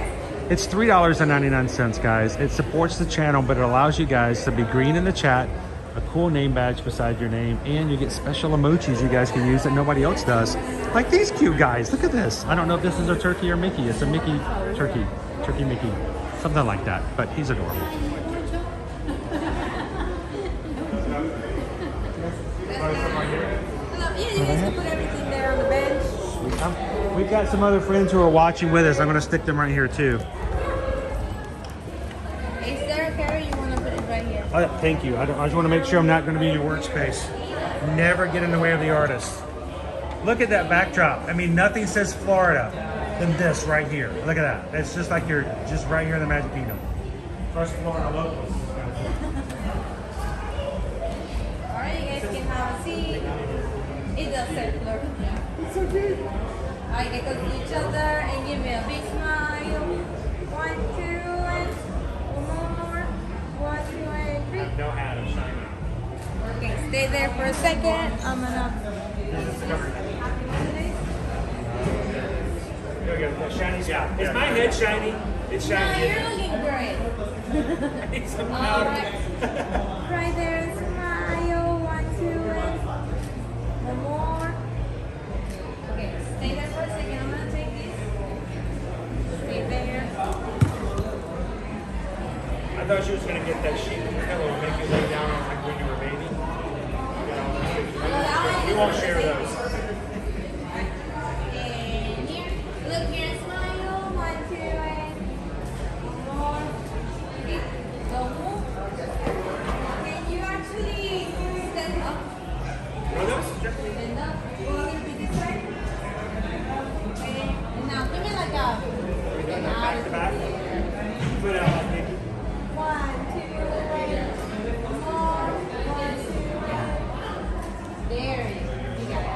It's $3.99, guys. It supports the channel, but it allows you guys to be green in the chat, a cool name badge beside your name, and you get special emojis you guys can use that nobody else does. Like these cute guys. Look at this. I don't know if this is a turkey or Mickey. It's a Mickey turkey. Turkey Mickey. Something like that, but he's adorable. We've got some other friends who are watching with us. I'm going to stick them right here too. Is there a carrot? You want to put it right here? Thank you. I just want to make sure I'm not going to be in your workspace. Never get in the way of the artist. Look at that backdrop. I mean, nothing says Florida than this right here. Look at that. It's just like you're just right here in the Magic Kingdom. First Florida locals. Alright, you guys can have a seat. It does say Florida. It's so good. Alright, get close to each other and give me a big smile. 1, 2, and one more. 1, 2, and 3. No hat, I'm shiny. Okay, stay there for a second. I'm gonna. Yeah. Is my head shiny? It's No, shiny. you're looking great. I need some All powder. right. Right there, smile. 1, 2, and one more. Okay, stay there for a second. I'm gonna take this. Stay there. I thought she was gonna get that sheet and pillow and make you lay down on like when you were a baby. We won't share those. And here, look here, smile. 1, 2, and one more. Okay, don't move. Can you actually stand up? Stand up. A little bit this way. Okay. And now give me like a. Back to back. Put it out. 1, 2, and more. 1, 2, there you go. You got it.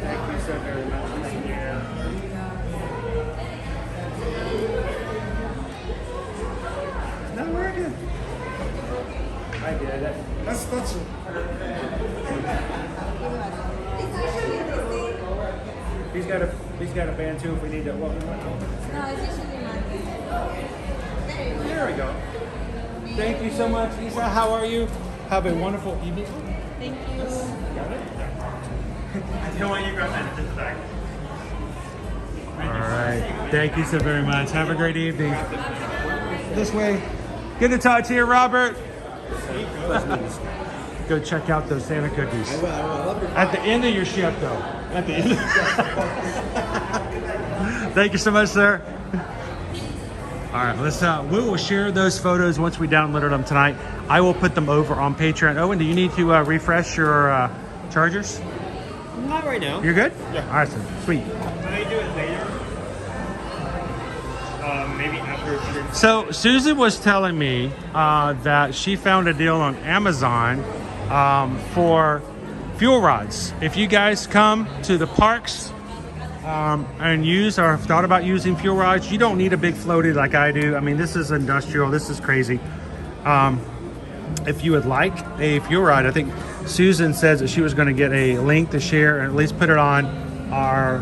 Thank you so very much. Thank you. It's not working. I did it. That's It's usually this thing. He's got a band too if we need to. Well, No, it's usually my thing. There you go. there we go. Thank you so much, Isa. How are you? Have a wonderful evening. Thank you. I don't want you to grab that in the back. All right. Thank you so very much. Have a great evening. This way. Get in touch here, Robert. Go check out those Santa cookies. At the end of your shift, though. At the end. Thank you so much, sir. All right, let's. We will share those photos once we downloaded them tonight. I will put them over on Patreon. Owen, do you need to refresh your chargers? Not right now. You're good? Yeah. Awesome. Sweet. Can I do it later? Maybe after shooting. So Susan was telling me that she found a deal on Amazon for fuel rods. If you guys come to the parks and use or have thought about using fuel rods, you don't need a big floaty like I do. I mean, this is industrial. This is crazy. If you would like a fuel rod, I think Susan says that she was going to get a link to share and at least put it on our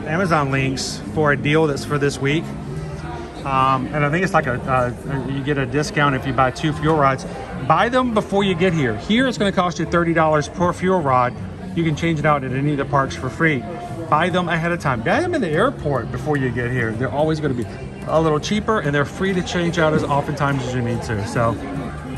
Amazon links for a deal that's for this week. And I think it's like you get a discount if you buy 2 fuel rods. Buy them before you get here. Here it's going to cost you $30 per fuel rod. You can change it out at any of the parks for free. Buy them ahead of time. Buy them in the airport before you get here. They're always going to be a little cheaper and they're free to change out as oftentimes as you need to. So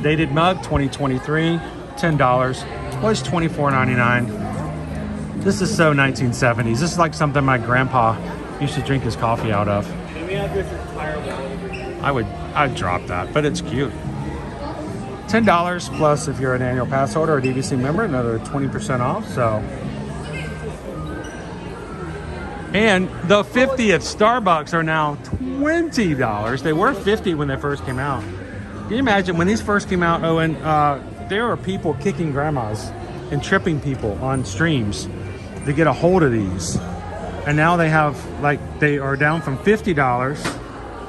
dated mug 2023, $10, was $24.99. This is so 1970s. This is like something my grandpa used to drink his coffee out of. And we have this entire wall over here. I'd drop that, but it's cute. $10 plus if you're an annual pass holder or DVC member, another 20% off. So, and the 50th Starbucks are now $20. They were $50 when they first came out. Can you imagine when these first came out, Owen? There were people kicking grandmas and tripping people on streams to get a hold of these, and now they have they are down from $50.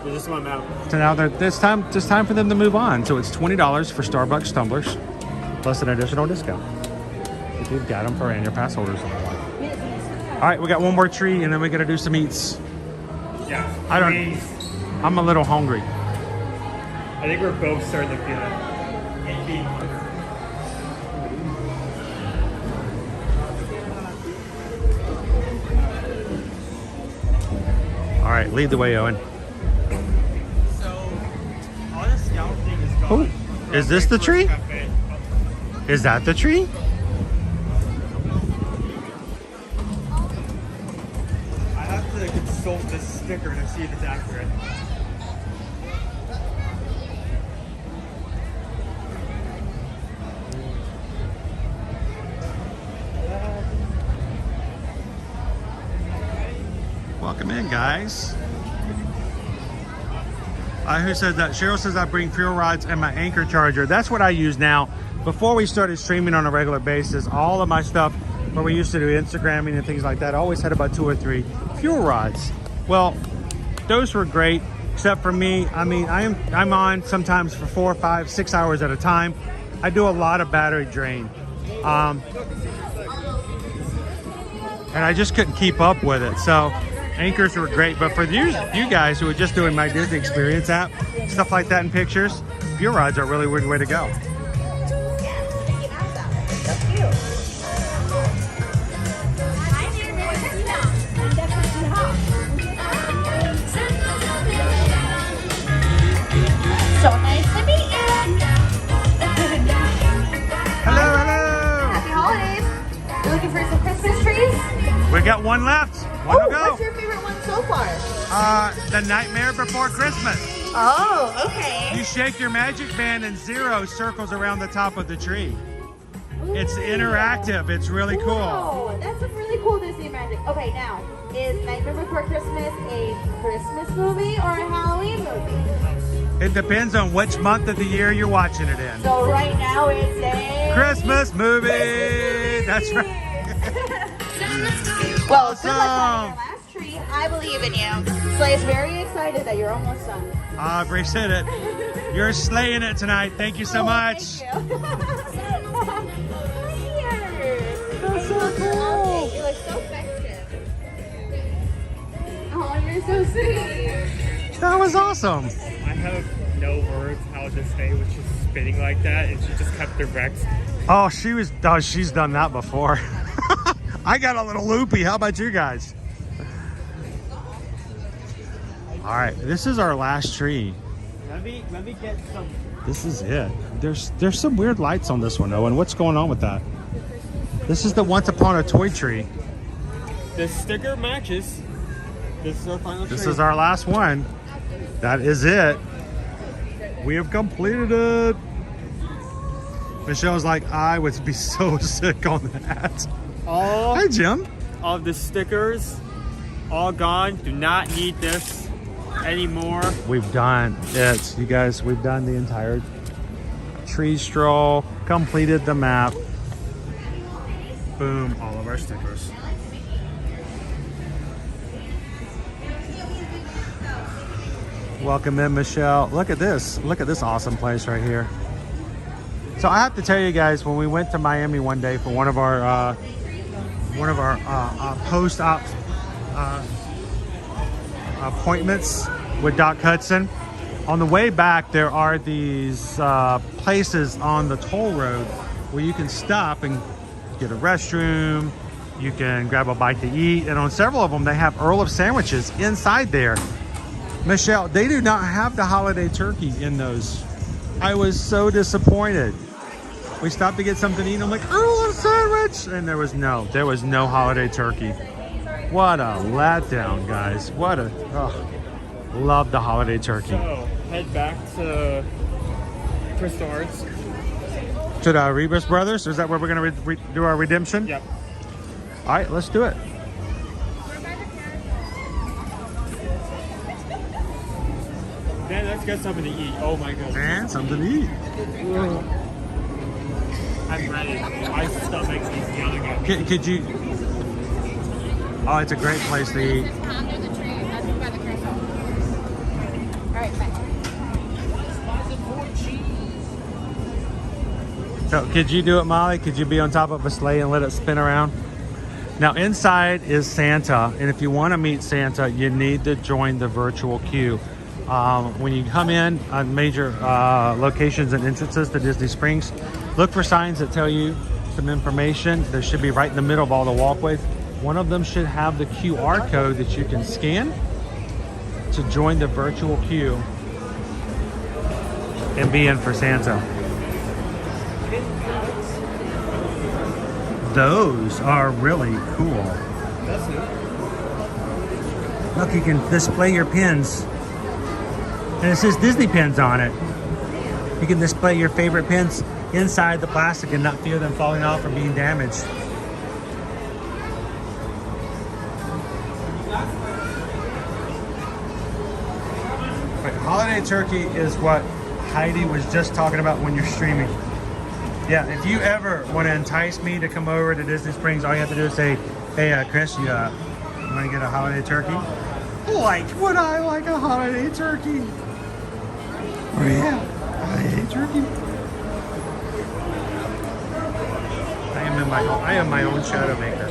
This one out. So now it's time for them to move on. So it's $20 for Starbucks tumblers, plus an additional discount if you've got them for annual pass holders. All right, we got one more tree, and then we got to do some eats. Yeah. I'm a little hungry. I think we're both starting to feel it. Being hungry. All right, lead the way, Owen. Oh, is this the tree? Is that the tree? I have to consult this sticker to see if it's accurate. Welcome in, guys. Who said that? Cheryl says I bring fuel rods and my anchor charger. That's what I use now. Before we started streaming on a regular basis, all of my stuff where we used to do Instagramming and things like that, I always had about 2 or 3 fuel rods. Well, those were great, except for me. I mean, I'm on sometimes for 4, 5, 6 hours at a time. I do a lot of battery drain. And I just couldn't keep up with it. So anchors were great, but for you guys who are just doing my Disney Experience app, stuff like that in pictures, fuel rods are a really weird way to go. So nice to meet you. Hello, hello. Happy holidays. one left. One to go. What's your favorite one so far? The Nightmare Before Christmas. Oh, okay. You shake your magic band and 0 circles around the top of the tree. It's interactive. It's really cool. Oh, that's some really cool Disney magic. Okay, now, is Nightmare Before Christmas a Christmas movie or a Halloween movie? It depends on which month of the year you're watching it in. So right now it's a Christmas movie. That's right. Well, good luck finding Awesome. your last tree. I believe in you. Slay's very excited that you're almost done. I appreciate it. You're slaying it tonight. Thank you so much. Thank you. That's so cool. You look so festive. Oh, you're so sweet. That was awesome. I have no words how to say was just spinning like that, and she just kept erect. Oh, she's done that before. I got a little loopy. How about you guys? All right, this is our last tree. Let me get some. This is it. There's some weird lights on this one, Owen. What's going on with that? This is the Once Upon a Toy tree. The sticker matches. This is our final tree. This is our last one. That is it. We have completed it. Michelle's like, I would be so sick on that. All Hi, Jim. of the stickers, all gone. Do not need this anymore. We've done it, you guys. We've done the entire tree stroll, completed the map. Boom, all of our stickers. Welcome in, Michelle. Look at this. Look at this awesome place right here. So I have to tell you guys, when we went to Miami one day for one of our post-op appointments with Doc Hudson, on the way back there are these places on the toll road where you can stop and get a restroom, you can grab a bite to eat, and on several of them they have Earl of sandwiches inside there. Michelle, they do not have the holiday turkey in those. I was so disappointed. We stopped to get something to eat, and I'm like, Earl of sandwich, and there was no holiday turkey. What a letdown, guys. Love the holiday turkey. So head back to chrisedwards. To the Rebus Brothers? Is that where we're gonna do our redemption? Yep. All right, let's do it. Then let's get something to eat. Oh my goodness. And something to eat. I'm ready. My stomach is yelling at me. Could you? Oh, it's a great place to eat. Just under the tree. That's by the crystal. All right, bye. So could you do it, Molly? Could you be on top of a sleigh and let it spin around? Now inside is Santa, and if you want to meet Santa, you need to join the virtual queue. When you come in on major locations and entrances to Disney Springs, look for signs that tell you some information. There should be right in the middle of all the walkways. One of them should have the QR code that you can scan to join the virtual queue and be in for Santa. Those are really cool. That's it. Look, you can display your pins. And it says Disney pins on it. You can display your favorite pins inside the plastic and not fear them falling off or being damaged. Right, holiday turkey is what Heidi was just talking about when you're streaming. Yeah, if you ever want to entice me to come over to Disney Springs, all you have to do is say, hey, Chris, you want to get a holiday turkey? Like, would I like a holiday turkey? Oh yeah, holiday turkey. I am my own shadow maker.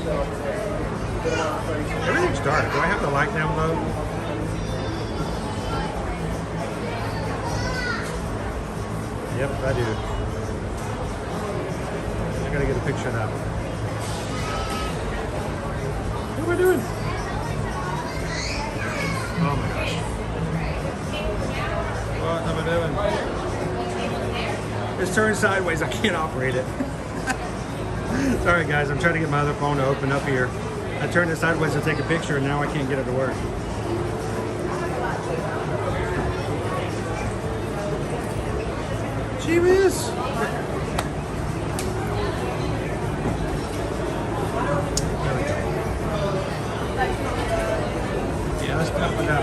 Everything's dark. Do I have the light down low? Yep, I do. I gotta get a picture of that. What am I doing? Oh my gosh. What am I doing? It's turned sideways. I can't operate it. Sorry guys, I'm trying to get my other phone to open up here. I turned it sideways to take a picture, and now I can't get it to work. Jeebus! Yeah, let's put that.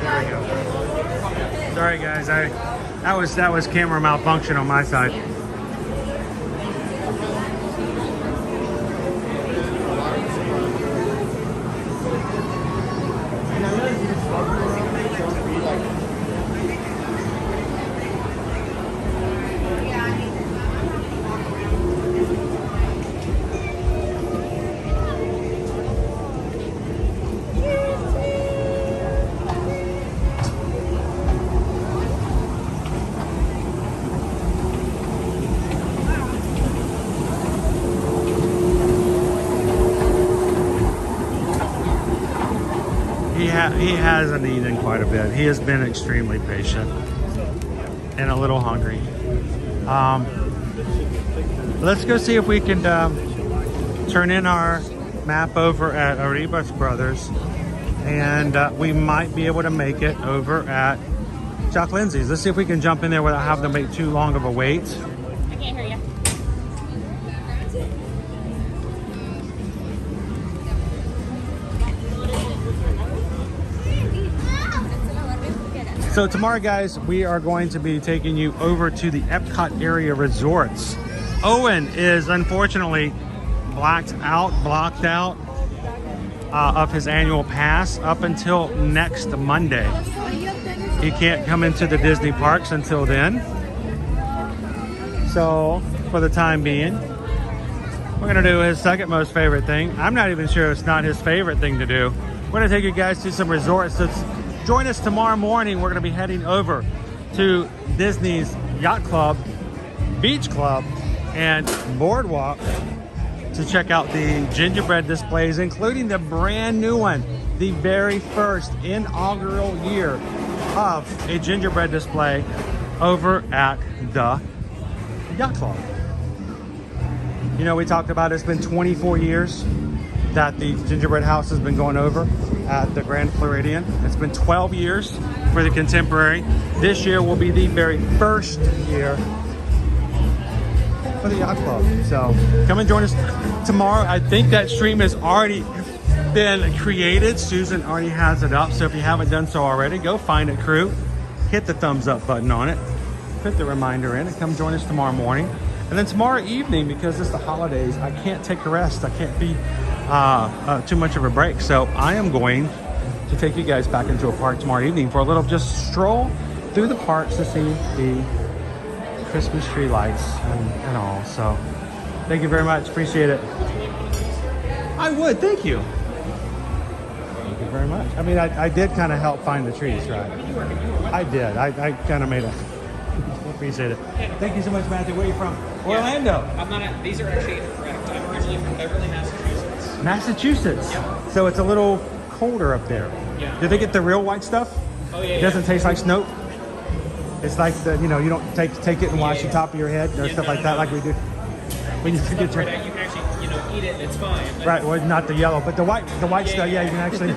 There we go. Sorry guys, that was camera malfunction on my side. He hasn't eaten quite a bit. He has been extremely patient and a little hungry. Let's go see if we can turn in our map over at Arribas Brothers, and we might be able to make it over at Jock Lindsay's. Let's see if we can jump in there without having to make too long of a wait. I can't hear you. So tomorrow, guys, we are going to be taking you over to the Epcot area resorts. Owen is unfortunately blocked out of his annual pass up until next Monday. He can't come into the Disney parks until then. So for the time being, we're gonna do his second most favorite thing. I'm not even sure it's not his favorite thing to do. We're gonna take you guys to some resorts. Join us tomorrow morning. We're going to be heading over to Disney's Yacht Club, Beach Club, and Boardwalk to check out the gingerbread displays, including the brand new one, the very first inaugural year of a gingerbread display over at the Yacht Club. You know, we talked about it's been 24 years that the gingerbread house has been going over at the Grand Floridian. It's been 12 years for the Contemporary. This year will be the very first year for the Yacht Club. So come and join us tomorrow. I think that stream has already been created. Susan already has it up. So if you haven't done so already, go find it, crew. Hit the thumbs up button on it. Put the reminder in and come join us tomorrow morning. And then tomorrow evening, because it's the holidays, I can't take a rest. I can't be too much of a break. So I am going to take you guys back into a park tomorrow evening for a little just stroll through the parks to see the Christmas tree lights and all. So thank you very much. Appreciate it. I would. Thank you. Thank you very much. I mean, I did kind of help find the trees, right? I did. I kind of made a... Appreciate it. Thank you so much, Matthew. Where are you from? Orlando. I'm not. These are actually incorrect. I'm originally from Beverly, Massachusetts. Massachusetts. Yeah. So it's a little colder up there. Yeah. Did they get the real white stuff? Oh yeah. It doesn't taste like snow. It's like the you don't take it and wash the top of your head or stuff like that, like we do. When you get your... You can actually eat it and it's fine. Right. Well, not the yellow, but the white stuff. Yeah, you can actually.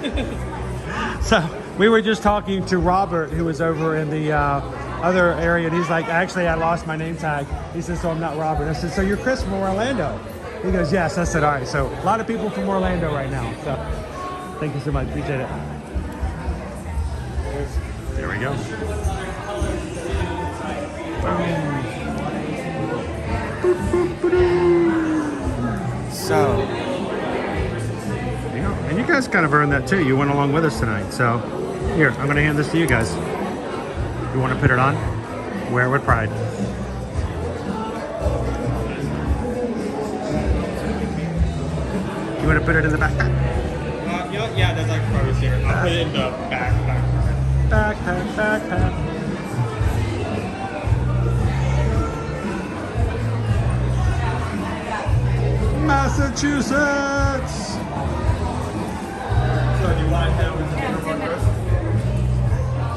So we were just talking to Robert, who was over in the other area, and he's like, actually, I lost my name tag. He says, so I'm not Robert. I said, so you're Chris from Orlando? He goes, yes. I said, all right. So a lot of people from Orlando right now. So thank you so much. Appreciate it. There we go. So, and you guys kind of earned that too. You went along with us tonight. So here, I'm going to hand this to you guys. You want to put it on? Wear it with pride. You want to put it in the backpack? Yeah, there's like photos here. I'll put it in the backpack. Backpack. Massachusetts! So do you want him to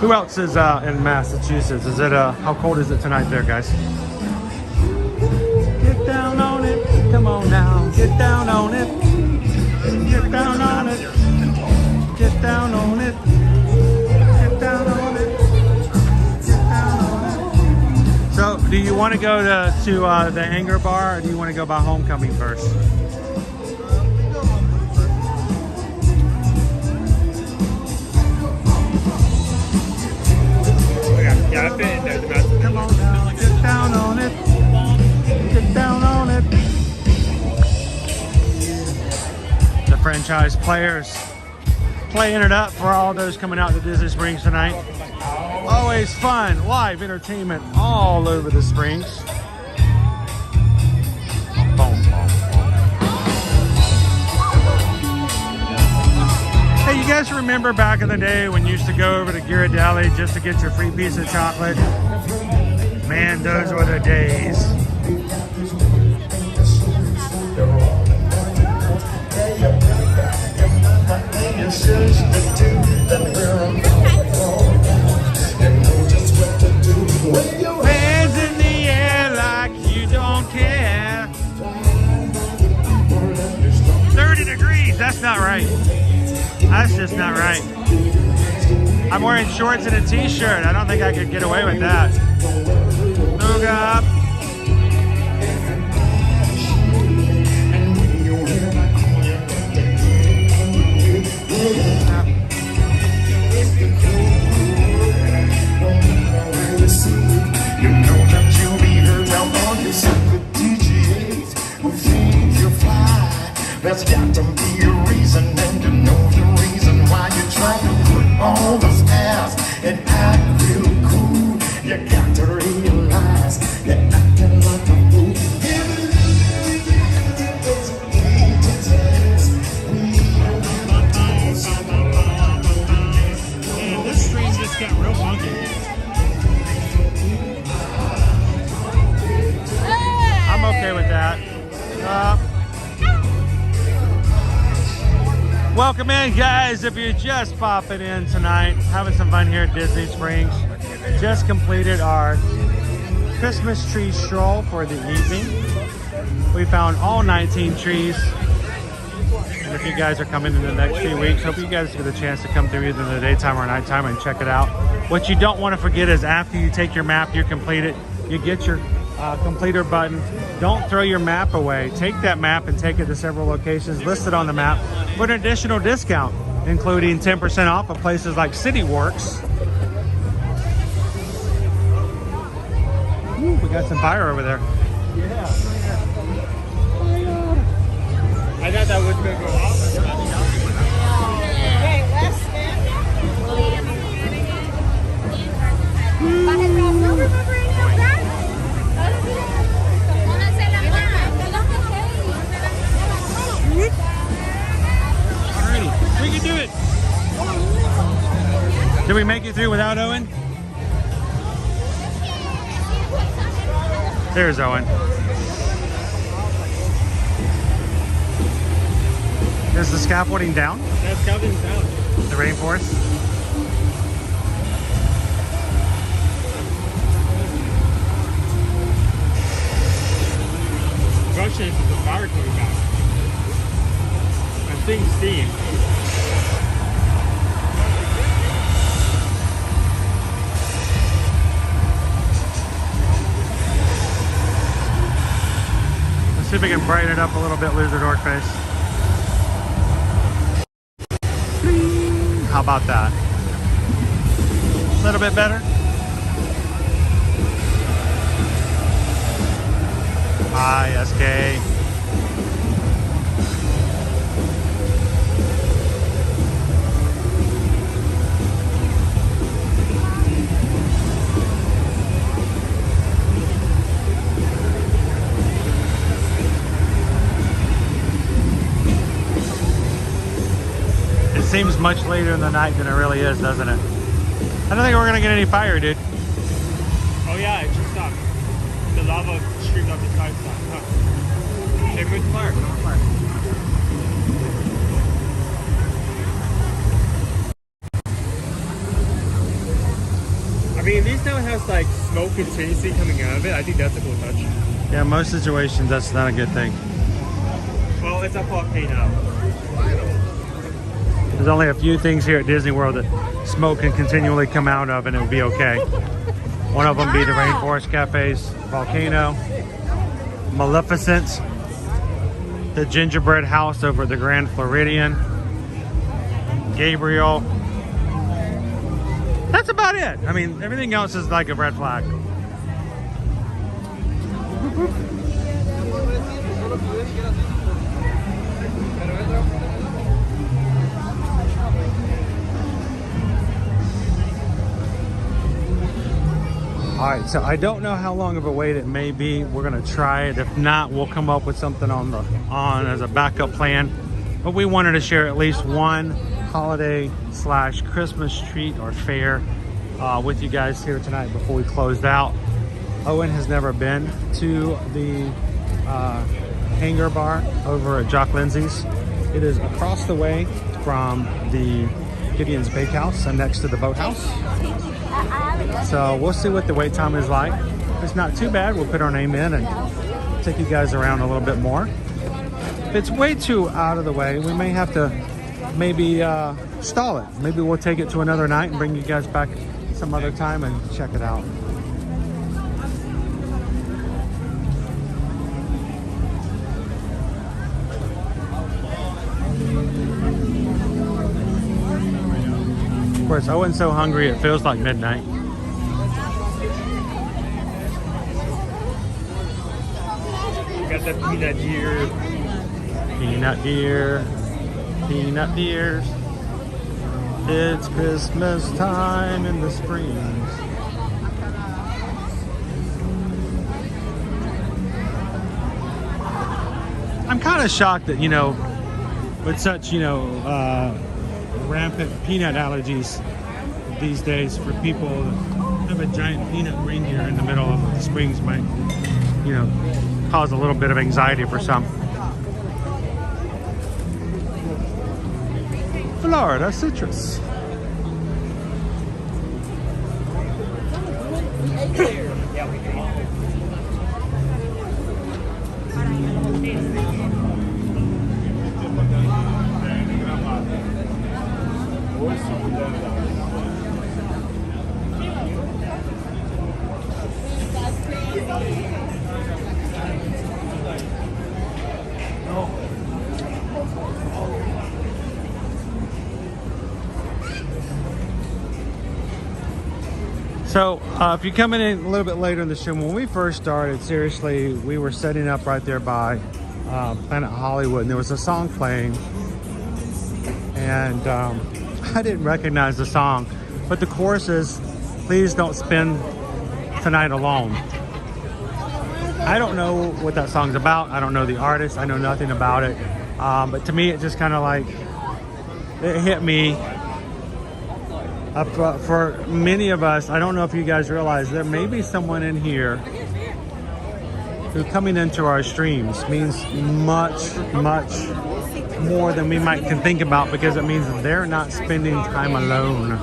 Who else is in Massachusetts? Is it how cold is it tonight there, guys? you want to go to the Anger Bar, or do you want to go by Homecoming first? Yeah, I've been there. The best. Come on now, get down on it. Get down on it. The franchise players playing it up for all those coming out to Disney Springs tonight. Always fun, live entertainment all over the Springs. Hey, you guys remember back in the day when you used to go over to Ghirardelli just to get your free piece of chocolate? Man, those were the days. Hands in the air like you don't care. 30 degrees, that's not right. That's just not right. I'm wearing shorts and a t-shirt. I don't think I could get away with that. Look up. You know that you'll be heard down on your secret DJs who think you're fly. There's got to be a reason, and to know the reason why you're trying to put all this ass and act real cool. You got to realize you're acting like a fool. Man, this stream just got real funky. I'm okay with that. Welcome in, guys. If you're just popping in tonight, having some fun here at Disney Springs. Just completed our Christmas Tree Stroll for the evening. We found all 19 trees. And if you guys are coming in the next few weeks, hope you guys get a chance to come through either in the daytime or nighttime and check it out. What you don't want to forget is after you take your map, you complete it, you get your completer button. Don't throw your map away. Take that map and take it to several locations listed on the map for an additional discount, including 10% off of places like CityWorks. Ooh, we got some fire over there. Yeah. I thought that was going to go off. We can do it. Did we make it through without Owen? There's Owen. Is the scaffolding down? That scaffolding's down. The rainforest? Russian is the fire coming back. I'm seeing steam. Let's see if we can brighten it up a little bit, Lizard Orc Face. How about that? A little bit better? Hi, SK. It seems much later in the night than it really is, doesn't it? I don't think we're gonna get any fire, dude. Oh yeah, it just stopped. The lava streamed up the side. Hey, where's the fire? Where's the fire? I mean, at least now it has like smoke continuously coming out of it. I think that's a cool touch. Yeah, most situations that's not a good thing. Well, it's a volcano. There's only a few things here at Disney World that smoke can continually come out of and it'll be okay. One of them be the Rainforest Cafe's Volcano, Maleficent, the Gingerbread House over at the Grand Floridian, Gabriel. That's about it. I mean, everything else is like a red flag. All right, so I don't know how long of a wait it may be. We're gonna try it. If not, we'll come up with something on as a backup plan. But we wanted to share at least one holiday / Christmas treat or fair with you guys here tonight before we closed out. Owen has never been to the Hangar Bar over at Jock Lindsay's. It is across the way from the Gideon's Bakehouse and next to the Boathouse. So we'll see what the wait time is like. If it's not too bad, we'll put our name in and take you guys around a little bit more. If it's way too out of the way, we may have to maybe stall it. Maybe we'll take it to another night and bring you guys back some other time and check it out. Of course, Owen's so hungry it feels like midnight. Got the peanut deer. Peanut deer. Peanut deers. It's Christmas time in the Springs. I'm kind of shocked that, you know, with such, you know, rampant peanut allergies these days, for people to have a giant peanut reindeer in the middle of the Springs might, you know, cause a little bit of anxiety for some. Florida citrus. So if you're coming in a little bit later in the show, when we first started, seriously, we were setting up right there by Planet Hollywood, and there was a song playing, and I didn't recognize the song, but the chorus is, "Please don't spend tonight alone." I don't know what that song's about. I don't know the artist. I know nothing about it. But to me, it just kind of like, it hit me. For many of us, I don't know if you guys realize, there may be someone in here who coming into our streams means much, much more than we might can think about, because it means that they're not spending time alone.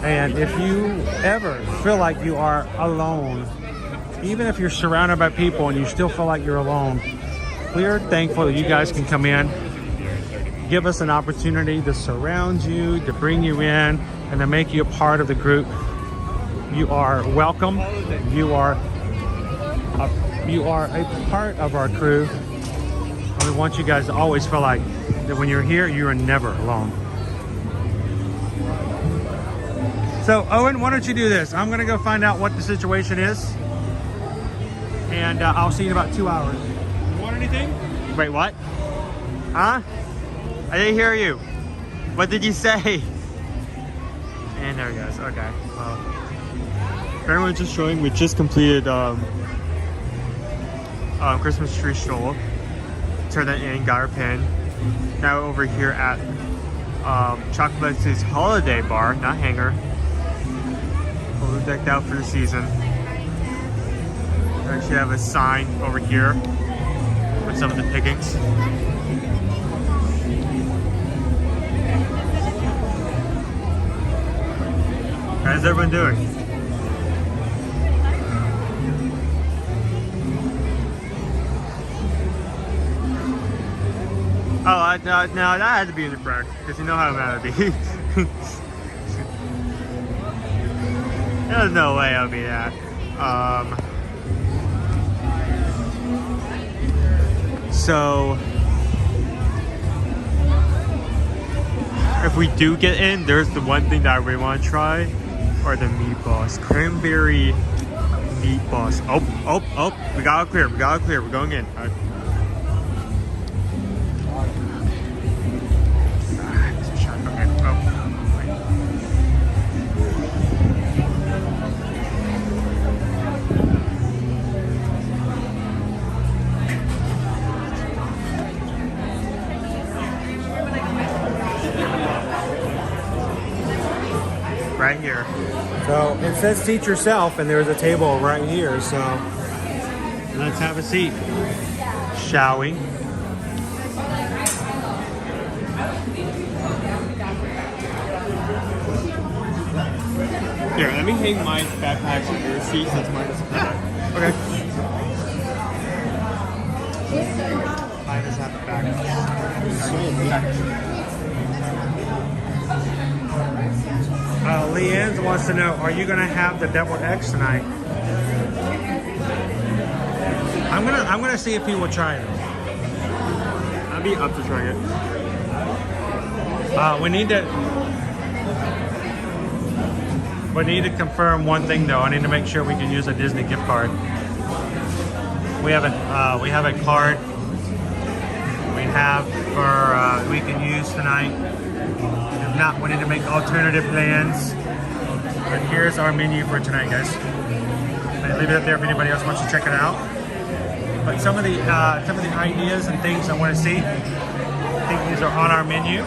And if you ever feel like you are alone, even if you're surrounded by people and you still feel like you're alone, we're thankful that you guys can come in, give us an opportunity to surround you, to bring you in, and to make you a part of the group. You are welcome. You are a part of our crew. And we want you guys to always feel like that when you're here, you are never alone. So Owen, why don't you do this? I'm gonna go find out what the situation is, and I'll see you in about 2 hours. You want anything? Wait, what? Huh? I didn't hear you. What did you say? And there he goes. Okay. Everyone's just showing. We just completed Christmas Tree Stroll. Turned that in, got our pin. Now over here at Chocolate's Holiday Bar, not Hangar. Fully decked out for the season. We actually have a sign over here with some of the pickings. How's everyone doing? Oh, no, that had to be in the front, because you know how mad I'd be. There's no way I'll be that. So if we do get in, there's the one thing that I really want to try are the meatballs. Cranberry meatballs. Oh, we got it clear. We're going in. All right. Right here. So it says seat yourself, and there's a table right here. So let's have a seat, shall we? Here, let me hang my backpacks on your seat since mine is back. Okay. Mine does have a back. Leanne wants to know, are you going to have the deviled eggs tonight? I'm gonna see if he will try it. I'd be up to trying it. We need to confirm one thing though. I need to make sure we can use a Disney gift card. We have a card we can use tonight. If not, we need to make alternative plans. But here's our menu for tonight, guys. I leave it up there if anybody else wants to check it out. But some of the ideas and things I want to see, I think these are on our menu.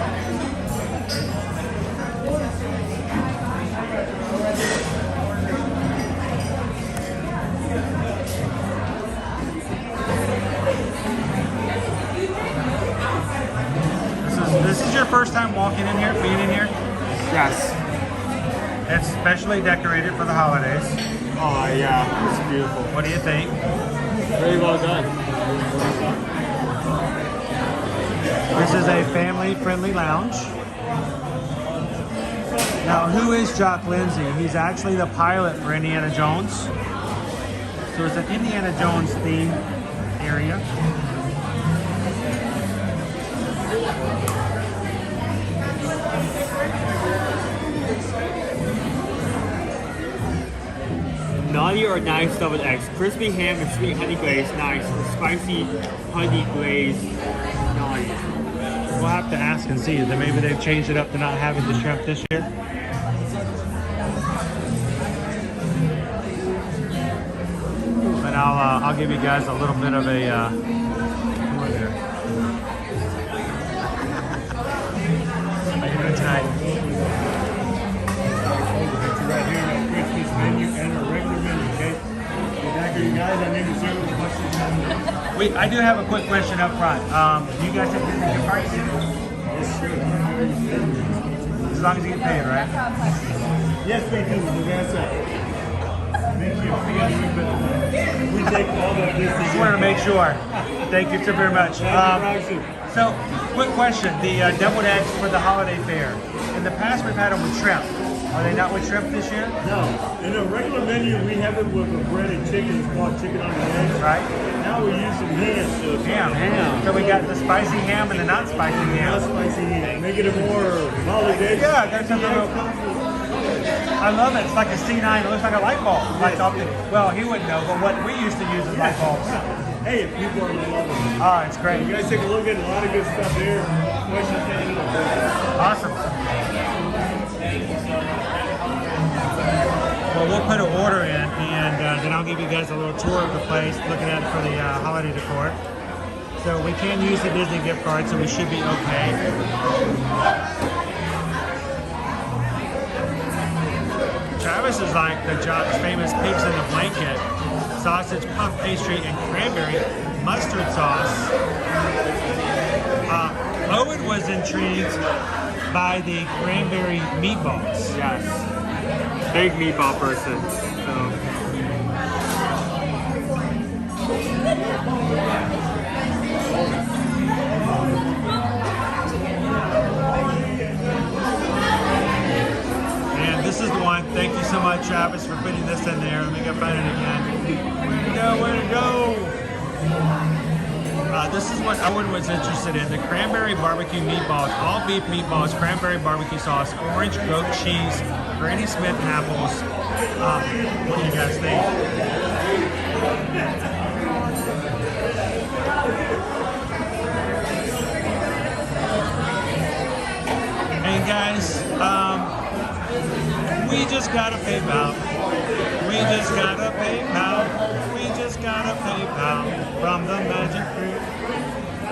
This is your first time walking in here, being in here? Yes. It's specially decorated for the holidays. Oh yeah, it's beautiful. What do you think? Very well done. This is a family-friendly lounge. Now, who is Jock Lindsay? He's actually the pilot for Indiana Jones. So it's an Indiana Jones themed area. Naughty or nice deviled eggs. Crispy ham and sweet honey glaze, nice. Or spicy honey glaze, naughty. We'll have to ask and see. Then maybe they've changed it up to not having the shrimp this year. But I'll give you guys a little bit of a tour there. How you doing tonight? Right here, no Christmas menu and a regular menu, okay? You guys, I need to serve as much as you I do have a quick question up front. You guys have Disney gift cards? Yes, sir. As long as you get paid, right? Yes, they do. You guys are. Thank you. We take all of this. Just wanted to make sure. Thank you so very much. So, quick question. The deviled eggs for the holiday fair. In the past, we've had them with shrimp. Are they not with shrimp this year? No. In a regular menu, we have it with a breaded chicken. It's called chicken on the eggs. Right. Now we use some ham. Ham. So we got the spicy ham and the not spicy ham. Not spicy ham. Make it a more holiday. Yeah, that's something. I love it. It's like a C9. It looks like a light bulb. Yes. Well, he wouldn't know, but what we used to use is light bulbs. Hey, people are loving it. Oh, it's great. You guys take a look at a lot of good stuff here. Awesome. Well, we'll put an order in, and then I'll give you guys a little tour of the place, looking at it for the holiday decor. So we can use the Disney gift card, so we should be okay. Travis is like the Jock's famous pigs in a blanket, sausage, puff pastry, and cranberry mustard sauce. Owen was intrigued by the cranberry meatballs. Yes. Big meatball person. So. And this is the one. Thank you so much, Travis, for This is what Owen was interested in, the cranberry barbecue meatballs, all beef meatballs, cranberry barbecue sauce, orange goat cheese, Granny Smith apples. What do you guys think? And guys, we just got a PayPal. We just got a PayPal. We just got a PayPal from the Magic Group.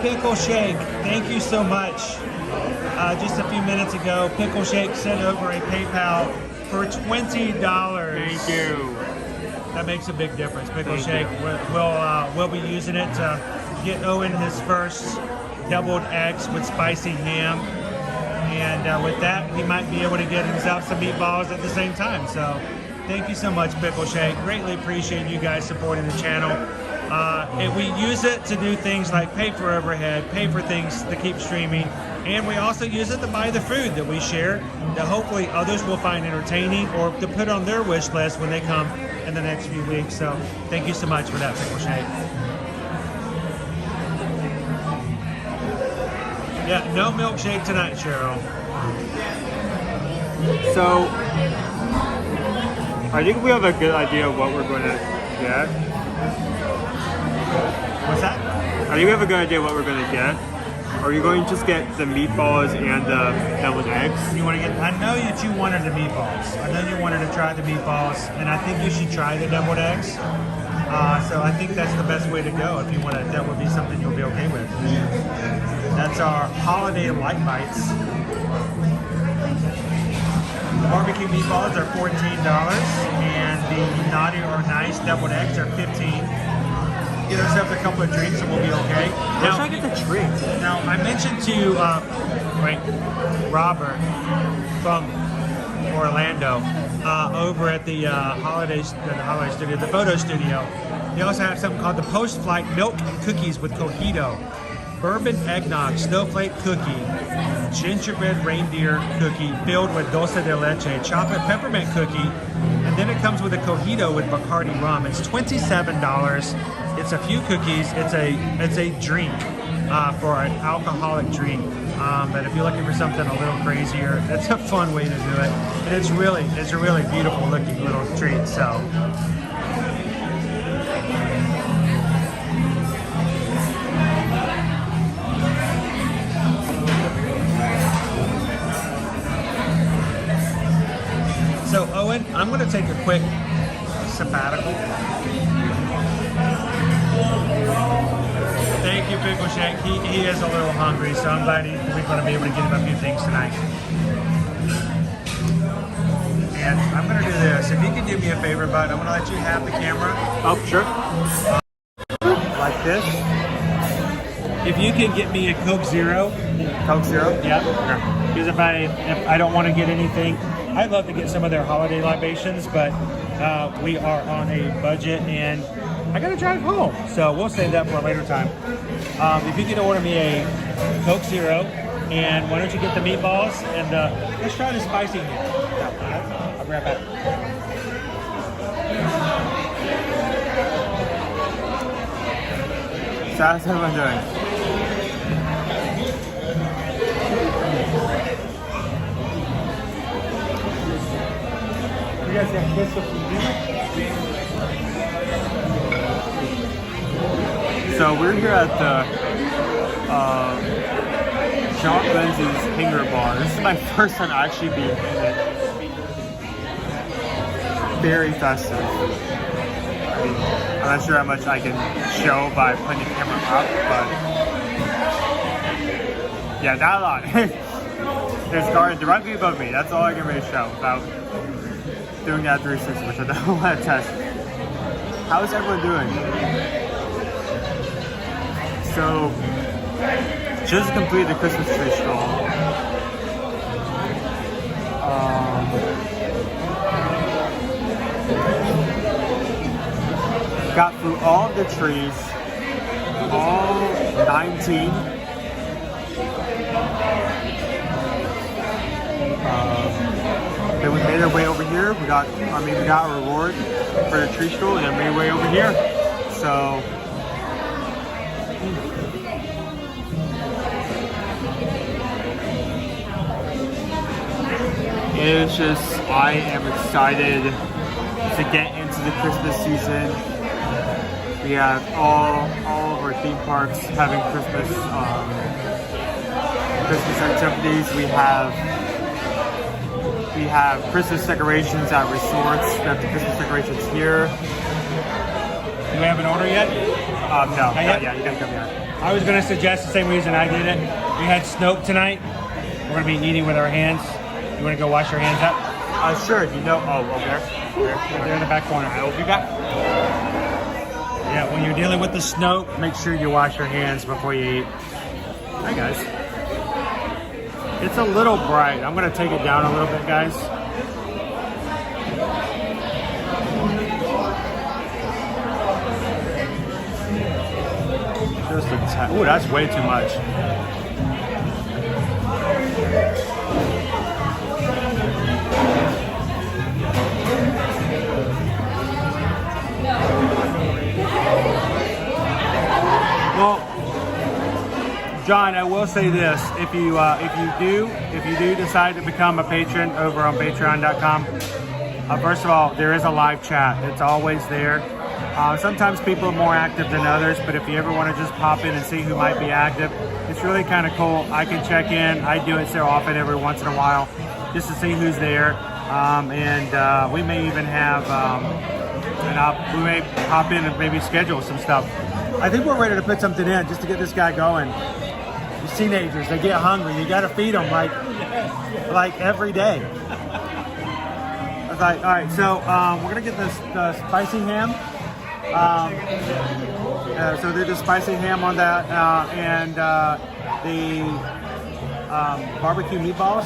Pickle Shake, thank you so much. Just a few minutes ago, Pickle Shake sent over a PayPal for $20. Thank you. That makes a big difference. Pickle Shake, we'll be using it to get Owen his first deviled eggs with spicy ham. And with that, he might be able to get himself some meatballs at the same time. So thank you so much, Pickle Shake. Greatly appreciate you guys supporting the channel. And we use it to do things like pay for overhead, pay for things to keep streaming. And we also use it to buy the food that we share that hopefully others will find entertaining or to put on their wish list when they come in the next few weeks. So thank you so much for that, Pickle Shake. Yeah, no milkshake tonight, Cheryl. So, I think we have a good idea of what we're going to get. What's that? I think we have a good idea of what we're going to get. Are you going to just get the meatballs and the deviled eggs? You want to get? I know that you wanted the meatballs. I know you wanted to try the meatballs, and I think you should try the deviled eggs. So I think that's the best way to go. If you want to, that would be something you'll be okay with. That's our holiday light bites. The barbecue meatballs are $14, and the naughty or nice deviled eggs are $15. Get ourselves a couple of drinks and we'll be okay. Where should I get the drinks? Now, I mentioned to Robert from Orlando over at the holiday studio, the photo studio. They also have something called the post-flight milk and cookies with cojito, bourbon eggnog snowflake cookie, gingerbread reindeer cookie filled with dulce de leche, chocolate peppermint cookie, and then it comes with a cojito with Bacardi rum. It's $27. It's a few cookies. It's a drink for an alcoholic drink. But if you're looking for something a little crazier, it's a fun way to do it. And it's a really beautiful looking little treat. So. So Owen, I'm going to take a quick sabbatical. Thank you, Pickle Shake. He is a little hungry, so I'm glad we're going to be able to get him a few things tonight. And I'm going to do this. If you can do me a favor, bud, I'm going to let you have the camera. Oh, sure. Like this. If you can get me a Coke Zero. Coke Zero? Yeah. Sure. Because if I don't want to get anything, I'd love to get some of their holiday libations, but we are on a budget and I gotta drive home, so we'll save that for a later time. If you can order me a Coke Zero, and why don't you get the meatballs and let's try the spicy here. I'll grab that. So how's everyone doing? You guys got Christmas Tree? So we're here at the John Lindsay's Hanger Bar. This is my first time actually being in it. Very festive. I mean, I'm not sure how much I can show by putting the camera up, but yeah, not a lot. There's gardens directly above me. That's all I can really show without doing that 360, which I don't want to test. How's everyone doing? So, just completed the Christmas Tree Stroll. Got through all of the trees, all 19. Then we made our way over here. We got a reward for the tree stroll, and then made our way over here. So. It's just, I am excited to get into the Christmas season. We have all of our theme parks having Christmas activities. We have Christmas decorations at resorts. We have the Christmas decorations here. Do we have an order yet? No, not yet. You gotta come here. I was going to suggest the same reason I did it. We had Snoke tonight. We're going to be eating with our hands. You want to go wash your hands up? Sure. You know. Oh, over there. They're in the back corner. I will be back. Yeah, when you're dealing with the Snoke, make sure you wash your hands before you eat. Hi, guys. It's a little bright. I'm going to take it down a little bit, guys. Just a tad. Ooh, that's way too much. Well, John, I will say this: if you do decide to become a patron over on Patreon.com, first of all, there is a live chat. It's always there. Sometimes people are more active than others, but if you ever want to just pop in and see who might be active, it's really kind of cool. I can check in. I do it so often, every once in a while, just to see who's there. We may even have, we may hop in and maybe schedule some stuff. I think we're ready to put something in just to get this guy going. These teenagers, they get hungry. You got to feed them like every day. I was like, all right, so we're gonna get this spicy ham. So there's the spicy ham on that, and the barbecue meatballs,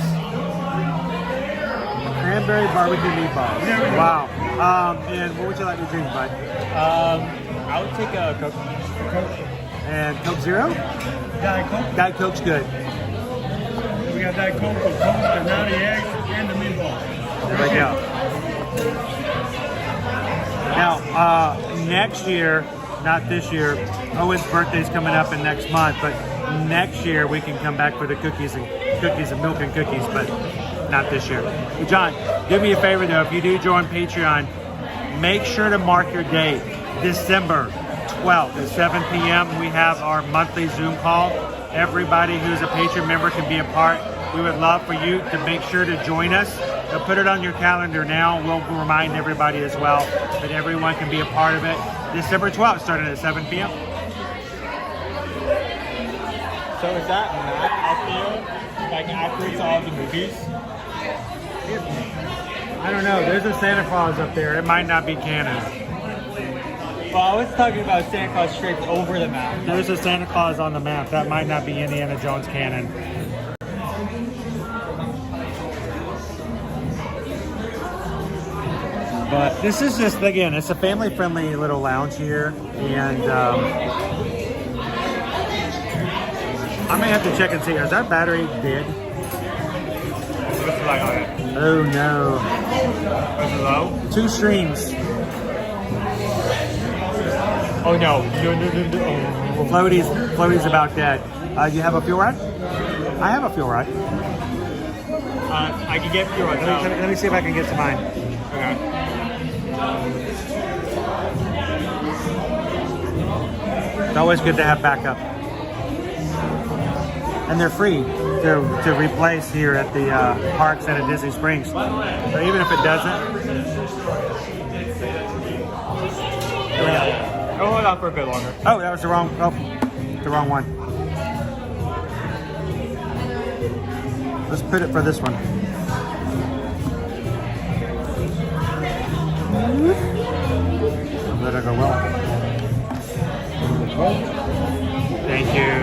cranberry barbecue meatballs. Wow. And what would you like to drink, bud? I would take a Coke. And Coke Zero? Diet Coke. Diet Coke's good. We got Diet Coke with toast and now the eggs and the meatballs. There we go. Now, next year, not this year, Owen's birthday's coming up in next month, but next year we can come back for the cookies and milk and cookies, but not this year. John, do me a favor though, if you do join Patreon, make sure to mark your date, December 12th at 7 p.m. We have our monthly Zoom call. Everybody who's a Patreon member can be a part. We would love for you to make sure to join us. So put it on your calendar now. We'll remind everybody as well that everyone can be a part of it. December 12th, starting at 7 p.m. So is that map up there, like after all the movies? I don't know. There's a Santa Claus up there. It might not be canon. Well, I was talking about Santa Claus straight over the map. There's a Santa Claus on the map. That might not be Indiana Jones canon. But this is just, again, it's a family-friendly little lounge here. And I may have to check and see. Is that battery dead? What's the light on it? Oh, no. Is it low? 2 streams. Oh no. Floaty's about dead. You have a fuel rod? I have a fuel rod. I can get fuel rods out. Let me see if I can get to mine. Okay. It's always good to have backup. And they're free to replace here at the parks and at Disney Springs. So even if it doesn't. Here we go. Oh, hold on for a bit longer. Oh, that was the wrong one. Let's put it for this one. Let it go well. Thank you.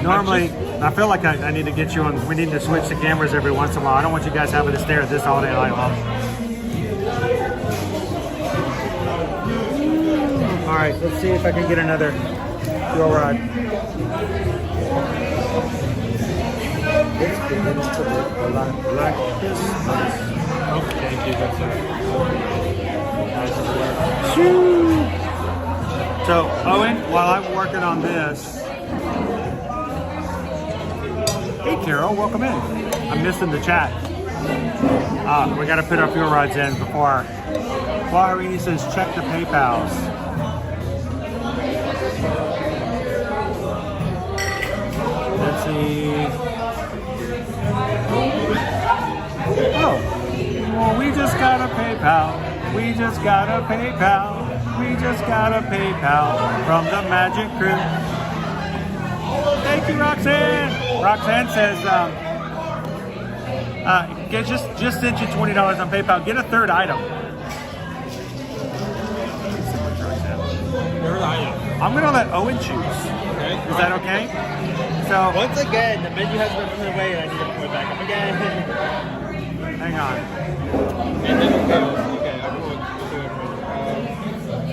Normally, I feel like I need to get you on. We need to switch the cameras every once in a while. I don't want you guys having to stare at this all day long. All right, let's see if I can get another fuel rod. It's begins to look a lot like Christmas. Oh, thank you. That's it. Shoo! So, Owen, while I'm working on this, hey Carol, welcome in. I'm missing the chat. We got to put our fuel rods in before. Irene says, check the PayPals. Let's see. Oh, well, we just got a PayPal. We just got a PayPal. We just got a PayPal from the Magic Crew. Thank you, Roxanne. Roxanne says, just sent you $20 on PayPal. Get a third item. Third item. I'm gonna let Owen choose. Okay. Is that okay? So once again, the menu has been put away and I need to pull it back up again. Hang on. And then okay,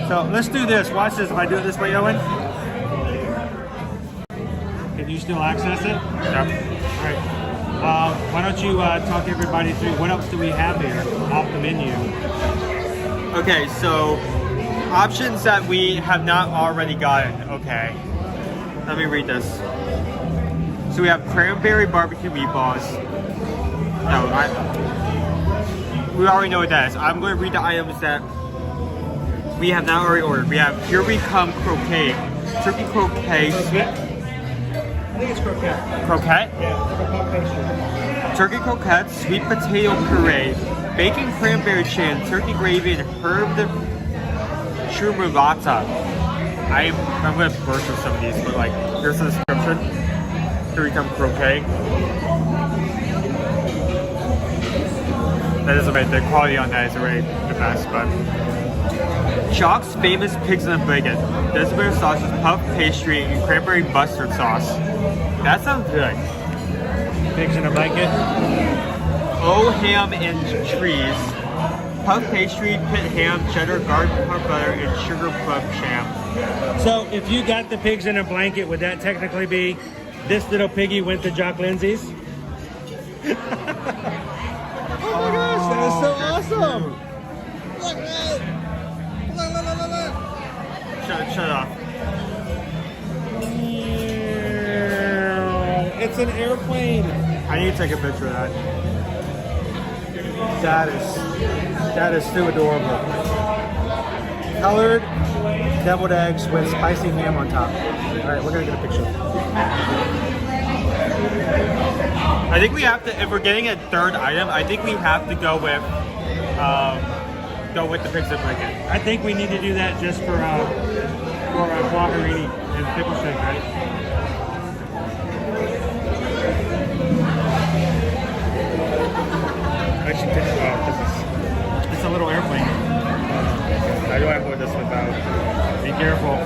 So let's do this. Watch this. If I do it this way, Owen, can you still access it? Yeah. All right. Why don't you talk everybody through what else do we have here off the menu? Okay, so options that we have not already gotten. Okay, let me read this. So we have cranberry barbecue meatballs. No, we already know what that is. I'm going to read the items that we have not already ordered. We have Here We Come croquet, turkey croquet. I think it's croquette. Croquette? Yeah, like a puff pastry. Turkey croquette, sweet potato puree, bacon cranberry chin, turkey gravy, and herb chumulata. I'm going to burst with some of these, but like, here's the description. Here we come croquet. That is amazing. The quality on that is already the best, but Chalk's famous pigs in a blanket, Desmond sauces, puff pastry, and cranberry mustard sauce. That sounds good. Pigs in a blanket. Oh ham and trees, puff pastry, pit ham, cheddar, garlic puff butter, and sugar plum jam. So if you got the pigs in a blanket, would that technically be this little piggy went to Jock Lindsay's? Oh my gosh, that is so awesome! Look, man! Look. Shut up. It's an airplane. I need to take a picture of that. That is too adorable. Colored deviled eggs with spicy ham on top. All right, we're gonna get a picture. I think we have to, if we're getting a third item, I think we have to go with the pigs in blanket. I think we need to do that just for guacarini and pickle shake, right? Actually, It's a little airplane. how do I hold this without? Be careful.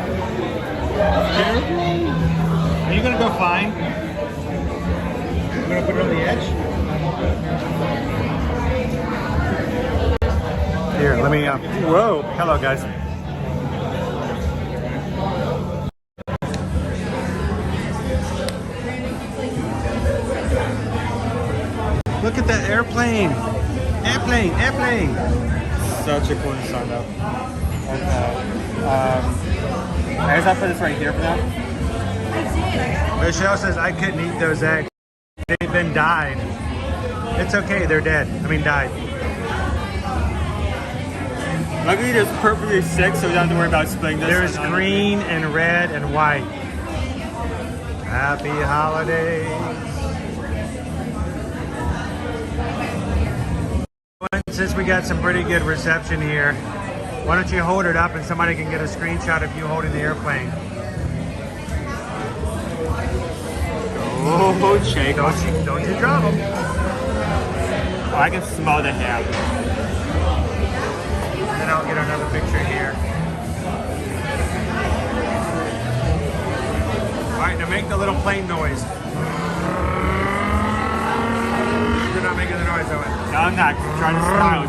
Are you gonna go flying? I'm gonna put it on the edge. Here, let me. Whoa! Hello, guys. Look at that airplane! Airplane! Such a cool design though. Okay. I guess I'll put this right here for now. Michelle says I couldn't eat those eggs. They've been dyed. It's okay, they're dead. I mean died. Luckily there's perfectly 6, so we don't have to worry about splitting this. There's green and red and white. Happy holidays. Since we got some pretty good reception here, why don't you hold it up and somebody can get a screenshot of you holding the airplane. Oh, shake. Don't you drop them. Oh, I can smell the ham. Then I'll get another picture here. All right, now make the little plane noise. You're not making the noise, Owen. No, I'm not. I'm trying to smile.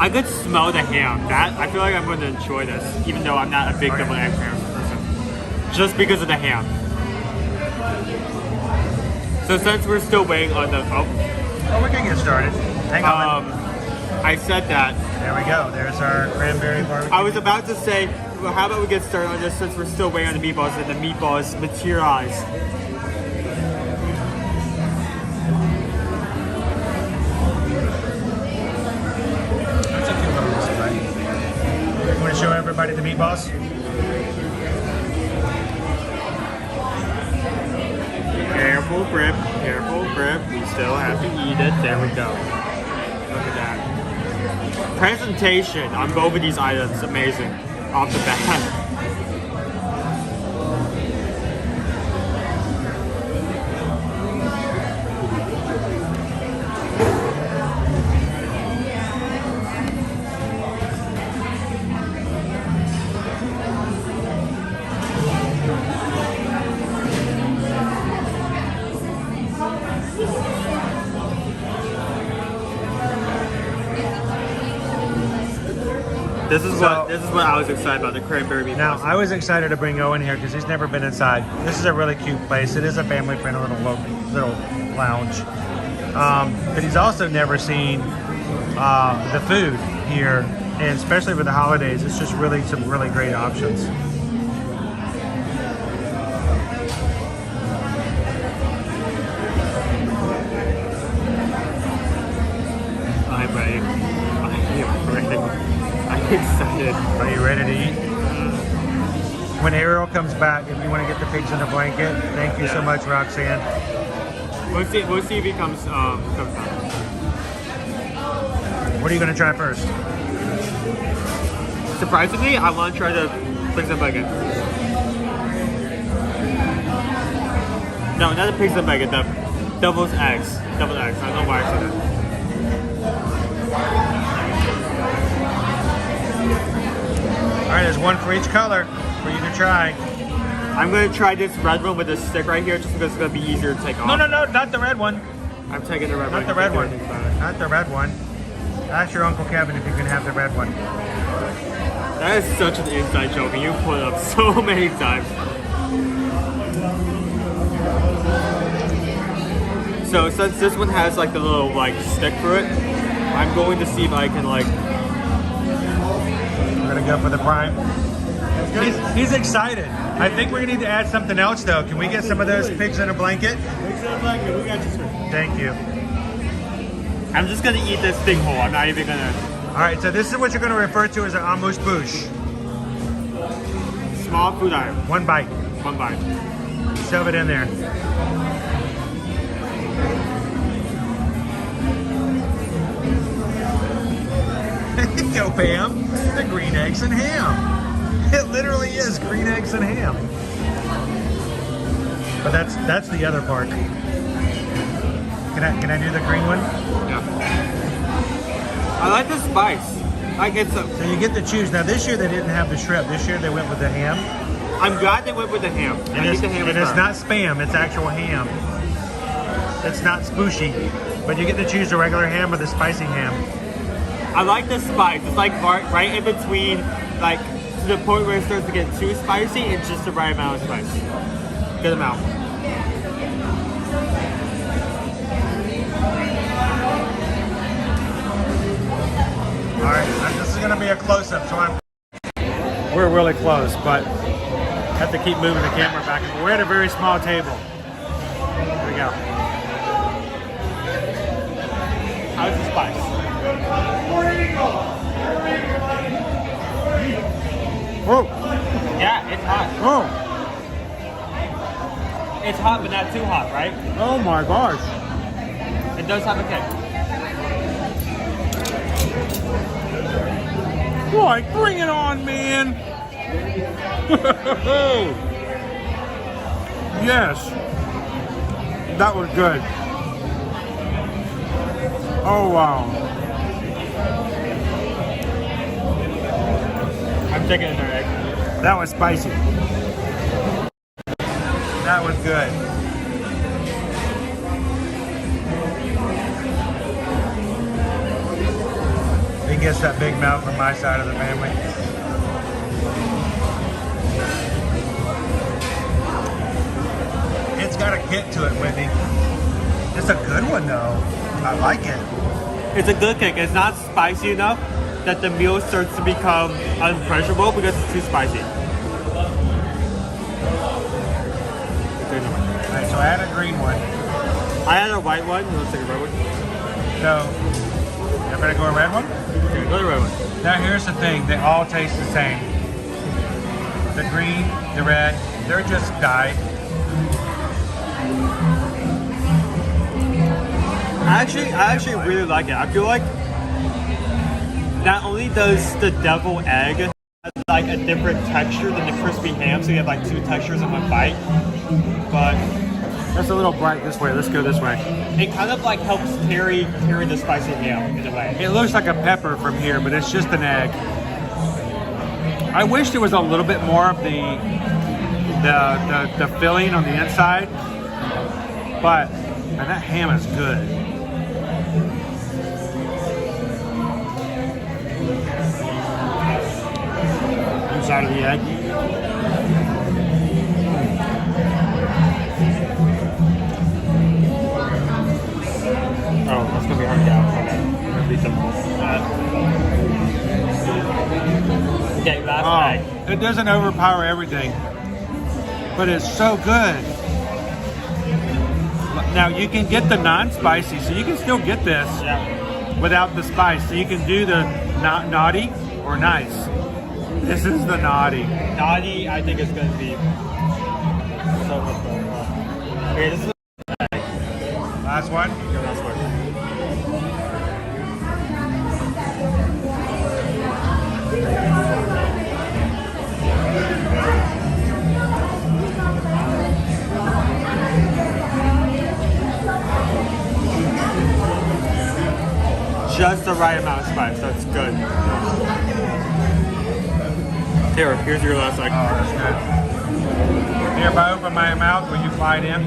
I could smell the ham. I feel like I'm going to enjoy this, even though I'm not a big double egg ham person. Just because of the ham. So since we're still waiting on the... Oh, we can get started. Hang on. I said that There we go. There's our cranberry barbecue. I was about to say, well, how about we get started on this since we're still waiting on the meatballs and the meatballs materialize. That's a cute little display. You want to show everybody the meatballs? Careful grip, careful grip. We still have to eat it. There we go. Look at that. Presentation on both of these items, amazing. Off the bat. This is what I was excited about, the cranberry meatballs. Now, I was excited to bring Owen here because he's never been inside. This is a really cute place. It is a family-friendly little lounge. But he's also never seen the food here, and especially with the holidays, it's just really some really great options. I'm ready. I am ready. I'm excited. Are you ready to eat? When Ariel comes back, if you want to get the pigs in a blanket, thank you so much, Roxanne. We'll see if he comes out. What are you going to try first? Surprisingly, I want to try the pigs and bacon. No, not the pigs and bacon, the devil's eggs. Deviled eggs. I don't know why I said that. All right, there's one for each color for you to try. I'm going to try this red one with this stick right here just because it's going to be easier to take off. No, not the red one. I'm taking the red one. Not the red one. Not the red one. Ask your Uncle Kevin if you can have the red one. That is such an inside joke, and you put it up so many times. So since this one has like the little like stick for it, I'm going to see if I can like. We're gonna go for the prime. He's excited. I think we're gonna need to add something else though. Can we get some of those pigs in a blanket? Pigs in a blanket, we got you, sir. Thank you. I'm just gonna eat this thing whole. I'm not even gonna. All right, so this is what you're gonna refer to as an amuse-bouche. Small food item. One bite. One bite. Shove it in there. There you go, Pam. The green eggs and ham. It literally is green eggs and ham. But that's the other part. Can I do the green one? Yeah. I like the spice. I get some. So you get to choose. Now this year they didn't have the shrimp. This year they went with the ham. I'm glad they went with the ham. And it's not spam. It's actual ham. It's not spooshy. But you get to choose the regular ham or the spicy ham. I like the spice. It's like right in between, like to the point where it starts to get too spicy and just the right amount of spice. Good amount. All right, this is gonna be a close-up, so we're really close, but have to keep moving the camera back. We're at a very small table. Here we go. How's the spice? Whoa! Yeah, it's hot. Oh! It's hot, but not too hot, right? Oh my gosh! It does have a kick. Boy, bring it on, man! Yes! That was good. Oh wow. I'm taking another egg. That was spicy. That was good. He gets that big mouth from my side of the family. It's got a kick to it, Whitney. It's a good one though. I like it. It's a good kick. It's not spicy enough that the meal starts to become unapproachable because it's too spicy. Alright, so add a green one. I had a white one. Let's take a red one. So, I'm gonna go a red one? Okay, go to the red one. Now here's the thing, they all taste the same. The green, the red, they're just dye. I actually really like it. I feel like not only does the devil egg have like a different texture than the crispy ham, so you have like two textures in one bite, but That's a little bright this way, let's go this way. it kind of like helps carry the spicy ham in a way. It looks like a pepper from here, but it's just an egg. I wish there was a little bit more of the filling on the inside, but man, that ham is good. Inside of the egg. Oh, that's gonna be hard to get out. Okay, gonna be simple. Okay, last egg. It doesn't overpower everything, but it's so good. Now you can get the non-spicy, so you can still get this without the spice. So you can do the naughty or nice. This is the naughty. Naughty, I think is gonna be so much better. Okay, this is the egg. Last one? Okay, last one. Just the right amount of spice. That's good. Here's your last egg. Oh, that's good. Here, if I open my mouth, will you fly it in?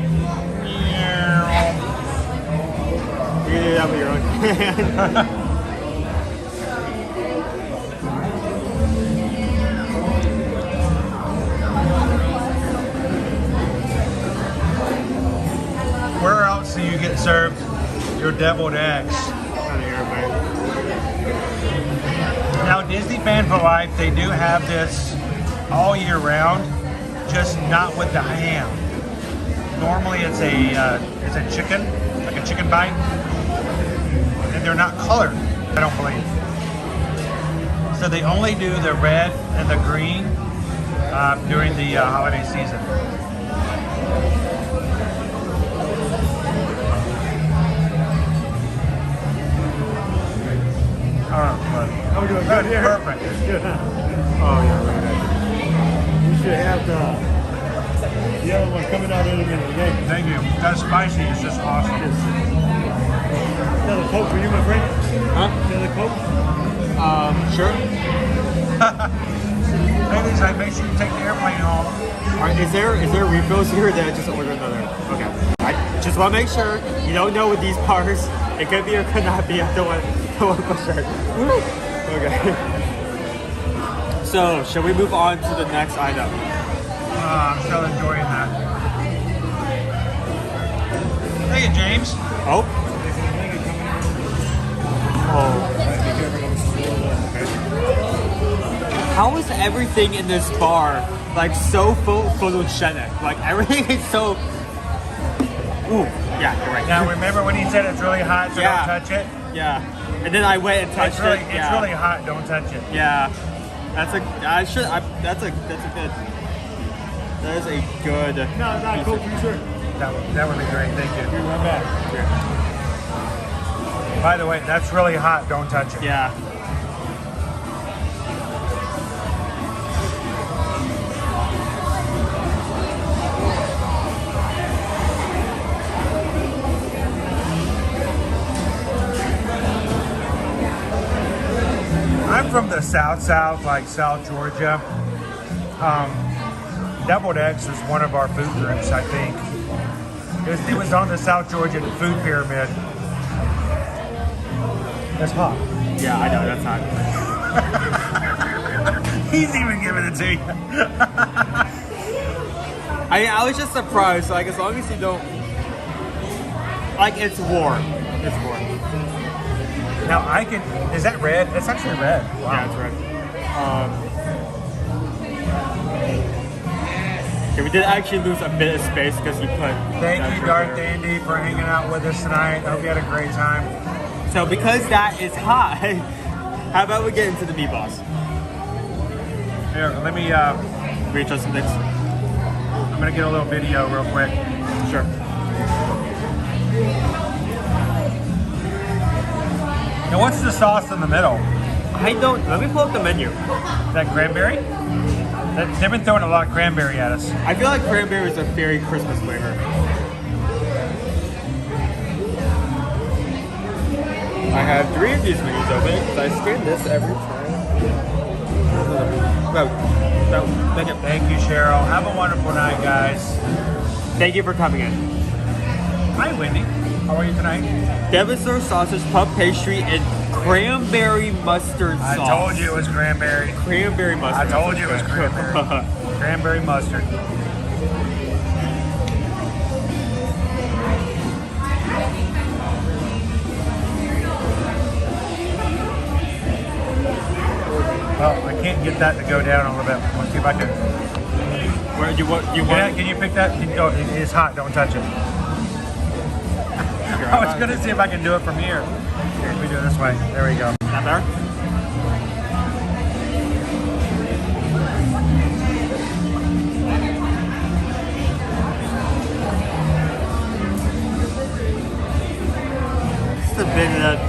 You can do that with your own hand. Where else do you get served your deviled eggs? Now, Disney Fan for Life, they do have this all year round, just not with the ham. Normally, it's a chicken, like a chicken bite, and they're not colored, I don't believe. So they only do the red and the green during the holiday season. How we doing? Good here. Perfect. Good, huh? Oh yeah, right. You should have the other one coming out in a minute, okay? Thank you. That spicy is just awesome. Another Coke for you, my friend? Huh? Another Coke? Sure. Ladies, I make sure you take the airplane home. Alright, is there refills here or did I just order another? Okay. I just want to make sure you don't know with these bars. It could be or could not be. I don't want for sure. Okay. So, shall we move on to the next item? I'm still enjoying that. Thank you, James. Oh. Oh. How is everything in this bar like so photogenic? Like everything is so. Ooh, yeah, you're right. Now remember when he said it's really hot, so don't touch it? Yeah. And then I went and touched it. It's really hot, don't touch it. Yeah. That's a good. That is a good. No, Coke, you sure? That would be great. Thank you. Here, right back. Yeah. By the way, that's really hot. Don't touch it. Yeah. I'm from the South, like South Georgia. Deviled eggs is one of our food groups, I think. It was on the South Georgia food pyramid. That's hot. Yeah, I know, that's hot. He's even giving it to you. I was just surprised, like as long as you don't like it's warm. It's warm. Now I can. Is that red? It's actually red. Wow. Yeah, it's red. Okay, we did actually lose a bit of space because you put. Thank you, Dark Dandy, for hanging out with us tonight. I hope you had a great time. So because that is hot, how about we get into the meatballs? Here, let me readjust some things. I'm gonna get a little video real quick. Sure. Now, what's the sauce in the middle? I don't. Let me pull up the menu. That cranberry? They've been throwing a lot of cranberry at us. I feel like cranberry is a very Christmas flavor. I have 3 of these menus open because I scan this every time. Thank you, Cheryl. Have a wonderful night, guys. Thank you for coming in. Hi, Wendy. How are you tonight? Devastator sausage, puff pastry, and cranberry mustard sauce. I told you it was cranberry. Cranberry mustard. I told you it was cranberry. Cranberry mustard. Well, I can't get that to go down a little bit. Let's see if I can. Where you want? Can you pick that? Oh, it's hot. Don't touch it. I was gonna see if I can do it from here. Here, we do it this way. There we go. That better?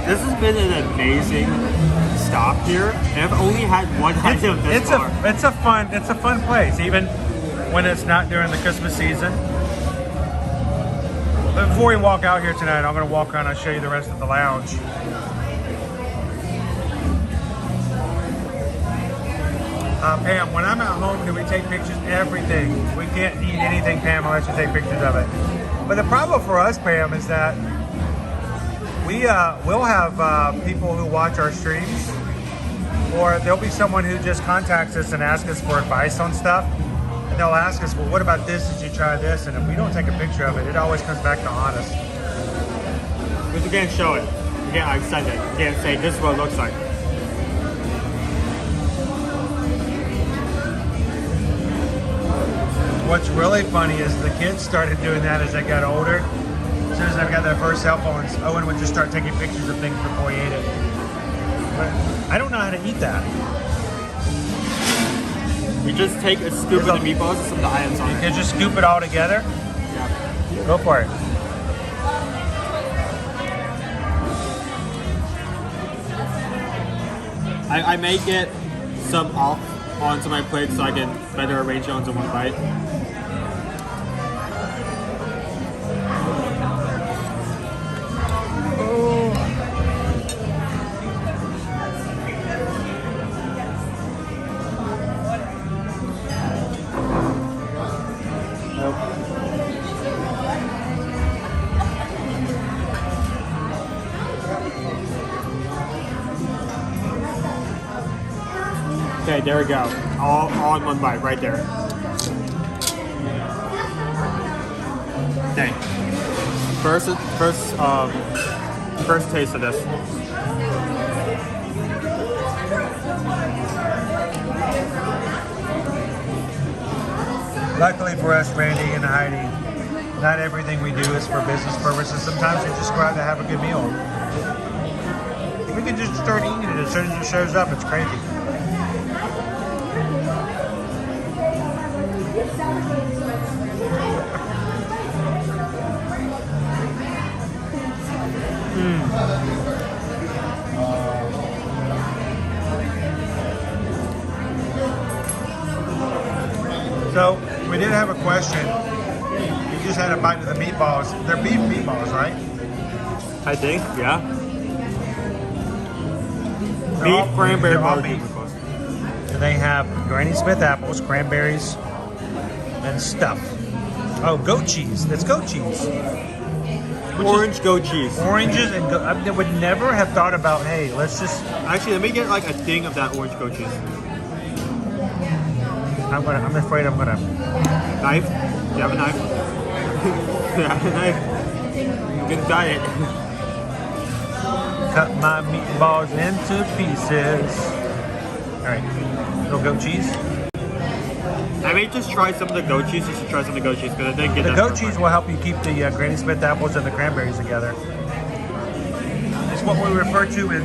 This has been an amazing stop here, and I've only had one item this far. It's a fun place, even when it's not during the Christmas season. But before we walk out here tonight, I'm going to walk around and show you the rest of the lounge. Pam, when I'm at home, do we take pictures? Everything. We can't eat anything, Pam, unless you take pictures of it. But the problem for us, Pam, is that we'll have people who watch our streams, or there'll be someone who just contacts us and asks us for advice on stuff. And they'll ask us, well, what about this? Did you try this? And if we don't take a picture of it, it always comes back to haunt us. Because you can't show it. You can't send it. You can't say, this is what it looks like. What's really funny is the kids started doing that as they got older. As soon as they got their first cell phones, Owen would just start taking pictures of things before he ate it. But I don't know how to eat that. You just take a scoop of the meatballs and some of the items on it. You can just scoop it all together? Yeah. Go for it. I may get some off onto my plate so I can better arrange it onto one bite. Okay, there we go. All in one bite, right there. Okay. First taste of this. Luckily for us, Randy and Heidi, not everything we do is for business purposes. Sometimes we just go out to have a good meal. We can just start eating it as soon as it shows up. It's crazy. So, we did have a question. You just had a bite of the meatballs. They're beef meatballs, right? I think, yeah. Beef cranberry barbecue. And they have Granny Smith apples, cranberries, and stuff. Oh, goat cheese. That's goat cheese. Orange goat cheese. Oranges and goat. I would never have thought about, hey, let's just... Actually, let me get like a thing of that orange goat cheese. I'm afraid I'm gonna... Knife? Do you have a knife? You have a knife. You can diet. cut my meatballs into pieces. All right, little goat cheese. I may just try some of the goat cheese just to try some of the goat cheese because I didn't get The that. goat cheese will help you keep the Granny Smith apples and the cranberries together. It's what we refer to in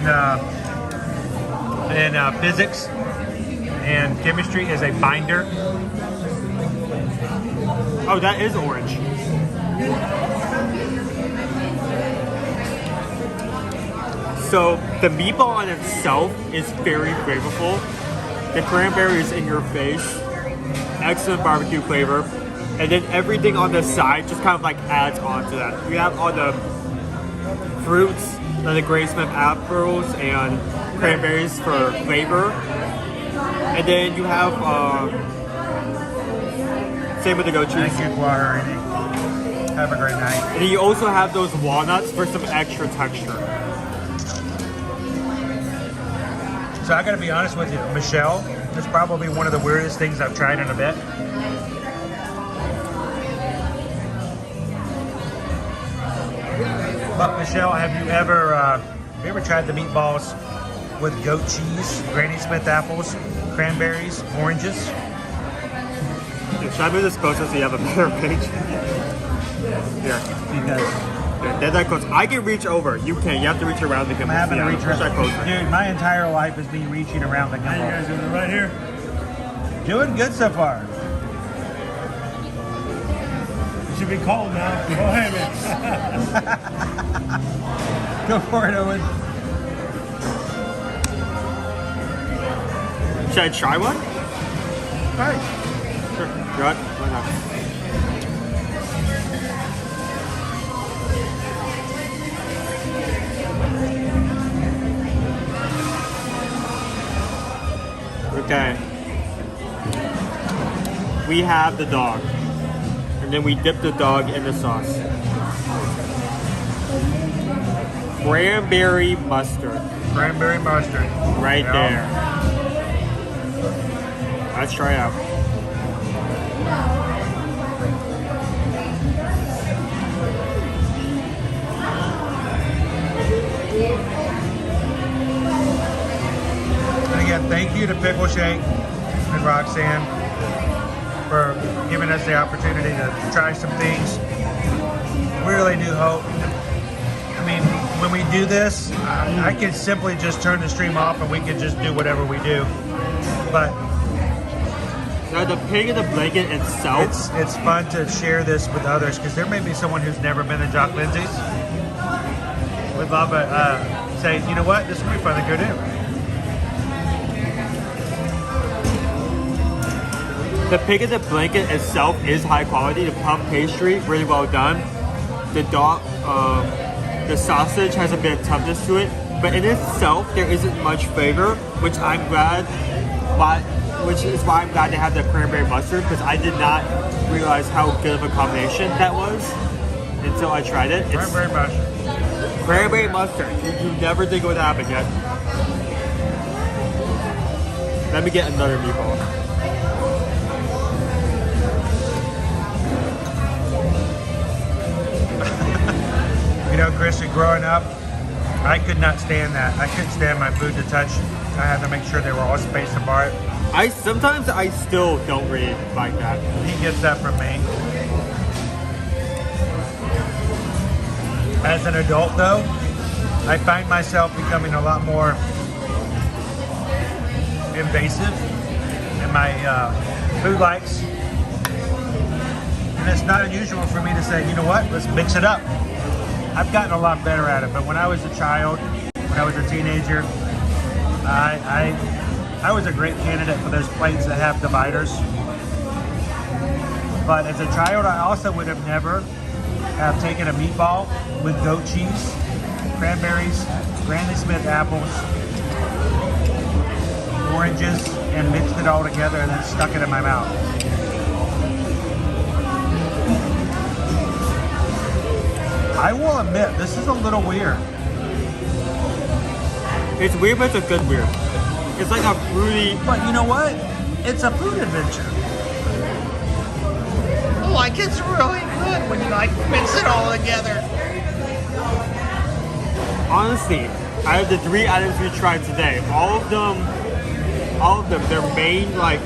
physics and chemistry as a binder. Oh, that is orange. So the meatball on itself is very flavorful. The cranberry is in your face. Excellent barbecue flavor. And then everything on the side just kind of like adds on to that. You have all the fruits, like the Granny Smith apples and cranberries for flavor. And then you have, same with the goat cheese. Thank you, Clara. Have a great night. And then you also have those walnuts for some extra texture. So I gotta be honest with you, Michelle, this is probably one of the weirdest things I've tried in a bit. But Michelle, have you ever tried the meatballs with goat cheese, Granny Smith apples, cranberries, oranges? Should I move this closer so you have a better page? Here. Because Then that goes. I can reach over. You can't. You have to reach around the gimbal. I'm having to reach Push that closer. Dude, my entire life is me reaching around the gimbal. How you guys doing right here? Doing good so far. You should be cold now. Go ahead, man. Go for it, Owen. Should I try one? All right. Sure. Go ahead. Why not? Okay. We have the dog. And then we dip the dog in the sauce. Cranberry mustard. Cranberry mustard. Right there. Let's try it out. And again, thank you to Pickle Shake and Roxanne for giving us the opportunity to try some things. We really do hope. I mean, when we do this, I could simply just turn the stream off and we could just do whatever we do. But now the pig in the blanket itself. It's fun to share this with others because there may be someone who's never been to Jock Lindsay's. We'd love to say, you know what, this would be fun to go do. The pig in the blanket itself is high quality. The puff pastry, really well done. The dog, the sausage has a bit of toughness to it, but in itself there isn't much flavor, which I'm glad. Which is why I'm glad to have the cranberry mustard because I did not realize how good of a combination that was until I tried it. Cranberry mustard. Cranberry mustard. You never think it would happen yet. Let me get another meatball. You know, Chris, growing up, I could not stand that. I couldn't stand my food to touch. I had to make sure they were all spaced apart. Sometimes I still don't really like that. He gets that from me. As an adult, though, I find myself becoming a lot more invasive in my food likes. And it's not unusual for me to say, you know what, let's mix it up. I've gotten a lot better at it, but when I was a child, when I was a teenager, I was a great candidate for those plates that have dividers. But as a child, I also would have never have taken a meatball with goat cheese, cranberries, Granny Smith apples, oranges, and mixed it all together and then stuck it in my mouth. I will admit, this is a little weird. It's weird, but it's a good weird. It's like a fruity... But you know what? It's a food adventure. Like, it's really good when you, like, mix it all together. Honestly, out of the 3 items we tried today, all of them, their main, like,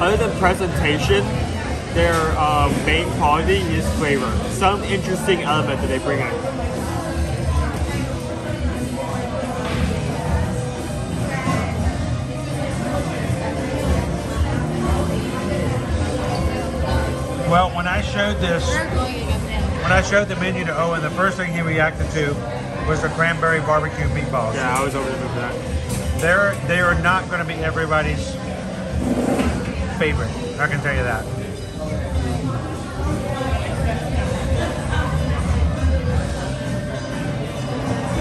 other than presentation, their main quality is flavor. Some interesting element that they bring in. Well, when I showed the menu to Owen, the first thing he reacted to was the cranberry barbecue meatballs. Yeah, I was over for that. They are not going to be everybody's favorite. I can tell you that.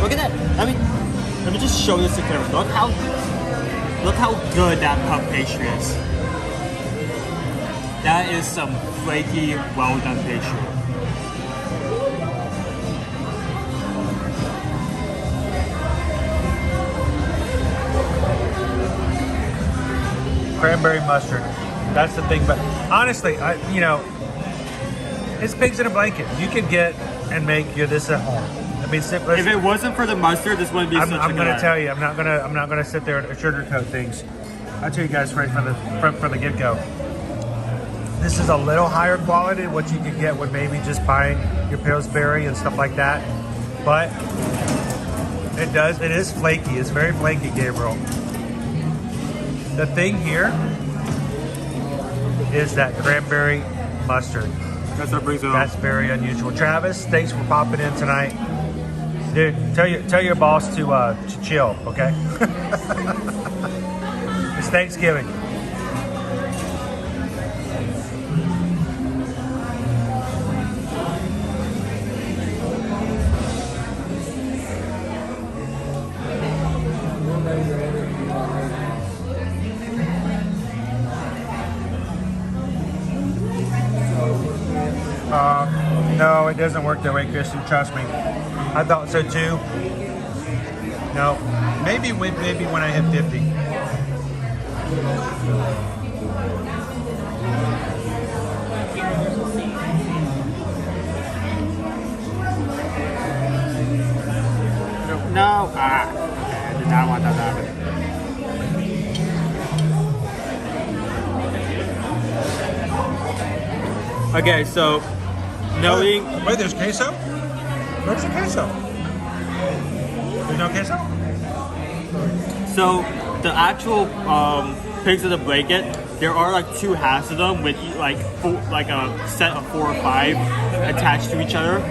Look at that. I mean, let me just show this to camera. Look how good that puff pastry is. That is some flaky, well done pastry. Cranberry mustard. That's the thing. But honestly, it's pigs in a blanket. You could get and make this at home. I mean, if it wasn't for the mustard, this wouldn't be. I'm going to tell you. I'm not going to sit there and sugarcoat things. I'll tell you guys right from the get-go. This is a little higher quality than what you could get with maybe just buying your Pillsbury and stuff like that. But it is flaky. It's very flaky, Gabriel. The thing here is that cranberry mustard. That's what brings it on. That's very unusual. Travis, thanks for popping in tonight. Dude, tell your boss to chill, okay? It's Thanksgiving. No, it doesn't work that way, Kristen. Trust me. I thought so too. No, maybe when I hit 50. No, I did not want that to happen. Okay, so knowing. Wait, there's queso? Where's the queso? There's no queso? So the actual pigs in the blanket, there are like 2 halves of them with like a set of 4 or 5 attached to each other.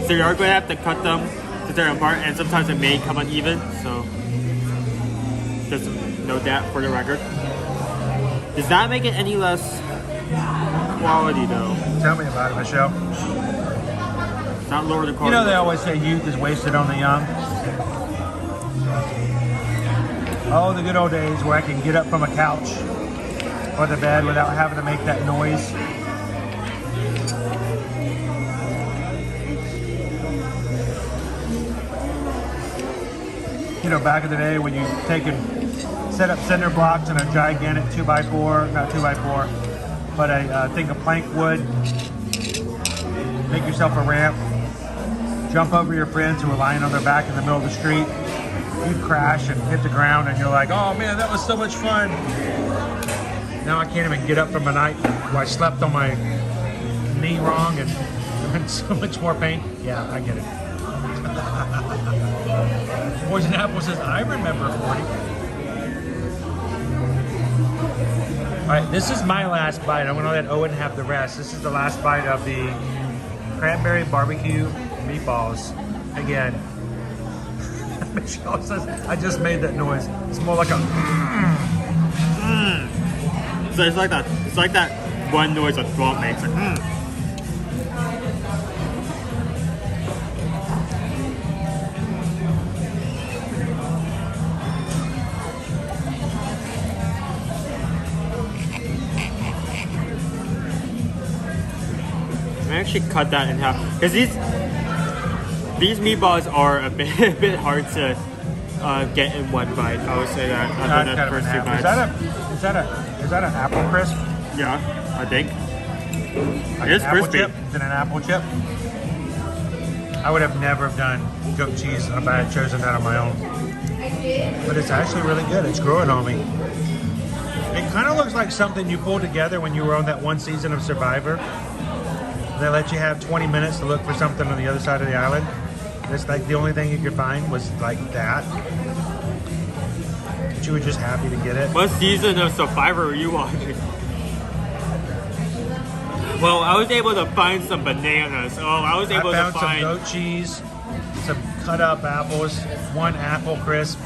So you are going to have to cut them to tear them apart, and sometimes it may come uneven. So just note that for the record. Does that make it any less quality though? Tell me about it, Michelle. It's not lower the quality. You know they always say youth is wasted on the young. Oh, the good old days where I can get up from a couch or the bed without having to make that noise. You know, back in the day when you set up cinder blocks in a gigantic 2x4, not 2x4, but a thing of plank wood, make yourself a ramp, jump over your friends who are lying on their back in the middle of the street, you crash and hit the ground and you're like, oh man, that was so much fun. Now I can't even get up from a night where I slept on my knee wrong and I'm in so much more pain. Yeah, I get it. Poison Apple says, I remember 40. All right, this is my last bite. I'm gonna let Owen have the rest. This is the last bite of the cranberry barbecue meatballs. Again, Michelle says, I just made that noise. It's more like a So it's like that one noise a throat makes. Like, I actually cut that in half because these meatballs are a bit hard to get in one bite. I would say that after the first 2 bites. Is that an apple crisp? Yeah, I think Like it is crispy. Chip? Is it an apple chip? I would have never done goat cheese if I had chosen that on my own. But it's actually really good. It's growing on me. It kind of looks like something you pulled together when you were on that one season of Survivor. They let you have 20 minutes to look for something on the other side of the island. It's like the only thing you could find was like that. But you were just happy to get it. What season of Survivor were you watching? Well, I was able to find some bananas. Oh, I was able to find some goat cheese, some cut up apples, one apple crisp.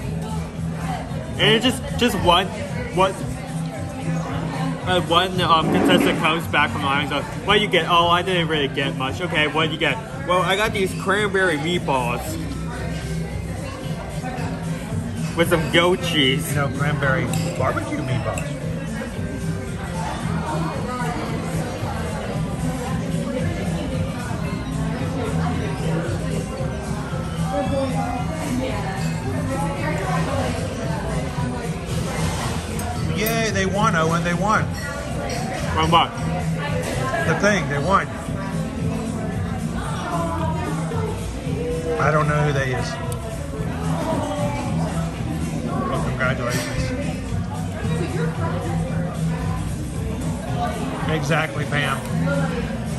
And it's just one contestant comes back from the line and goes, what do you get? Oh, I didn't really get much. Okay, what do you get? Well, I got these cranberry meatballs with some goat cheese. You know, cranberry barbecue meatballs. Yay, they won, Owen, they won. Won what? The thing, they won. I don't know who they is. Well, congratulations. Exactly, Pam.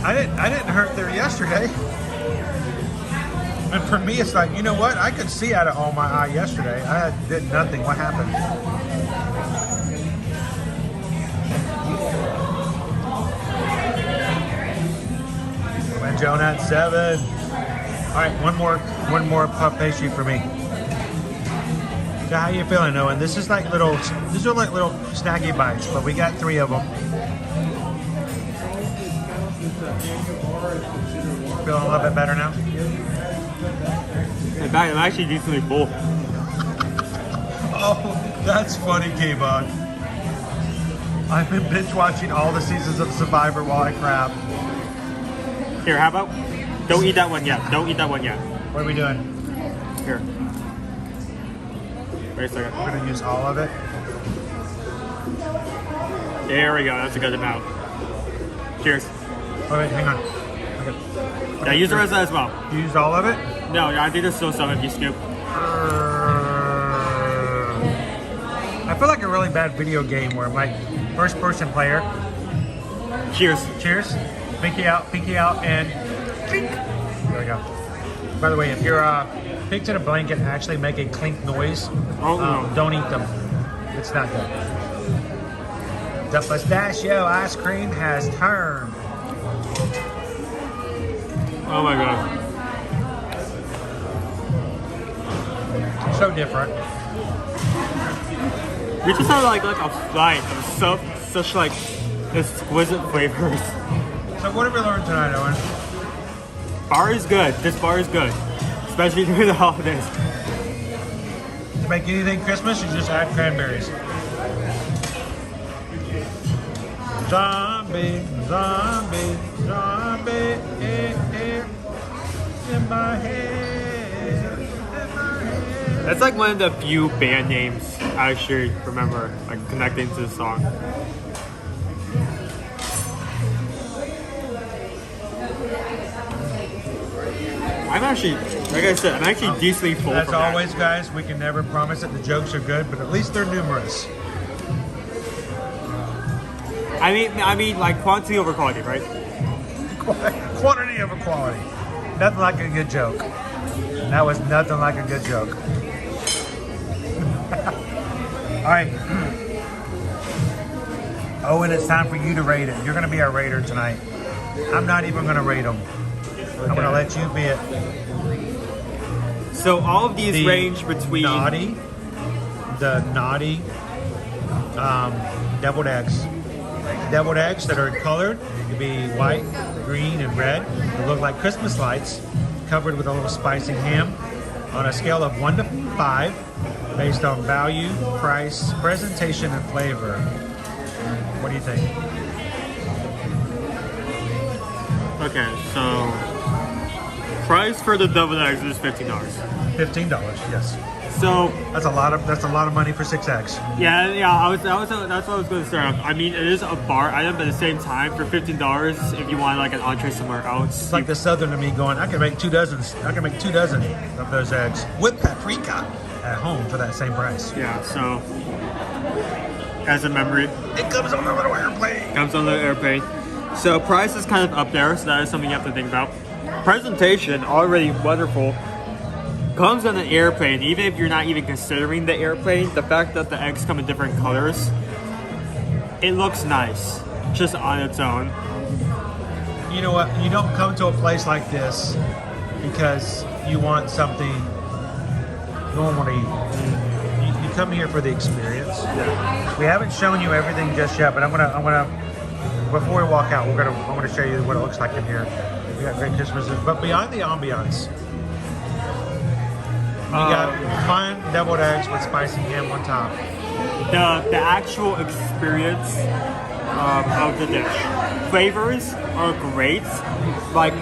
I didn't hurt there yesterday. And for me, it's like, you know what? I could see out of all my eye yesterday. I did nothing. What happened? And Joan at 7. All right, one more puff pastry for me. So how you feeling, Owen? These are like little snacky bites, but we got 3 of them. Feeling a little bit better now? In fact, I'm actually decently full. Oh, that's funny, K-Bug. I've been binge watching all the seasons of Survivor while I crap. Here, how about? Don't eat that one yet. Don't eat that one yet. What are we doing? Here. Wait a second. We're gonna use all of it. There we go. That's a good amount. Cheers. Oh wait, hang on. Okay. Yeah, use the rest of that as well. You used all of it? No, I think there's still some if you scoop. I feel like a really bad video game where I'm like first person player. Cheers. Cheers. Pinky out, and clink. There we go. By the way, if your pig to the blanket actually make a clink noise, don't eat them. It's not good. The pistachio ice cream has turned. Oh my god. So different. We just have like a flight of such like exquisite flavors. So what have we learned tonight, Owen? Bar is good. This bar is good. Especially during the holidays. To make anything Christmas, you just add cranberries. Zombie, zombie, zombie, in my head, in my head. That's like one of the few band names I should remember, like connecting to the song. I'm actually, like I said, I'm actually decently full. As always, guys, we can never promise that the jokes are good, but at least they're numerous. I mean, like quantity over quality, right? Quantity over quality. Nothing like a good joke. That was nothing like a good joke. All right. Owen, it's time for you to rate it. You're going to be our rater tonight. I'm not even going to rate them. I'm going to let you be it. So all of these range between the naughty deviled eggs. Deviled eggs that are colored. It could be white, green, and red. They look like Christmas lights, covered with a little spicy ham. On a scale of 1 to 5, based on value, price, presentation, and flavor. What do you think? Okay, so price for the deviled eggs is $15. $15, yes. So that's a lot of money for 6 eggs. yeah, that's what I was going to say. I mean, it is a bar item, but at the same time, for $15, if you want like an entree somewhere else, It's like the southern to me going, I can make 2 dozen of those eggs with paprika at home for that same price. yeah. So as a memory, It comes on a little airplane. comes on the airplane. So price is kind of up there, so that is something you have to think about. Presentation, already wonderful. Comes on an airplane, even if you're not even considering the airplane, the fact that the eggs come in different colors, it looks nice, just on its own. You know what? You don't come to a place like this because you want something normal to eat. You come here for the experience. We haven't shown you everything just yet, but I'm gonna before we walk out, I want to show you what it looks like in here. We got great Christmases, but beyond the ambiance, we got fun deviled eggs with spicy ham on top. The actual experience of the dish. Flavors are great. Like,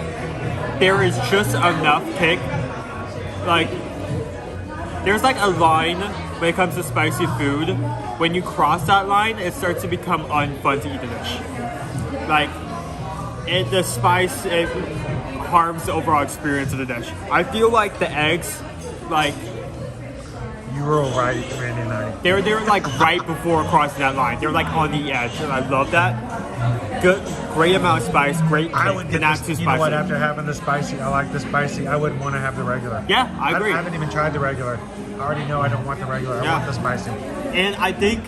there is just enough kick. Like, there's like a line when it comes to spicy food. When you cross that line, it starts to become unfun to eat the dish. Like, the spice, it harms the overall experience of the dish. I feel like the eggs, like, You were right at Randy and I. they were like right before crossing that line. They were like on the edge, and I love that. Good, great amount of spice, great I kick, would but get not this, too you know what, spicy. after having the spicy, I like the spicy, I wouldn't want to have the regular. Yeah, I agree. I haven't even tried the regular. I already know I don't want the regular, I Yeah. want the spicy. And I think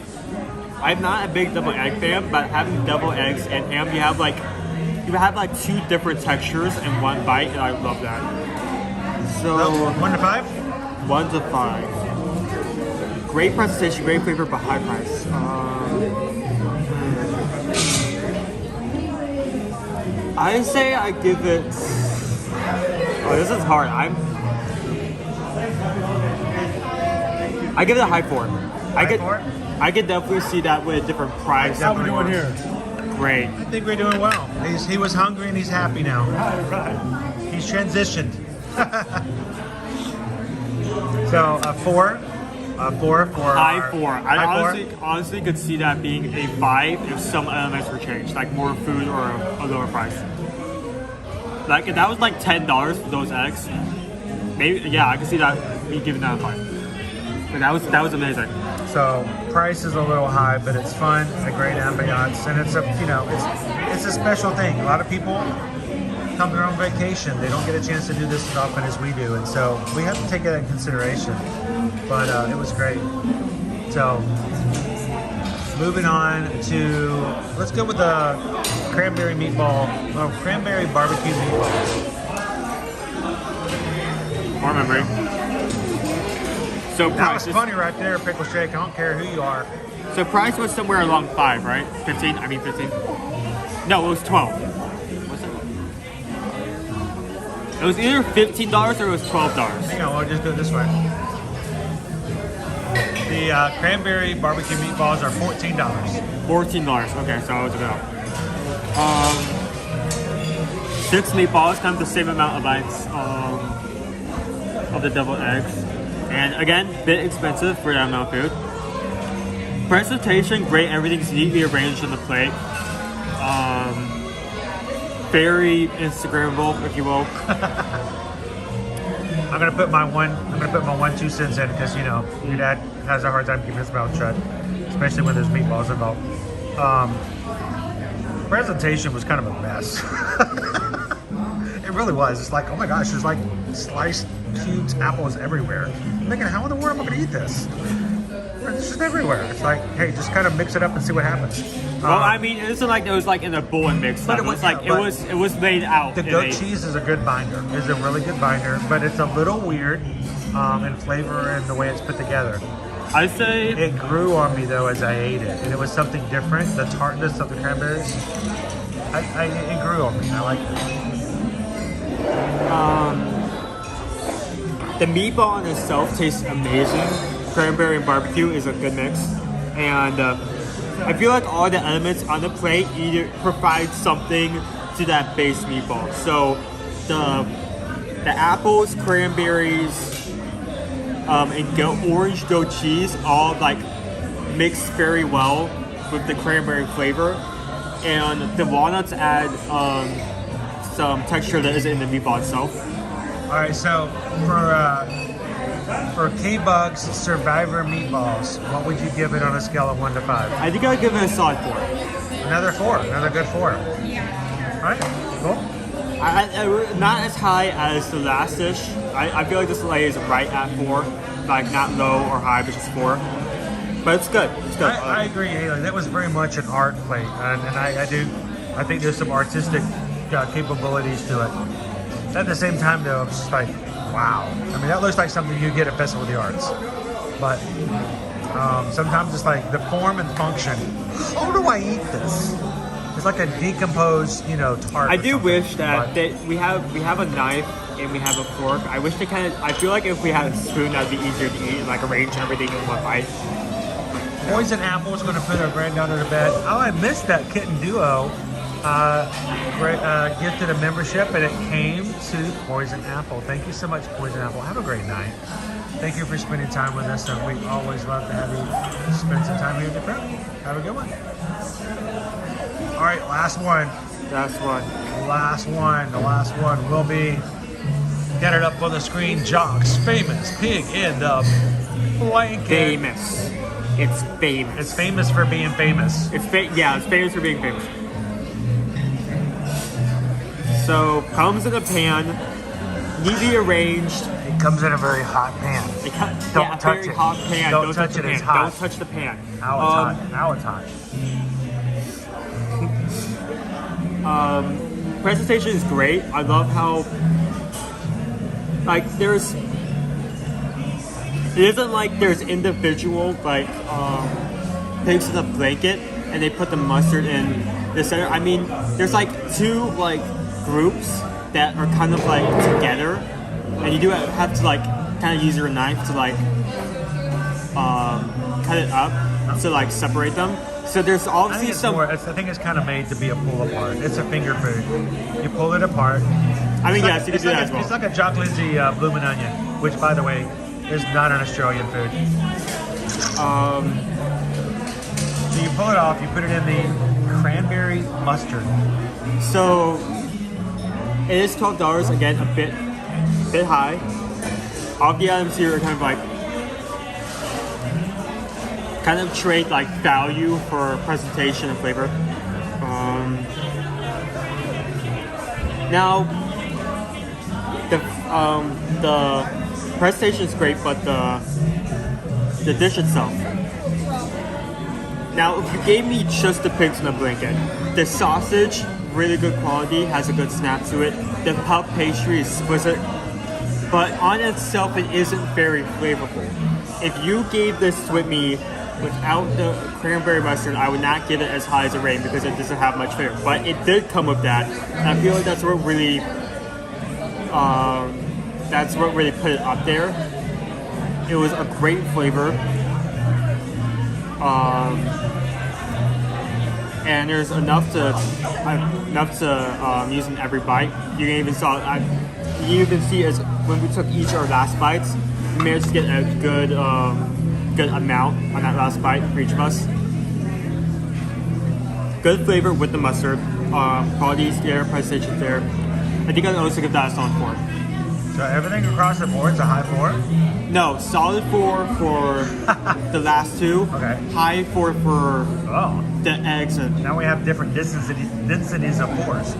I'm not a big double egg fan, but having double eggs and ham, you have like 2 different textures in one bite, and I love that. So 1 to 5? 1 to 5. Great presentation, great flavor, but high price. I say I give it. Oh, this is hard. I give it a high 4. I could definitely see that with a different price. How we doing here? Great. I think we're doing well. He was hungry and he's happy now. He's transitioned. So a 4 for High our- 4. high I four? honestly could see that being a 5 if some elements were changed, like more food or a lower price. Like if that was like $10 for those eggs, maybe I could see that me giving that a 5. But that was amazing. So price is a little high, but it's fun, a great ambiance, and it's it's a special thing. A lot of people come here on vacation. They don't get a chance to do this as often as we do, and so we have to take that in consideration. But it was great. So moving on to, let's go with the cranberry barbecue meatballs. More memory. So That was funny right there, Pickle Shake. I don't care who you are. So price was somewhere along 5, right? 15? No, it was 12. What's it? It was either $15 or it was $12. Hang on, we'll just do it this way. The cranberry barbecue meatballs are $14. $14. Okay, so I was about 6 meatballs, kind of the same amount of bites of the deviled eggs. And again, bit expensive for that amount of food. Presentation, great. Everything's neatly arranged on the plate. Very Instagrammable, if you will. I'm gonna put my 2 cents in because your dad has a hard time keeping his mouth shut, especially when there's meatballs involved. Presentation was kind of a mess. It really was. It's like, oh my gosh, there's like sliced cubes, apples everywhere. I'm thinking, how in the world am I gonna eat this? It's just everywhere. It's like, hey, just kind of mix it up and see what happens. Well, I mean, it isn't like it was like in a bowl and mixed up. It was like it was laid out. The goat cheese is a good binder. It's a really good binder, but it's a little weird in flavor and the way it's put together. I say it grew on me though as I ate it, and it was something different. The tartness of the cranberries, it grew on me. I liked it. The meatball in itself tastes amazing. Cranberry and barbecue is a good mix, and I feel like all the elements on the plate either provide something to that base meatball. So the apples, cranberries, and orange goat cheese all like mixed very well with the cranberry flavor, and the walnuts add some texture that isn't in the meatball itself. All right, so for K-Bugs Survivor meatballs, what would you give it on a scale of 1 to 5? I think I'd give it a solid 4. Another 4, another good 4. Yeah. All right, cool. I not as high as the last dish. I feel like this lays right at 4, like not low or high, but just 4. But it's good. It's good. I agree, Haley. That was very much an art plate, and I think there's some artistic capabilities to it. At the same time, though, I'm just like, wow. I mean, that looks like something you get at Festival of the Arts. But sometimes it's like the form and function. How do I eat this? It's like a decomposed, tart. I do wish that we have a knife and we have a fork. I wish I feel like if we had a spoon, that'd be easier to eat, like arrange everything in one bite. Poison Apple is going to put our granddaughter to bed. Oh, I missed that Kitten Duo. Gifted a membership, and it came to Poison Apple. Thank you so much, Poison Apple. Have a great night. Thank you for spending time with us, and we always love to have you spend some time here at the crowd. Have a good one. All right, last one. Last one. The last one will be, get it up on the screen, Jock's famous pig in the blanket. Famous. It's famous. It's famous for being famous. It's famous for being famous. So, comes in a pan, neatly arranged. It comes in a very hot pan. Don't touch it. Hot pan. Don't touch it. It's hot. Don't touch the pan. Now it's hot. Now it's hot. Presentation is great. I love how, like, it isn't like there's individual, like, pigs in a blanket and they put the mustard in the center. I mean, there's like 2, like, groups that are kind of like together, and you do have to like kind of use your knife to like cut it up to like separate them. So there's obviously I think it's kind of made to be a pull apart. It's a finger food. You pull it apart. I mean, yes, you can do that as well. It's like a Jock Lindsay bloomin' onion, which, by the way, is not an Australian food. So you pull it off. You put it in the cranberry mustard. So it is $12, again, a bit high. All the items here are kind of trade like value for presentation and flavor. Now the presentation is great, but the dish itself. Now, if you gave me just the pigs in a blanket, the sausage, really good quality, has a good snap to it. The puff pastry is exquisite, but on itself, it isn't very flavorful. If you gave this with me without the cranberry mustard, I would not give it as high as a rating because it doesn't have much flavor. But it did come with that, and I feel like that's what really put it up there. It was a great flavor. And there's enough to use in every bite. You can even see as when we took each our last bites, we managed to get a good amount on that last bite for each of us. Good flavor with the mustard. Quality's there, presentation there. I think I'd also give that a solid 4. So everything across the board is a high 4? No, solid 4 for the last 2. Okay. High 4 for the eggs. And now we have different densities of 4s.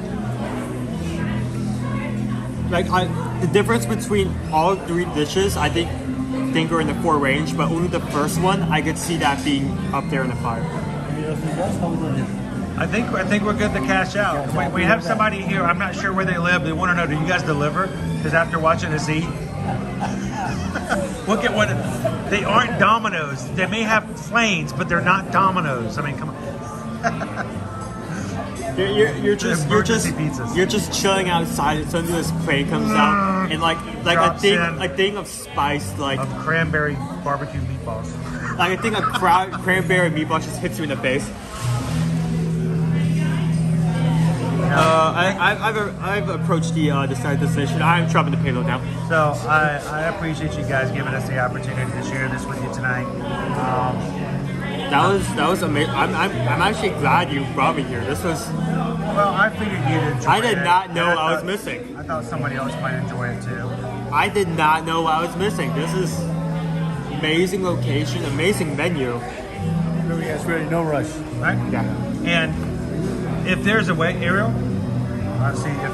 Like the difference between all 3 dishes, I think are in the 4 range, but only the first one I could see that being up there in the 5. I think we're good to cash out. We have somebody here. I'm not sure where they live. They want to know, do you guys deliver? Because after watching us eat, look at what they aren't Domino's. They may have planes, but they're not Domino's. I mean, come on. You're just chilling outside, and suddenly this plane comes out, and like a thing of spice, like of cranberry barbecue meatballs. Like a thing of cranberry meatballs just hits you in the face. I've approached the side destination. I'm dropping the payload now. So I appreciate you guys giving us the opportunity to share this with you tonight. That was amazing. I'm actually glad you brought me here. This was. Well, I figured you'd enjoy it. I did not know I was thought- missing. I thought somebody else might enjoy it too. I did not know I was missing. This is amazing location, amazing menu. Really, it's really no rush. Right? Yeah. And if there's a way, Ariel, let's see if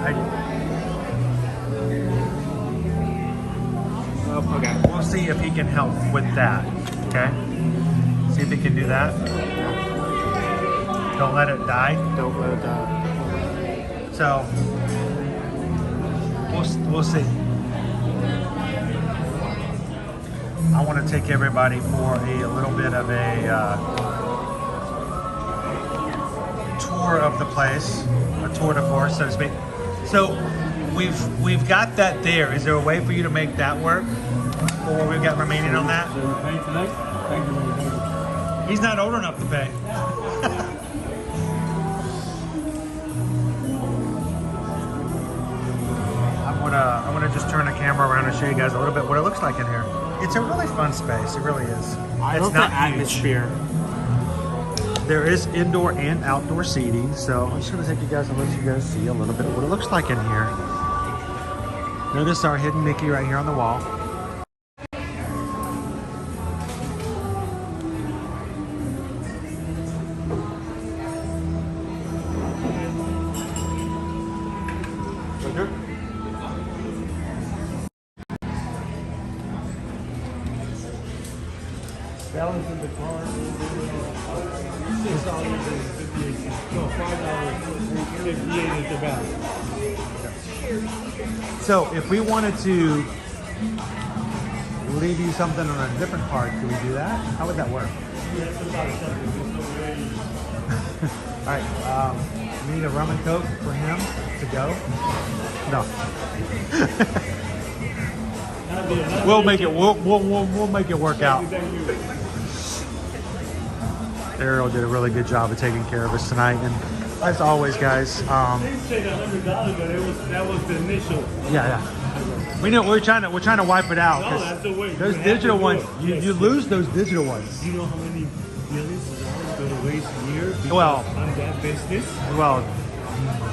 I. Oh, okay. We'll see if he can help with that. Okay. See if he can do that. Don't let it die. Don't let it die. So we'll see. I want to take everybody for a little bit of a tour of the place, a tour de force, so to speak. So we've got that there. Is there a way for you to make that work? Or what we've got remaining on that? He's not old enough to pay. I'm gonna just turn the camera around and show you guys a little bit what it looks like in here. It's a really fun space. It really is. I It's love not the huge. atmosphere. There is indoor and outdoor seating, so I'm just gonna take you guys and let you guys see a little bit of what it looks like in here. Notice our hidden Mickey right here on the wall. Balance in the car. $6.58. No, $5.58 is the balance. So if we wanted to leave you something on a different card, could we do that? How would that work? All right, we need a rum and coke for him to go. No. We'll make it. We'll make it work out. Ariel did a really good job of taking care of us tonight, and as always, guys. They said $100, but that was the initial. Yeah. We know we're trying to wipe it out. No, 'cause that's the way. those You have digital to do ones, it. you, Yes. you lose those digital ones. Do you know how many billions of dollars go to waste a year? Because Well- on that business. Well,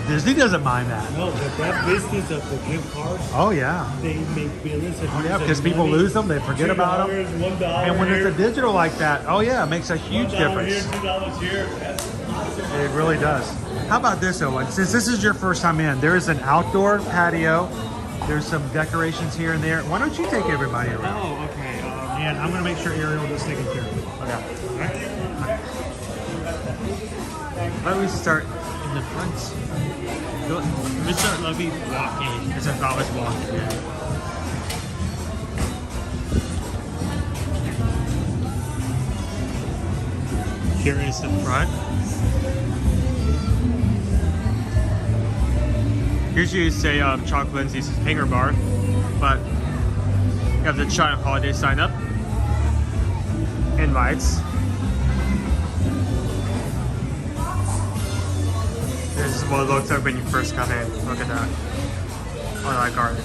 Disney doesn't mind that. No, but that business of the gift cards, Oh yeah. they make billions of Oh yeah, dollars because of people money. lose them, they forget about them. $2, And when here, it's a digital like that, oh yeah, it makes a huge $1 difference. here, $2 here. That's awesome. It really does. How about this, Owen? Since this is your first time in, there is an outdoor patio. There's some decorations here and there. Why don't you take everybody around? Oh, okay. And I'm gonna make sure Ariel is taken care of. Okay. All right. Why don't we start in the front? Let me walk in. Because I've always walked in. Here is the front. Usually it's a Chocolate Lindsay's hanger bar, but you have the giant holiday sign up. Invites. This is what it looks like when you first come in. Look at that. Oh, that garden.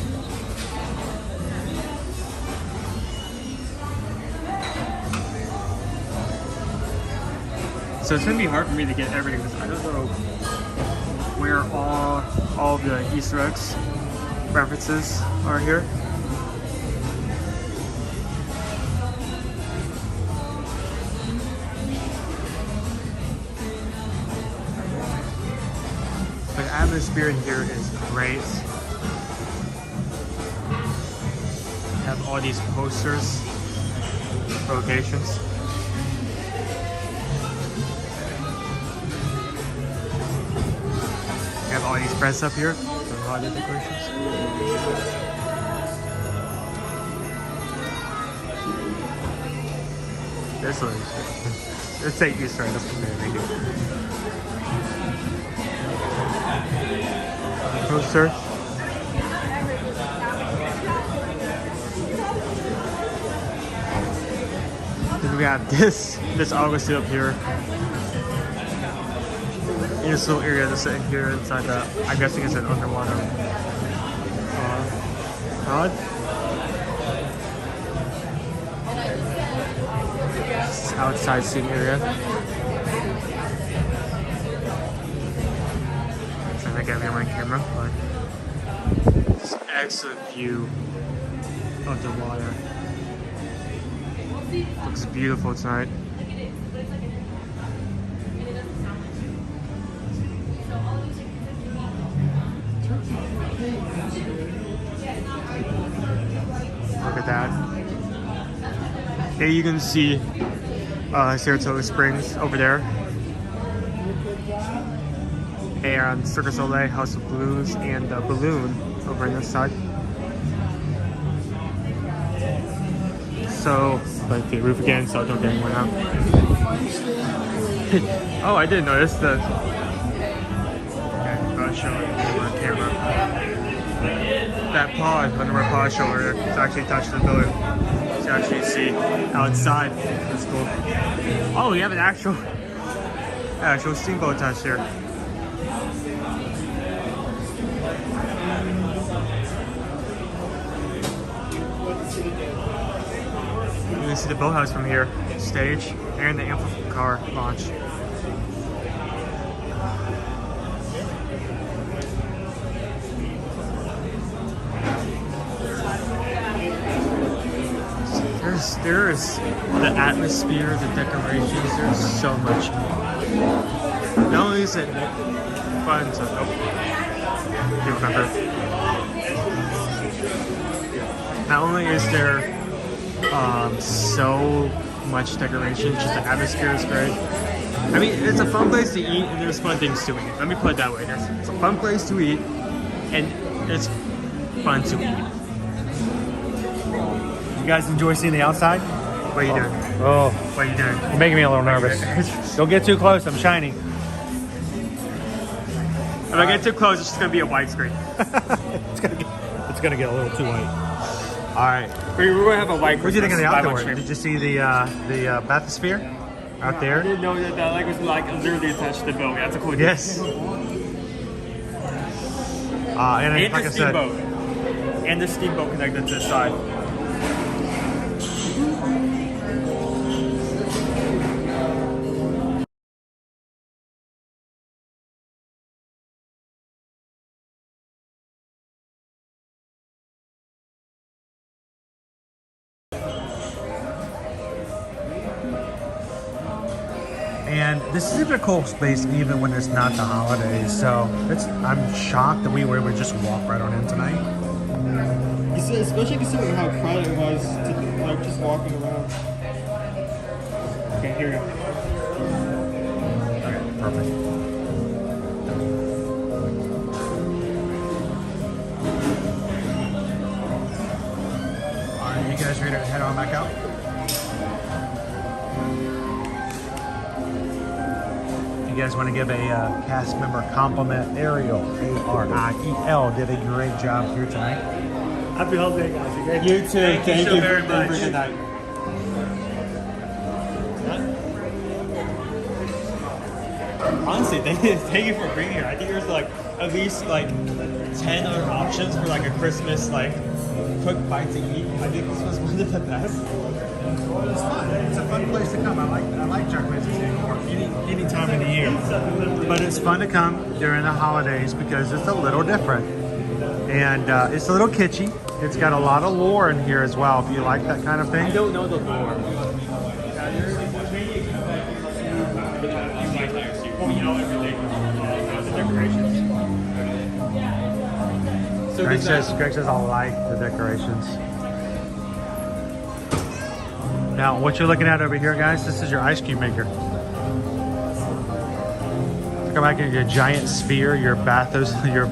So it's gonna be hard for me to get everything because I don't know where all the Easter eggs references are here. The atmosphere in here is great. You have all these posters, locations. You have all these press up here, the holiday decorations. This one, let's take Easter egg up from there, right here. Poster. Then we have this August up here. this little area that's in here inside the, I'm guessing it's an underwater pod. Outside seating area. So I think I have it on my camera, but it's an excellent view of the water. Looks beautiful tonight. Look at that. Here you can see Saratoga Springs over there. And Cirque du Soleil, House of Blues, and Balloon over on this side. So, like the roof again, so don't get anyone out. Oh, I didn't notice the. Okay, I'll show it on camera. That pod, underwater pod shoulder, it's actually touched the building. To actually see outside. That's cool. Oh, we have an actual steamboat touch here. You can see the boathouse from here, stage, and the amplifier car launch. There's the atmosphere, the decorations, there's so much. Not only is it fun to remember, not only is there so much decoration, just the atmosphere is great. I mean, it's a fun place to eat and there's fun things to eat. Let me put it that way. It's a fun place to eat and it's fun to eat. You guys enjoy seeing the outside? What are you doing? Oh, What are you doing? you're making me a little nervous. Don't get too close. I'm shining. If I get too close, it's just gonna be a white screen. It's gonna get a little too white. All right. We're gonna have a white. What do you think of the outdoor? stream. Did you see the bathysphere out I there? didn't know that like was like literally attached to the building. That's a cool. Yes. And And like the I said, steamboat. And the steamboat connected to the side. and this is a cool space even when it's not the holidays. So I'm shocked that we were able to just walk right on in tonight. You see, especially considering how crowded it was to like just walking around. Okay, here we go. Okay, perfect. All right, you guys ready to head on back out? You guys want to give a cast member compliment? Ariel, A-R-I-E-L, did a great job here tonight. Happy holiday, guys. Okay? You too. Thank you very much. Good night. Honestly, thank you for being here. I think there's like at least like 10 other options for like a Christmas like quick bite to eat. I think this was one of the best. It's fun. It's a fun place to come. I like Chuck Places anymore. Any time of the year. But it's fun to come during the holidays because it's a little different. And it's a little kitschy. It's got a lot of lore in here as well, if you like that kind of thing. I don't know the lore. Greg says I like the decorations. Now, what you're looking at over here, guys, this is your ice cube maker. Come back in your giant sphere, your bathos, your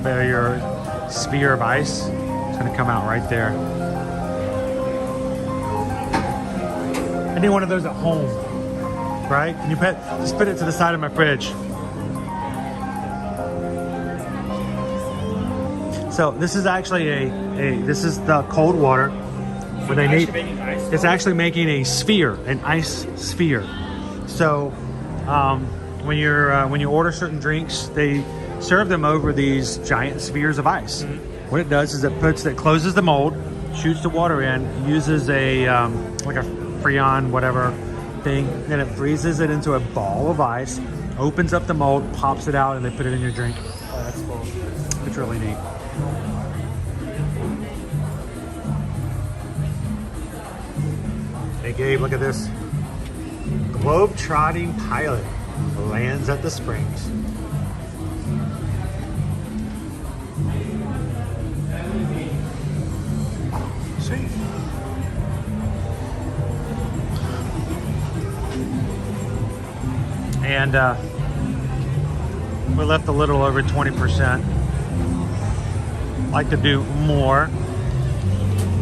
sphere of ice. It's gonna come out right there. I need one of those at home, right? Can you just put it to the side of my fridge? So this is actually this is the cold water. When they need, it's actually making a sphere, an ice sphere. So when you order certain drinks, they serve them over these giant spheres of ice. What it does is it closes the mold, shoots the water in, uses a like a Freon whatever thing, then it freezes it into a ball of ice, opens up the mold, pops it out, and they put it in your drink. Oh, that's cool. It's really neat. Hey Gabe, look at this. Globe-trotting pilot lands at the Springs. Sweet. And we're left a little over 20%. Like to do more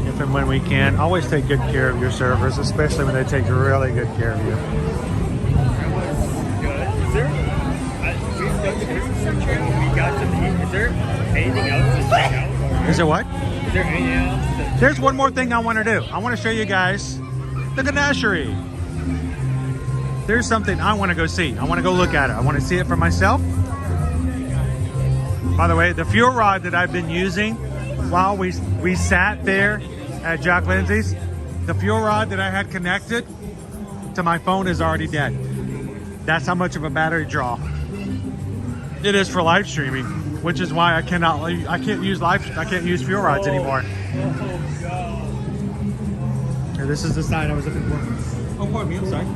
if and when we can. Always take good care of your servers, especially when they take really good care of you. Is there anything else to check out? Is there what? Is there anything else? There's one more thing I want to do. I want to show you guys the ganachery. There's something I want to go see. I want to go look at it. I want to see it for myself. By the way, the fuel rod that I've been using while we sat there at Jack Lindsay's, the fuel rod that I had connected to my phone is already dead. That's how much of a battery draw it is for live streaming, which is why I can't use fuel rods anymore. Here, this is the sign I was looking for. Oh, pardon me, I'm sorry.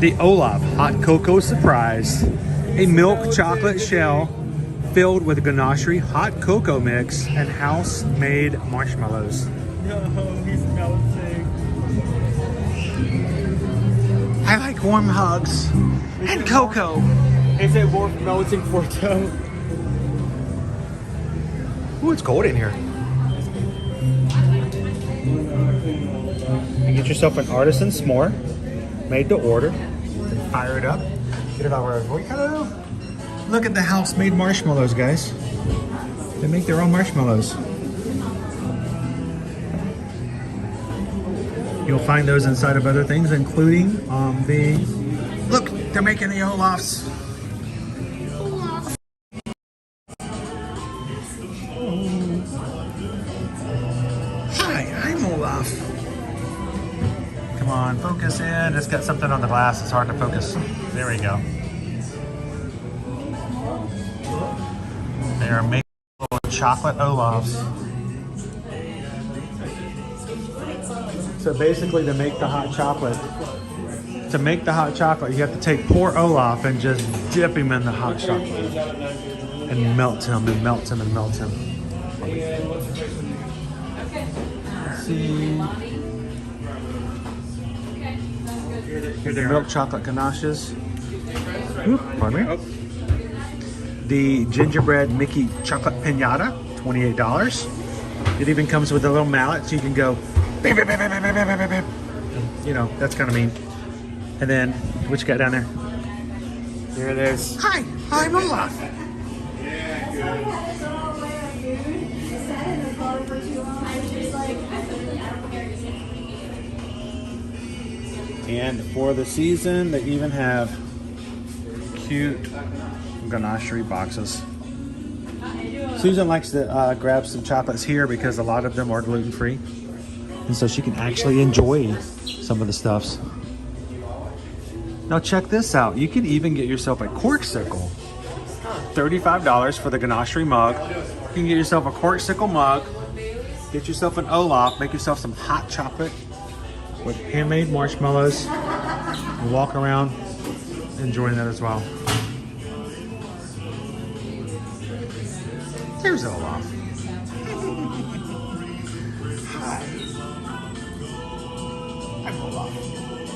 The Olaf Hot Cocoa Surprise. A milk chocolate shell filled with ganachery, hot cocoa mix, and house-made marshmallows. No, he's melting. I like warm hugs and cocoa. Is it more melting for toe? Ooh, it's cold in here. You get yourself an artisan s'more, made to order. Fire it up. Get it over a volcano. Look at the house-made marshmallows, guys. They make their own marshmallows. You'll find those inside of other things, including look, they're making the Olafs. Hi, I'm Olaf. Come on, focus in. It's got something on the glass. It's hard to focus. There we go. They are making little chocolate Olafs. So basically, to make the hot chocolate, you have to take poor Olaf and just dip him in the hot chocolate and melt him and melt him and melt him. Let's see. Here's the milk chocolate ganaches. Oop, pardon me. The gingerbread Mickey chocolate pinata, $28. It even comes with a little mallet, so you can go, beep, beep, beep, beep, beep, beep, beep, beep. You know, that's kind of mean. And then, what you got down there? There it is. Hi, I'm Olaf. And for the season, they even have cute ganachery boxes. Susan likes to grab some chocolates here because a lot of them are gluten-free. And so she can actually enjoy some of the stuffs. Now check this out. You can even get yourself a corksicle. $35 for the ganachery mug. You can get yourself a corksicle mug. Get yourself an Olaf. Make yourself some hot chocolate with handmade marshmallows. And walk around enjoying that as well. There's Olaf. Hi. I'm Olaf.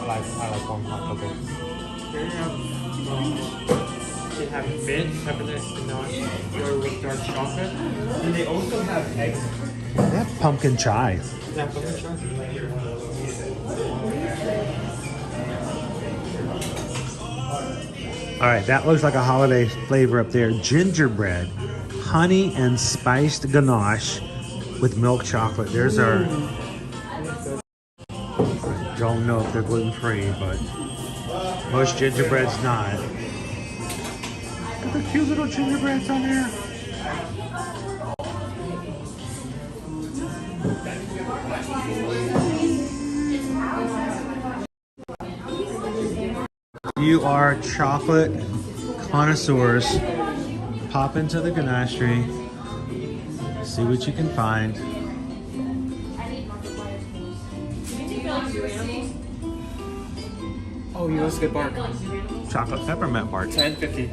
I like warm hot cocoa. They have mint, peppermint, ganache, or with dark chocolate. And they also have eggs. They have pumpkin chai. Yeah, pumpkin chai. All right, that looks like a holiday flavor up there. Gingerbread, honey and spiced ganache with milk chocolate. There's our don't know if they're gluten-free, but most gingerbread's not. Look at the cute little gingerbreads on there. You are chocolate connoisseurs. Pop into the ganache tree. See what you can find. Oh, you know what's a good bark? Chocolate peppermint bark. $10.50.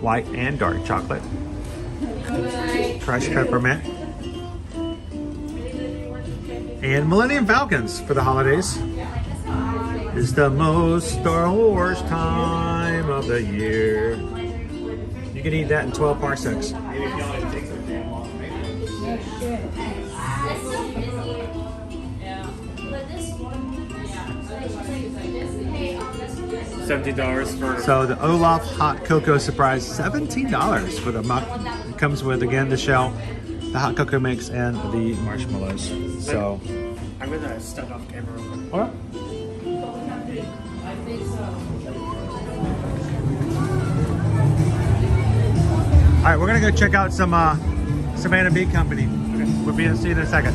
White and dark chocolate. Crushed peppermint. And Millennium Falcons for the holidays. It's the most Star Wars time of the year. You can eat that in 12 parsecs. $17 for. So the Olaf Hot Cocoa Surprise, $17 for the mug. It comes with, again, the shell, the hot cocoa mix, and the marshmallows. So I'm gonna step off camera real quick. all right. All right, we're gonna go check out some Savannah Bee Company. Okay. We'll see you in a second.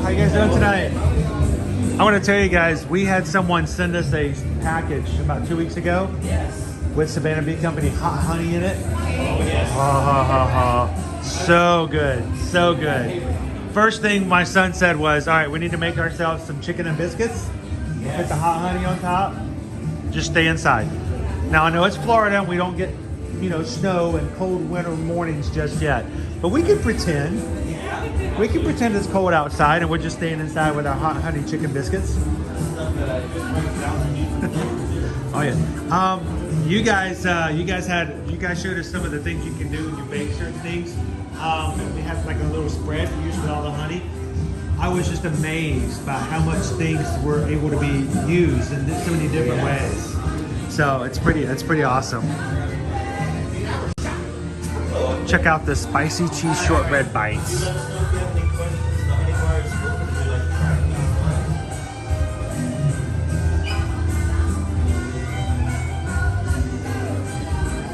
How you guys doing tonight? I want to tell you guys, we had someone send us a package about 2 weeks ago with Savannah Bee Company hot honey in it. Oh yes. So good, so good. First thing my son said was, all right, we need to make ourselves some chicken and biscuits. Put the hot honey on top. Just stay inside. Now I know it's Florida and we don't get, you know, snow and cold winter mornings just yet, but we can pretend. We can pretend it's cold outside and we're just staying inside with our hot honey chicken biscuits. Oh yeah. You guys showed us some of the things you can do when you bake certain things. We have like a little spread used with all the honey. I was just amazed by how much things were able to be used in so many different ways. So it's pretty awesome. Check out the spicy cheese shortbread bites.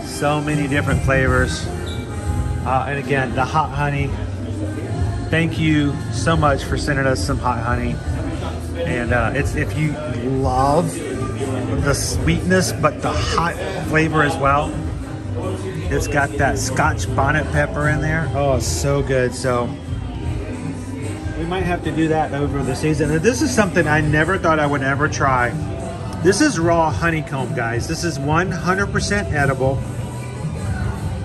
So many different flavors. And again, the hot honey. Thank you so much for sending us some hot honey. And it's, if you love the sweetness but the hot flavor as well, it's got that Scotch bonnet pepper in there. Oh, it's so good. So we might have to do that over the season. And this is something I never thought I would ever try. This is raw honeycomb, guys. This is 100% edible.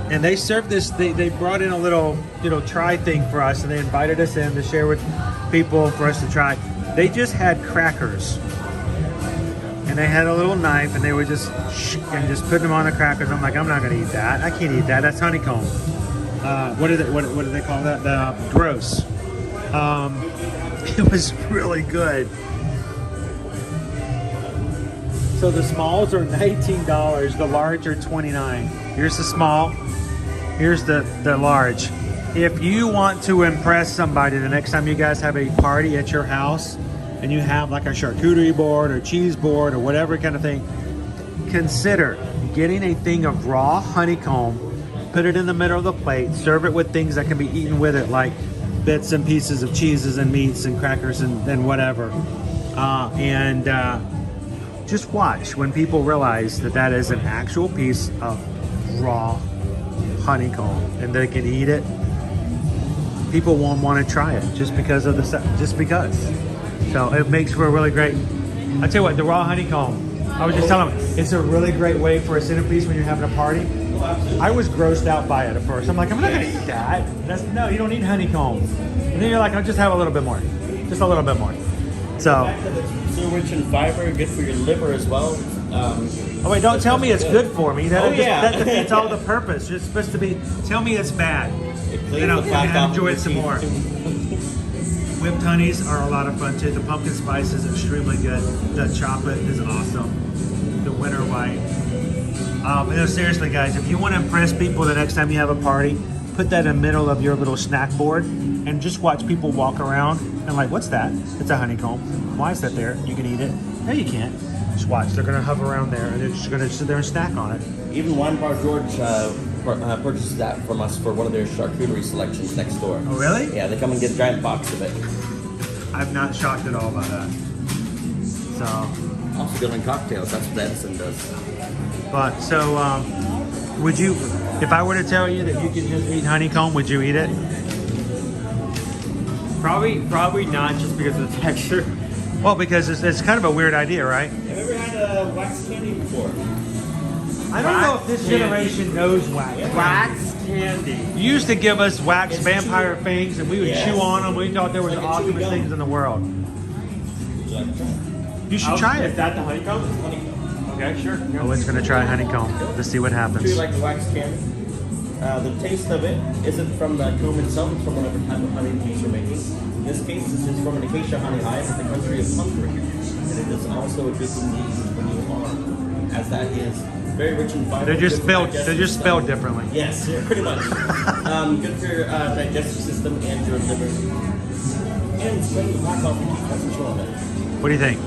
And they served this, they brought in a little, you know, try thing for us, and they invited us in to share with people for us to try. They just had crackers. And they had a little knife, and they were just putting them on the crackers. I'm like, I'm not gonna eat that. I can't eat that. That's honeycomb. What do they call that? Gross. It was really good. So the smalls are $19. The large are $29. Here's the small. Here's the large. If you want to impress somebody the next time you guys have a party at your house and you have like a charcuterie board or cheese board or whatever kind of thing, consider getting a thing of raw honeycomb, put it in the middle of the plate, serve it with things that can be eaten with it, like bits and pieces of cheeses and meats and crackers and whatever. Just watch when people realize that that is an actual piece of raw honeycomb and they can eat it. People won't want to try it just because of just because. So it makes for a really great. I tell you what, the raw honeycomb. I was just telling them it's a really great way for a centerpiece when you're having a party. I was grossed out by it at first. I'm like, I'm not gonna eat that. No, you don't need honeycomb. And then you're like, I'll just have a little bit more, just a little bit more. So. So rich in fiber, good for your liver as well. Oh wait, don't tell me it's good for me. That defeats all the purpose. You're supposed to be, tell me it's bad. Then I'll enjoy it some more. Whipped honeys are a lot of fun too. The pumpkin spice is extremely good. The chocolate is awesome. The winter white. Seriously guys, if you want to impress people the next time you have a party, put that in the middle of your little snack board and just watch people walk around and like, what's that? It's a honeycomb. Why is that there? You can eat it. No, you can't. Just watch. They're gonna hover around there and they're just gonna sit there and snack on it. Even Wine Bar George purchased that from us for one of their charcuterie selections next door. Oh, really? Yeah, they come and get a giant box of it. I'm not shocked at all by that. So. Also good on cocktails. That's what Edison does. But so, would you, if I were to tell you that you could just eat honeycomb, would you eat it? Probably not, just because of the texture. Well, because it's kind of a weird idea, right? Have you ever had wax candy before? I don't know if this generation knows wax. Wax candy. You used to give us wax vampire fangs, and we would chew on them. We thought they were the awesomest things in the world. You should try it. Is that the honeycomb? Okay, sure. Oh, it's gonna try honeycomb. Let's see what Do you happens. like the wax candy? The taste of it isn't from the comb itself, it's from whatever type of honey case you're making. In this case, this is from an acacia honey hive in the country of Hungary. And it is also a good thing to eat when you are, as that is very rich in fiber. They're just spelled differently. Yes, yeah, pretty much. Good for your digestive system and your liver. And it's great to pack off and keep control of it. What do you think?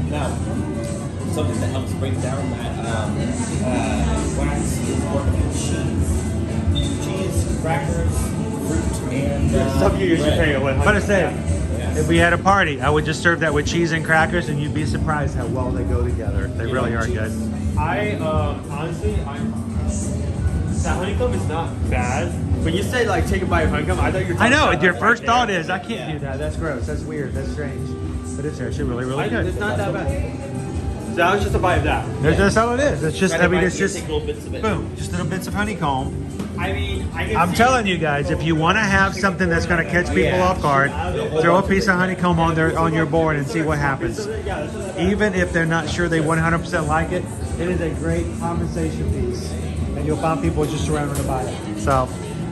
Now, something that helps break down that wax is working with cheese. Cheese, crackers, fruit, and Stuff you usually bread. pay at 100. But I say, if we had a party, I would just serve that with cheese and crackers, and you'd be surprised how well they go together. They really are good. I honestly, that honeycomb is not bad. When you say like take a bite of honeycomb, I thought you were I talking know. about Your like first right thought there. is, I can't do that. That's gross. That's weird. That's strange. But it's actually really, really good. It's not that bad. So that was just a bite of that. That's all it is. It's just, I mean, it's just, Take little bits of it. boom, just little bits of honeycomb. I mean, I can I'm see- telling you guys, if you want to have something that's going to catch people off guard, throw a piece of honeycomb on your board and see what happens. Even if they're not sure they 100% like it, it is a great conversation piece, and you'll find people just surrounded to buy it. So,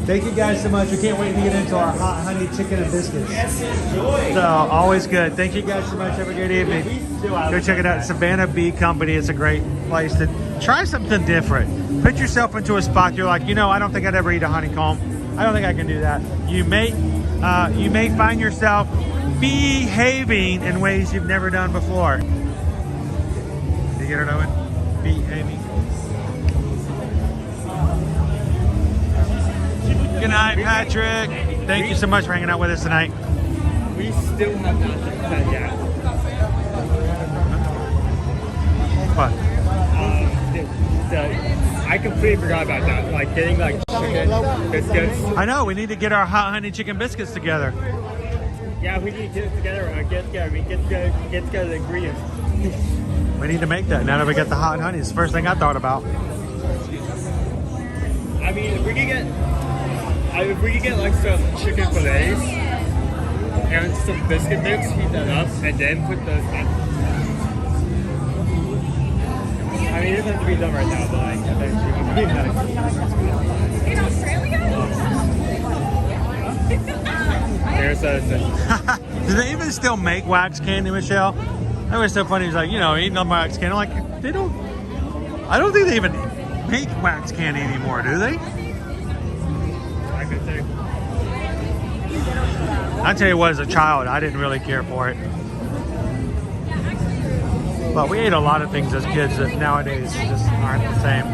thank you guys so much. We can't wait to get into our hot honey chicken and biscuits. Yes, enjoy. So, always good. Thank you guys so much. Have a great evening. Go check it out. Savannah Bee Company. It's a great place to try something different. Put yourself into a spot you're like, you know, I don't think I'd ever eat a honeycomb. I don't think I can do that. You may find yourself behaving in ways you've never done before. You get it, Owen? Behaving. Good night, Patrick. Thank you so much for hanging out with us tonight. We still have not done yet. What? I completely forgot about that. Like getting like chicken biscuits. I know, we need to get our hot honey chicken biscuits together. Yeah, we need to get it together. Get together the ingredients. We need to make that now that we got the hot honey. It's the first thing I thought about. I mean, if we could get like some chicken fillets and some biscuit mix, heat that up, and then put the. I mean, it doesn't have to be done right now, but like, eventually. In Australia? There's a. Do they even still make wax candy, Michelle? That was so funny. He's like, you know, eating on wax candy. I'm like, they don't. I don't think they even make wax candy anymore, do they? I could say. I tell you what, as a child, I didn't really care for it. But we ate a lot of things as kids that nowadays just aren't the same.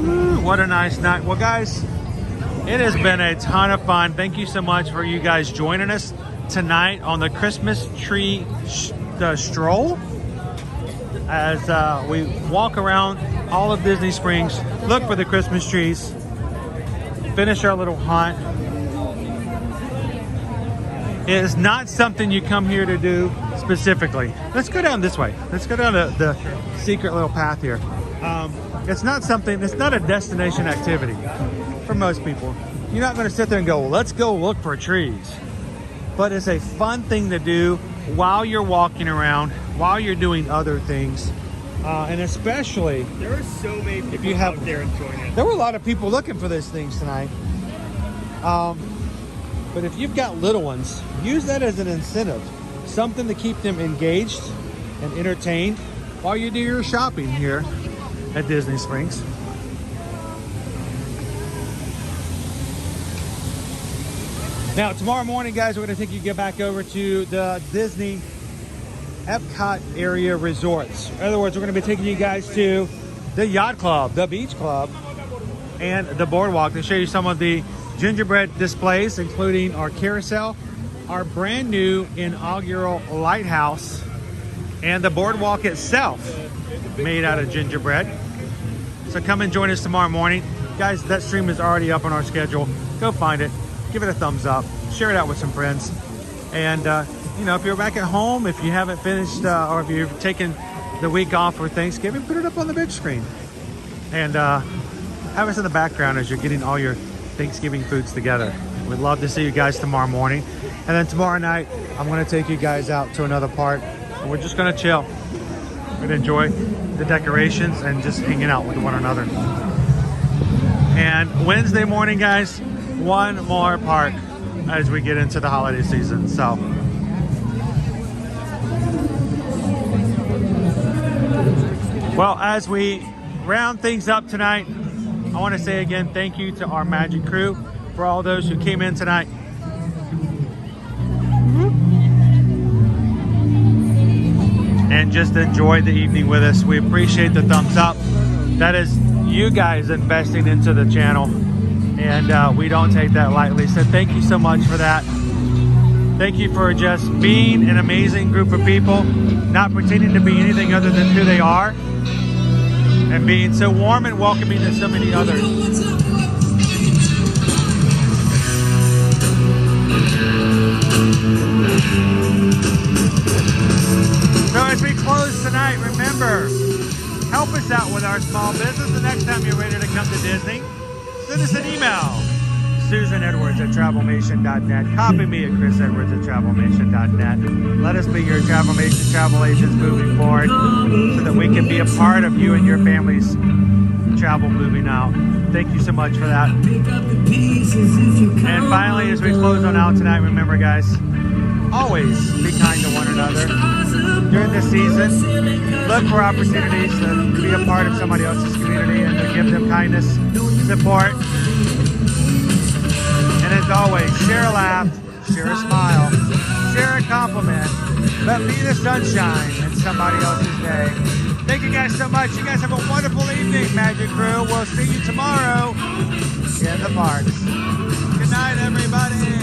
Woo, what a nice night. Well, guys, it has been a ton of fun. Thank you so much for you guys joining us tonight on the Christmas Tree Stroll. As we walk around all of Disney Springs, look for the Christmas trees, finish our little hunt. It is not something you come here to do specifically. Let's go down this way. Let's go down the secret little path here. It's not something, it's not a destination activity for most people. You're not going to sit there and go, well, let's go look for trees. But it's a fun thing to do while you're walking around, while you're doing other things. And especially, There are so many people if you have, out there enjoying it. there were a lot of people looking for these things tonight. But if you've got little ones, use that as an incentive, something to keep them engaged and entertained. while you do your shopping here at Disney Springs. Now, tomorrow morning, guys, we're going to take you back over to the Disney Epcot area resorts. In other words, we're going to be taking you guys to the Yacht Club, the Beach Club, and the Boardwalk to show you some of the gingerbread displays, including our carousel, our brand new inaugural lighthouse, and the boardwalk itself made out of gingerbread. So come and join us tomorrow morning. Guys, that stream is already up on our schedule. Go find it. Give it a thumbs up, share it out with some friends. And, you know, if you're back at home, if you haven't finished or if you've taken the week off for Thanksgiving, put it up on the big screen. And have us in the background as you're getting all your Thanksgiving foods together. We'd love to see you guys tomorrow morning. And then tomorrow night, I'm going to take you guys out to another park. And we're just going to chill. We're going to enjoy the decorations and just hanging out with one another. And Wednesday morning, guys, one more park as we get into the holiday season. So well, as we round things up tonight, I want to say again thank you to our magic crew for all those who came in tonight. And just enjoyed the evening with us. We appreciate the thumbs up. That is you guys investing into the channel. And we don't take that lightly. So thank you so much for that. Thank you for just being an amazing group of people, not pretending to be anything other than who they are, and being so warm and welcoming to so many others. So as we close tonight, remember, help us out with our small business the next time you're ready to come to Disney. Send us an email, susanedwards@travelmation.net. Copy me at chrisedwards@travelmation.net. Let us be your Travelmation travel agents moving forward so that we can be a part of you and your family's travel moving out. Thank you so much for that. And finally, as we close on out tonight, remember, guys, always be kind to one another. During this season, look for opportunities to be a part of somebody else's community and to give them kindness, support. And as always, share a laugh, share a smile, share a compliment, but be the sunshine in somebody else's day. Thank you guys so much. You guys have a wonderful evening, Magic Crew. We'll see you tomorrow in the parks. Good night, everybody.